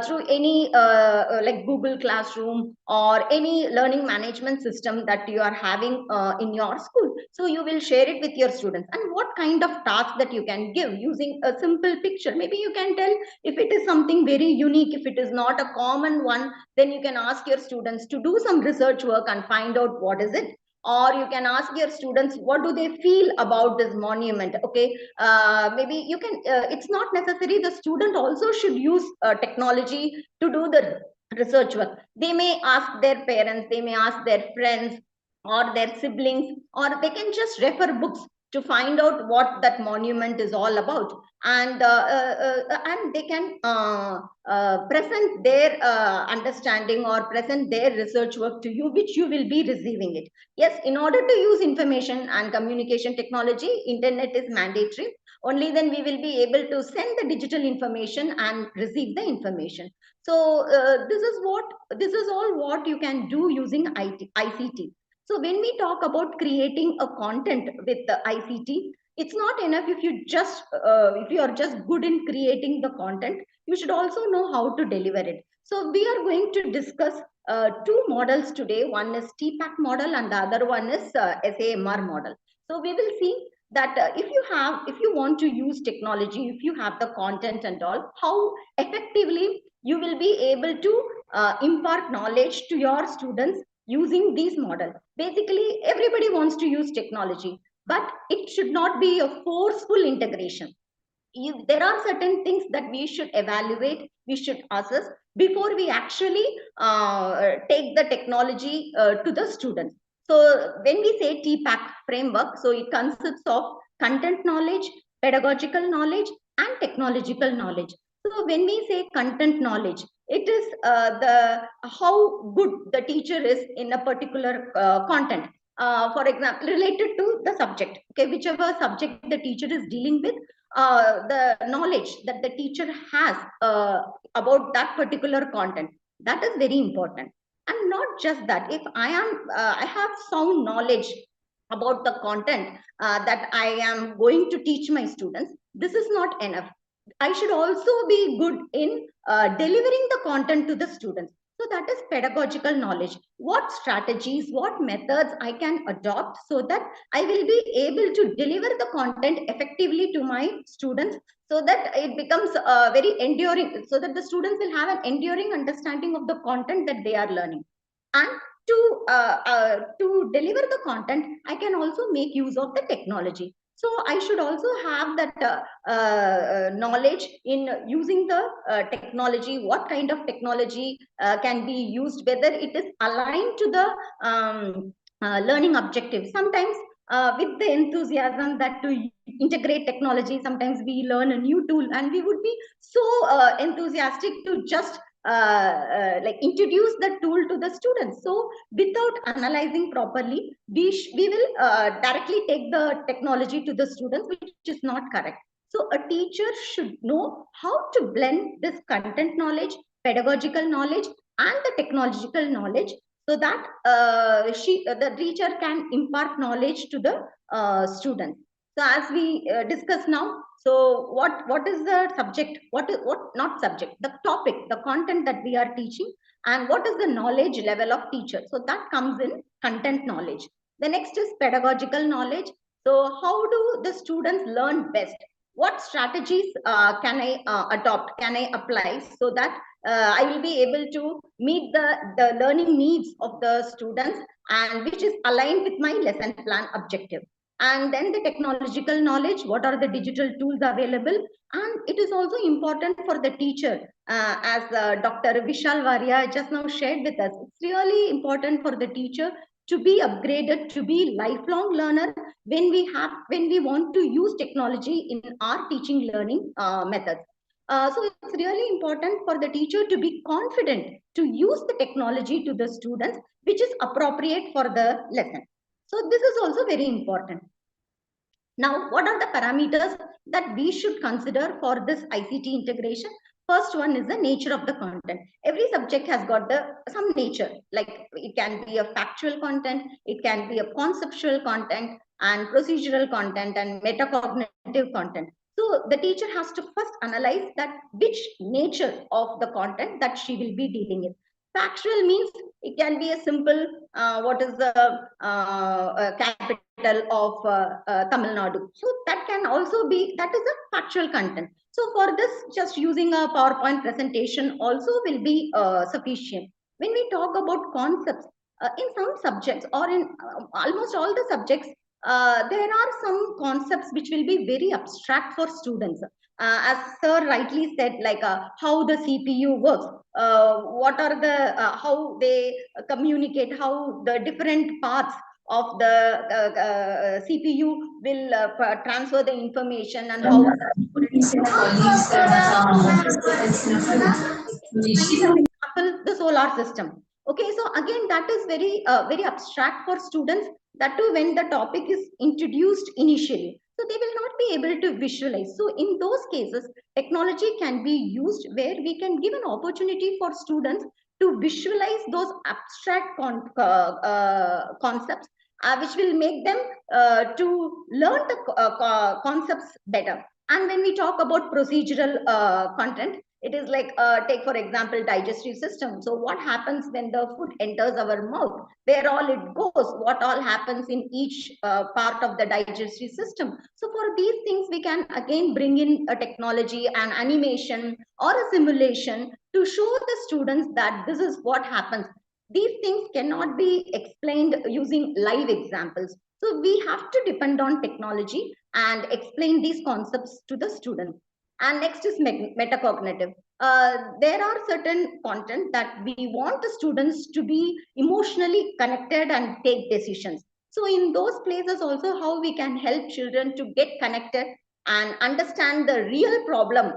through any like Google Classroom or any learning management system that you are having in your school. So you will share it with your students, and what kind of task that you can give using a simple picture. Maybe you can tell if it is something very unique, if it is not a common one, then you can ask your students to do some research work and find out what is it. Or you can ask your students what do they feel about this monument. Okay, maybe you can it's not necessary the student also should use technology to do the research work. They may ask their parents, they may ask their friends or their siblings, or they can just refer books to find out what that monument is all about, and they can present their understanding or present their research work to you, which you will be receiving it. Yes, in order to use information and communication technology, internet is mandatory. Only then we will be able to send the digital information and receive the information. So this is all what you can do using ICT. So when we talk about creating a content with the ICT, it's not enough if you are just good in creating the content. You should also know how to deliver it. So we are going to discuss two models today. One is TPAC model and the other one is SAMR model. So we will see that if you want to use technology, if you have the content and all, how effectively you will be able to impart knowledge to your students using these models. Basically, everybody wants to use technology, but it should not be a forceful integration. There are certain things that we should evaluate, we should assess before we actually take the technology to the students. So when we say TPAC framework, so it consists of content knowledge, pedagogical knowledge, and technological knowledge. So when we say content knowledge, it is the how good the teacher is in a particular content. For example, related to the subject, okay, whichever subject the teacher is dealing with, the knowledge that the teacher has about that particular content, that is very important. And not just that, if I have sound knowledge about the content that I am going to teach my students, this is not enough. I should also be good in delivering the content to the students. So that is pedagogical knowledge. What strategies, what methods I can adopt so that I will be able to deliver the content effectively to my students, so that it becomes very enduring, so that the students will have an enduring understanding of the content that they are learning. And to deliver the content, I can also make use of the technology. So I should also have that knowledge in using the technology, what kind of technology can be used, whether it is aligned to the learning objective. Sometimes with the enthusiasm that to integrate technology, sometimes we learn a new tool and we would be so enthusiastic to just like introduce the tool to the students. So without analyzing properly, we will directly take the technology to the students, which is not correct. So a teacher should know how to blend this content knowledge, pedagogical knowledge, and the technological knowledge, so that the teacher can impart knowledge to the students. So as we discuss now, so what is the subject? What not subject? The topic, the content that we are teaching, and what is the knowledge level of teacher? So that comes in content knowledge. The next is pedagogical knowledge. So how do the students learn best? What strategies can I adopt? Can I apply so that I will be able to meet the learning needs of the students, and which is aligned with my lesson plan objective? And then the technological knowledge, what are the digital tools available? And it is also important for the teacher, as Dr. Vishal Varia just now shared with us. It's really important for the teacher to be upgraded, to be lifelong learner when we want to use technology in our teaching learning methods. So it's really important for the teacher to be confident to use the technology to the students, which is appropriate for the lesson. So this is also very important. Now, what are the parameters that we should consider for this ICT integration. First one is the nature of the content. Every subject has got some nature, like it can be a factual content, it can be a conceptual content, and procedural content, and metacognitive content. So the teacher has to first analyze that which nature of the content that she will be dealing with. Factual means it can be a simple, what is the capital of Tamil Nadu. So that can also be, that is a factual content. So for this, just using a PowerPoint presentation also will be sufficient. When we talk about concepts, in some subjects or in almost all the subjects, there are some concepts which will be very abstract for students. As sir rightly said, like how the CPU works, what are the, how they communicate, how the different parts of the CPU will transfer the information, and how the solar system. Okay, so again, that is very very abstract for students, that too when the topic is introduced initially, so they will not be able to visualize. So in those cases, technology can be used where we can give an opportunity for students to visualize those abstract concepts, which will make them to learn the concepts better. And when we talk about procedural content, it is like, take for example, digestive system. So what happens when the food enters our mouth, where all it goes, what all happens in each part of the digestive system. So for these things, we can again bring in a technology, an animation or a simulation to show the students that this is what happens. These things cannot be explained using live examples. So we have to depend on technology and explain these concepts to the students. And next is metacognitive. There are certain content that we want the students to be emotionally connected and take decisions. So in those places also, how we can help children to get connected and understand the real problem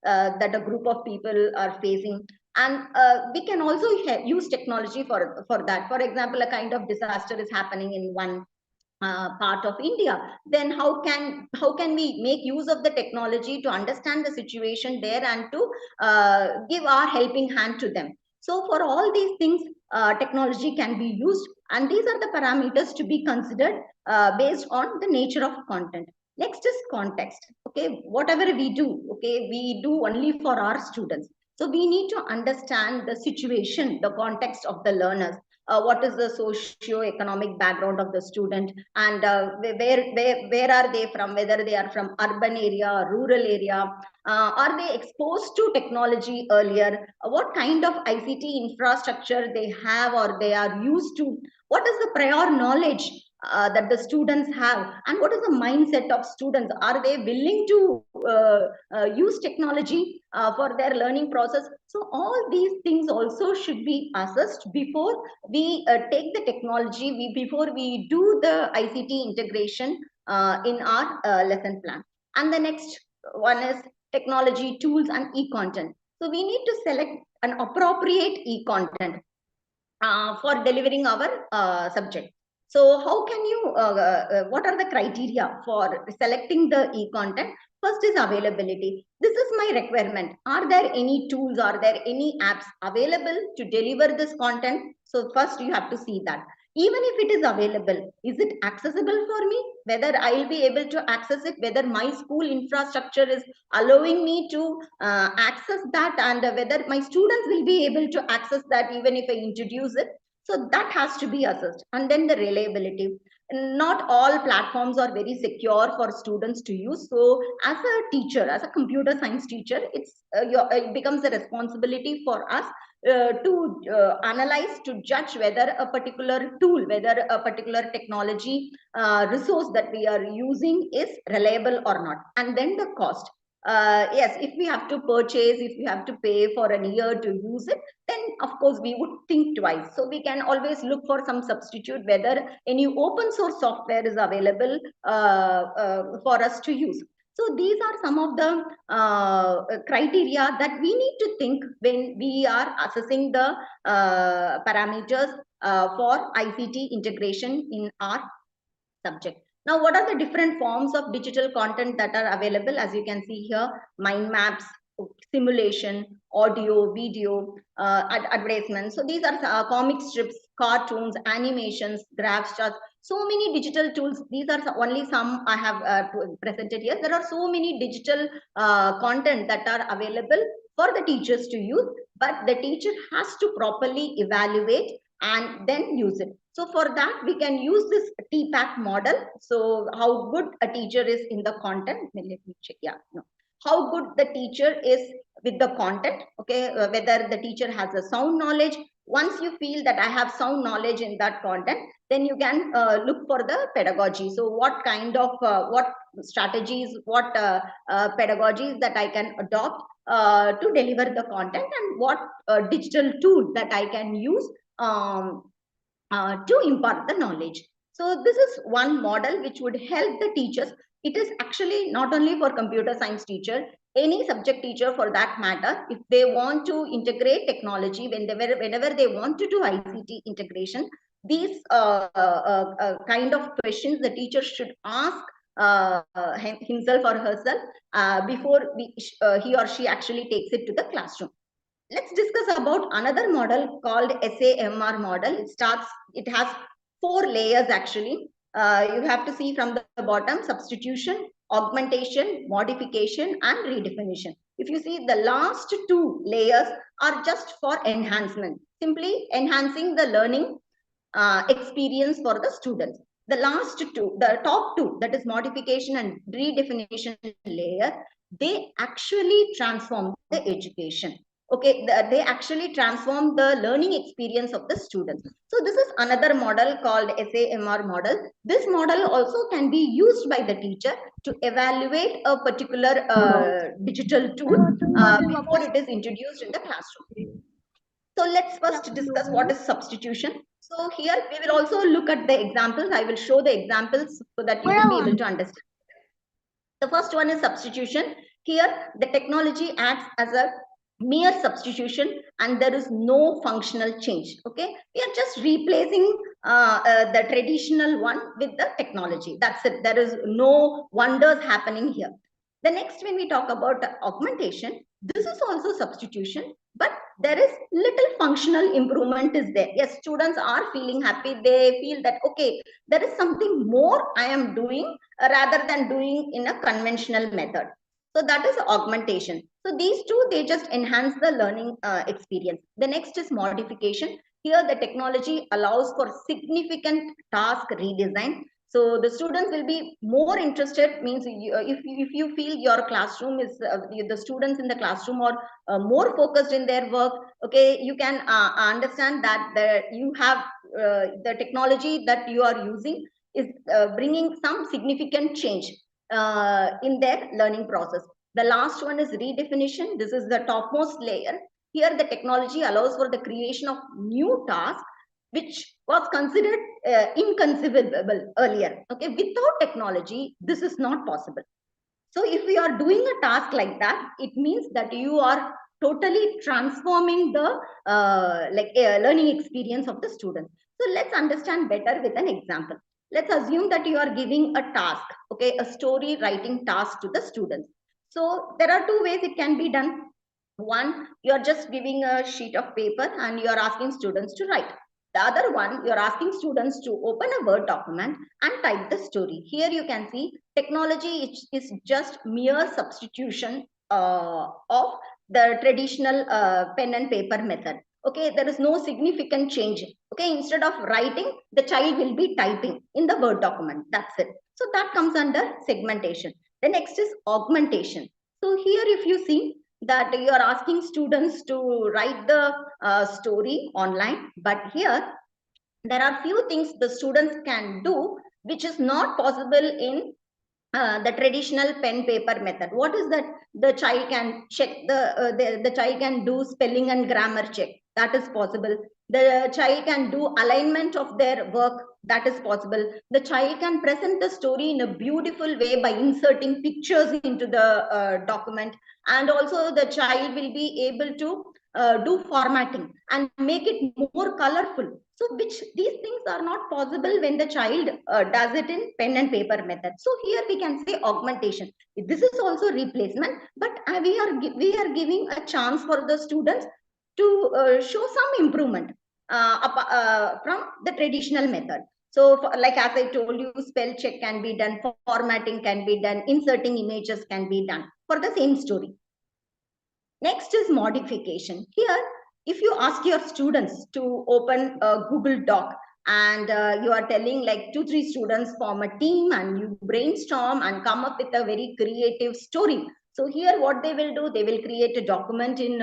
that a group of people are facing. And we can also use technology for that. For example, a kind of disaster is happening in one part of India, then how can we make use of the technology to understand the situation there and to give our helping hand to them. So for all these things, technology can be used, and these are the parameters to be considered based on the nature of content. Next is context. Okay, whatever we do, okay, we do only for our students. So we need to understand the situation, the context of the learners. What is the socio-economic background of the student, and where are they from, whether they are from urban area or rural area, are they exposed to technology earlier, what kind of ICT infrastructure they have or they are used to, what is the prior knowledge that the students have, and what is the mindset of students, are they willing to use technology for their learning process. So all these things also should be assessed before we take the technology, before we do the ICT integration in our lesson plan. And the next one is technology, tools, and e-content. So we need to select an appropriate e-content for delivering our subject. So how can you, what are the criteria for selecting the e-content? First is availability. This is my requirement. Are there any tools? Are there any apps available to deliver this content? So first you have to see that. Even if it is available, is it accessible for me? Whether I will be able to access it, whether my school infrastructure is allowing me to access that, and whether my students will be able to access that even if I introduce it. So that has to be assessed. And then the reliability. Not all platforms are very secure for students to use. So as a teacher, as a computer science teacher, it becomes a responsibility for us to analyze, to judge whether a particular tool, whether a particular technology resource that we are using is reliable or not. And then the cost. Yes, if we have to purchase, if we have to pay for a year to use it, then of course we would think twice. So we can always look for some substitute, whether any open source software is available for us to use. So these are some of the criteria that we need to think when we are assessing the parameters for ICT integration in our subject. Now, what are the different forms of digital content that are available? As you can see here, mind maps, simulation, audio, video, advertisements. So these are comic strips, cartoons, animations, graphs, charts, so many digital tools. These are only some I have presented here. There are so many digital content that are available for the teachers to use, but the teacher has to properly evaluate and then use it. So for that, we can use this TPAC model. So how good a teacher is in the content. Let me check. Yeah, no. How good the teacher is with the content. Okay, whether the teacher has a sound knowledge. Once you feel that I have sound knowledge in that content, then you can look for the pedagogy. So what kind of what strategies, what pedagogies that I can adopt to deliver the content, and what digital tool that I can use to impart the knowledge. So this is one model which would help the teachers. It is actually not only for computer science teacher, any subject teacher for that matter, if they want to integrate technology, whenever they want to do ICT integration, these kind of questions the teacher should ask himself or herself before he or she actually takes it to the classroom. Let's discuss about another model called SAMR model. It has 4 layers actually. You have to see from the bottom: substitution, augmentation, modification, and redefinition. If you see, the last 2 layers are just for enhancement, simply enhancing the learning experience for the students. The last 2, the top 2, that is modification and redefinition layer, they actually transform the education. Okay, they actually transform the learning experience of the students. So this is another model called SAMR model. This model also can be used by the teacher to evaluate a particular digital tool before it is introduced in the classroom. So let's first discuss what is substitution. So here we will also look at the examples. I will show the examples so that you will be able to understand. The first one is substitution. Here the technology acts as a mere substitution and there is no functional change. Okay, we are just replacing the traditional one with the technology. That's it. There is no wonders happening here. The next, when we talk about augmentation, this is also substitution, but there is little functional improvement is there. Yes, students are feeling happy. They feel that, okay, there is something more I am doing rather than doing in a conventional method. So that is augmentation. So these two, they just enhance the learning experience. The next is modification. Here the technology allows for significant task redesign. So the students will be more interested, means if you feel your classroom is, the students in the classroom are more focused in their work, okay, you can understand that you have the technology that you are using is bringing some significant change in their learning process. The last one is redefinition. This is the topmost layer. Here the technology allows for the creation of new tasks which was considered inconceivable earlier. Okay, without technology, this is not possible. So if we are doing a task like that, it means that you are totally transforming the learning experience of the student. So let's understand better with an example. Let's assume that you are giving a task, okay, a story writing task to the students. So there are 2 ways it can be done. One, you are just giving a sheet of paper and you are asking students to write. The other one, you're asking students to open a Word document and type the story. Here you can see technology is just mere substitution of the traditional pen and paper method. Okay, there is no significant change. Okay, instead of writing, the child will be typing in the Word document. That's it. So that comes under segmentation. The next is augmentation. So here if you see, that you are asking students to write the story online, but here there are few things the students can do which is not possible in the traditional pen paper method. What is that? The child can check the child can do spelling and grammar check. That is possible. The child can do alignment of their work. That is possible. The child can present the story in a beautiful way by inserting pictures into the document, and also the child will be able to do formatting and make it more colorful. So which these things are not possible when the child does it in pen and paper method. So here we can say augmentation. This is also replacement, but we are giving a chance for the students to show some improvement from the traditional method. So like as I told you, spell check can be done, formatting can be done, inserting images can be done for the same story. Next is modification. Here, if you ask your students to open a Google Doc and you are telling like 2-3 students form a team and you brainstorm and come up with a very creative story. So here what they will do, they will create a document in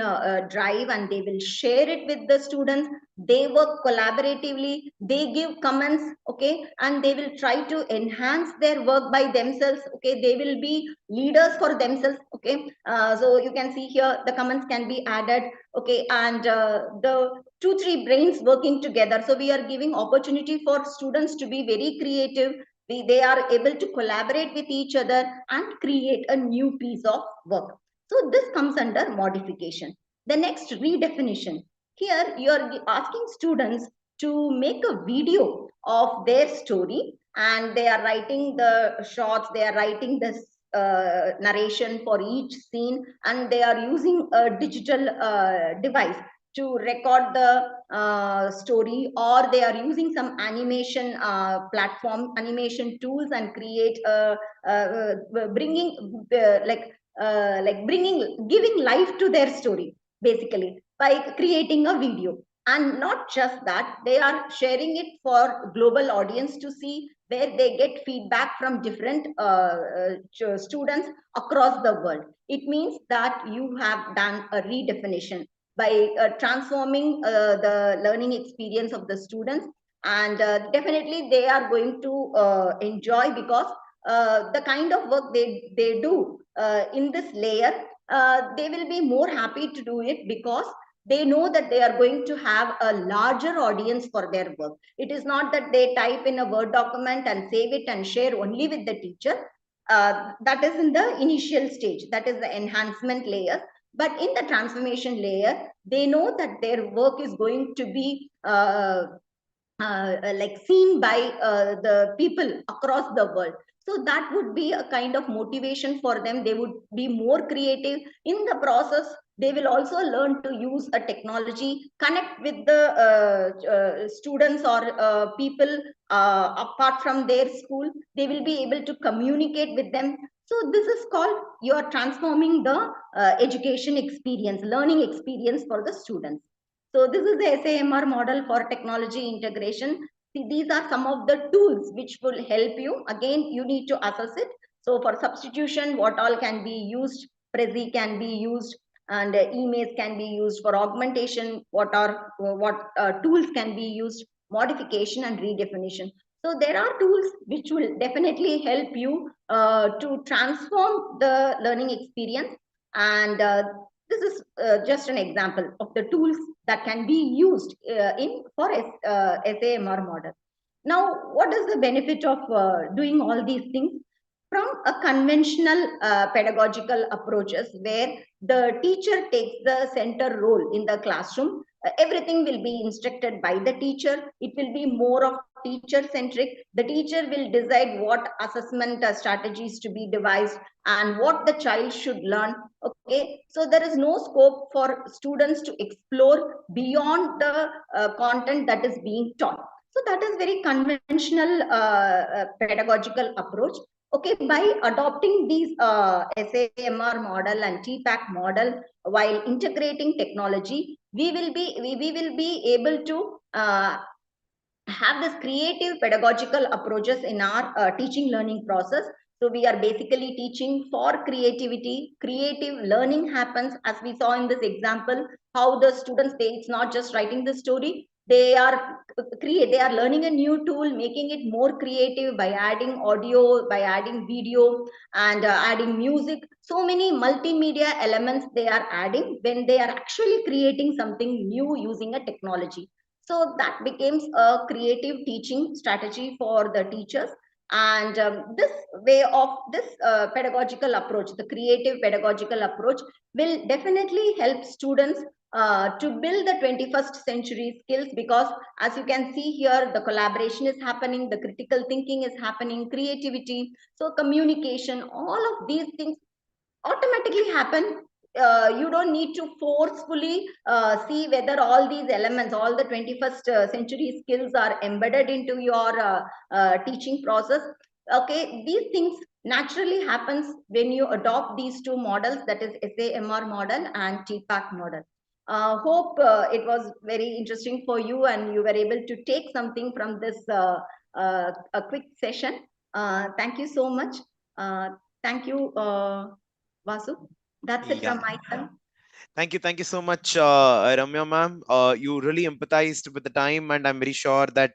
Drive and they will share it with the students. They work collaboratively, they give comments, okay, and they will try to enhance their work by themselves, okay. They will be leaders for themselves, okay. So you can see here the comments can be added, okay, and the 2-3 brains working together. So we are giving opportunity for students to be very creative. They are able to collaborate with each other and create a new piece of work. So this comes under modification. The next, redefinition. Here you are asking students to make a video of their story and they are writing the shots, they are writing the narration for each scene, and they are using a digital device to record the story, or they are using some animation platform, animation tools, and create bringing giving life to their story basically by creating a video. And not just that, they are sharing it for global audience to see, where they get feedback from different students across the world. It means that you have done a redefinition by transforming the learning experience of the students, and definitely they are going to enjoy, because the kind of work they do in this layer, they will be more happy to do it, because they know that they are going to have a larger audience for their work. It is not that they type in a Word document and save it and share only with the teacher. That is in the initial stage, that is the enhancement layer. But in the transformation layer, they know that their work is going to be like seen by the people across the world. So that would be a kind of motivation for them. They would be more creative in the process. They will also learn to use a technology, connect with the students or people apart from their school. They will be able to communicate with them. So this is called, you are transforming the education experience, learning experience for the students. So this is the SAMR model for technology integration. See, these are some of the tools which will help you. Again, you need to assess it. So for substitution, what all can be used? Prezi can be used, and emails can be used. For augmentation, what tools can be used? Modification and redefinition. So there are tools which will definitely help you to transform the learning experience. And this is just an example of the tools that can be used for SAMR model. Now, what is the benefit of doing all these things? From a conventional pedagogical approaches, where the teacher takes the center role in the classroom, everything will be instructed by the teacher. It will be more of teacher centric. The teacher will decide what assessment strategies to be devised and what the child should learn. Okay, so there is no scope for students to explore beyond the content that is being taught. So that is very conventional pedagogical approach. Okay, by adopting these SAMR model and TPAC model while integrating technology, we will be able to have this creative pedagogical approaches in our teaching learning process. So we are basically teaching for creativity. Creative learning happens, as we saw in this example, how the students, it's not just writing the story, they are learning a new tool, making it more creative by adding audio, by adding video, and adding music. So many multimedia elements they are adding when they are actually creating something new using a technology. So that becomes a creative teaching strategy for the teachers. And this way of this pedagogical approach, the creative pedagogical approach, will definitely help students to build the 21st century skills, because as you can see here, the collaboration is happening, the critical thinking is happening, creativity, so communication, all of these things automatically happen. You don't need to forcefully see whether all these elements, all the 21st century skills are embedded into your teaching process. Okay, these things naturally happens when you adopt these two models, that is SAMR model and TPAC model. Hope it was very interesting for you and you were able to take something from this a quick session. Thank you so much. Thank you, Vasu. That's it Yeah. from my side. Thank you so much, Ramya ma'am. You really empathized with the time, and I'm very sure that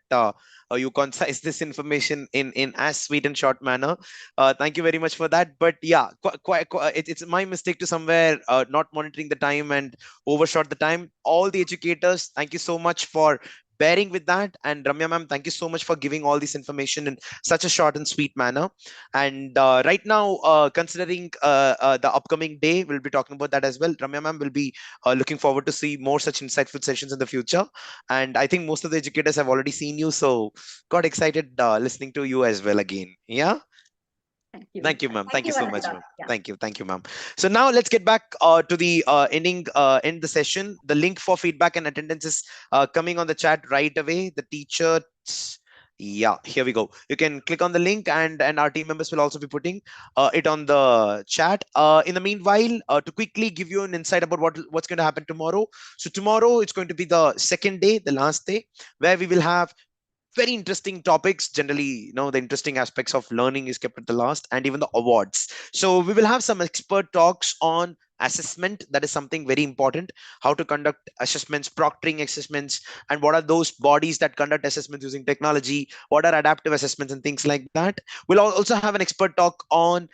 you concise this information in as sweet and short manner. Thank you very much for that. But yeah, it's my mistake to somewhere not monitoring the time and overshot the time. All the educators, thank you so much for bearing with that. And Ramya ma'am, thank you so much for giving all this information in such a short and sweet manner. And right now, considering the upcoming day, we'll be talking about that as well. Ramya ma'am will be looking forward to see more such insightful sessions in the future. And I think most of the educators have already seen you, so got excited listening to you as well again. Yeah. Thank you. Thank you, ma'am. Thank Thank you you, so much, Ananda. ma'am. Yeah. Thank you, ma'am. So now let's get back to the end the session. The link for feedback and attendance is coming on the chat right away. The teacher, yeah, here we go. You can click on the link, and our team members will also be putting it on the chat. In the meanwhile, to quickly give you an insight about what's going to happen tomorrow. So tomorrow it's going to be the second day, the last day, where we will have very interesting topics. Generally, the interesting aspects of learning is kept at the last, and even the awards. So we will have some expert talks on assessment. That is something very important: how to conduct assessments, proctoring assessments, and what are those bodies that conduct assessments using technology, what are adaptive assessments, and things like that. We'll also have an expert talk on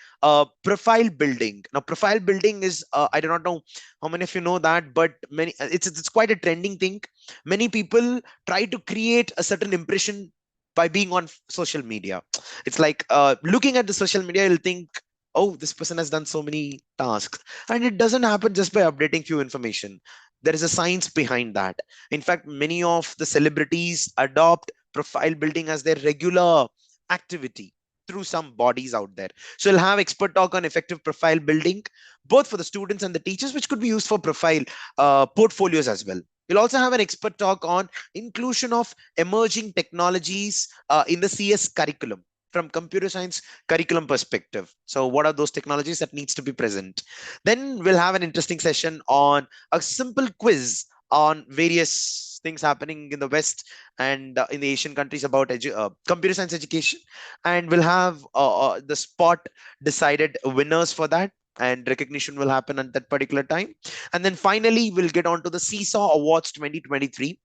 profile building. Now, profile building is, I do not know how many of you know that, but many, it's quite a trending thing. Many people try to create a certain impression by being on social media. It's like, looking at the social media, you'll think, oh, this person has done so many tasks. And it doesn't happen just by updating few information. There is a science behind that. In fact, many of the celebrities adopt profile building as their regular activity through some bodies out there. So we'll have expert talk on effective profile building, both for the students and the teachers, which could be used for profile portfolios as well. We'll also have an expert talk on inclusion of emerging technologies in the CS curriculum from computer science curriculum perspective. So what are those technologies that needs to be present? Then we'll have an interesting session on a simple quiz on various things happening in the West and in the Asian countries about computer science education. And we'll have the spot decided winners for that, and recognition will happen at that particular time. And then finally, we'll get on to the CSAW Awards 2023.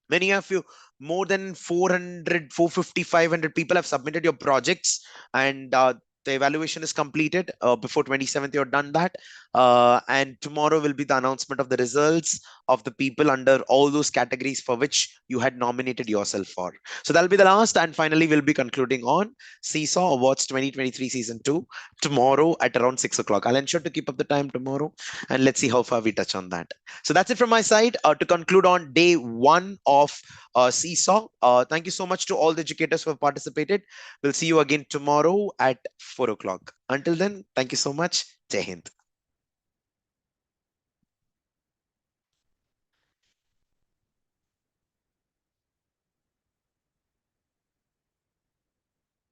Many of you, more than 400, 450, 500 people have submitted your projects, and the evaluation is completed. Before 27th, you're done that. And tomorrow will be the announcement of the results of the people under all those categories for which you had nominated yourself for. So that'll be the last. And finally, we'll be concluding on CSAW Awards 2023 Season 2 tomorrow at around 6 o'clock. I'll ensure to keep up the time tomorrow, and let's see how far we touch on that. So that's it from my side to conclude on day one of CSAW. Thank you so much to all the educators who have participated. We'll see you again tomorrow at 4 o'clock. Until then, thank you so much. Jai Hind.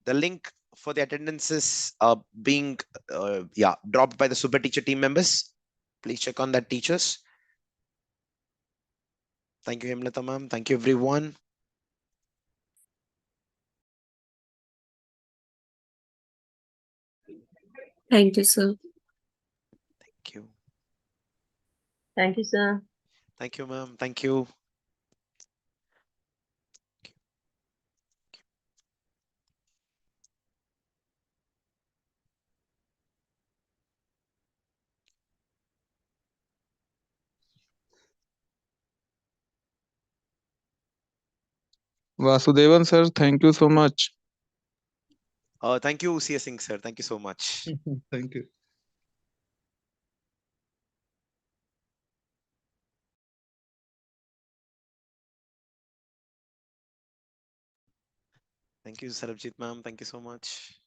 The link for the attendance is being dropped by the SuperTeacher team members. Please check on that, teachers. Thank you, Himlata ma'am. Thank you, everyone. Thank you, sir. Thank you. Thank you, sir. Thank you, ma'am. Thank you. Vasudevan sir, thank you so much. Thank you, CS Singh sir. Thank you so much. Thank you. Thank you, Sarabjit ma'am. Thank you so much.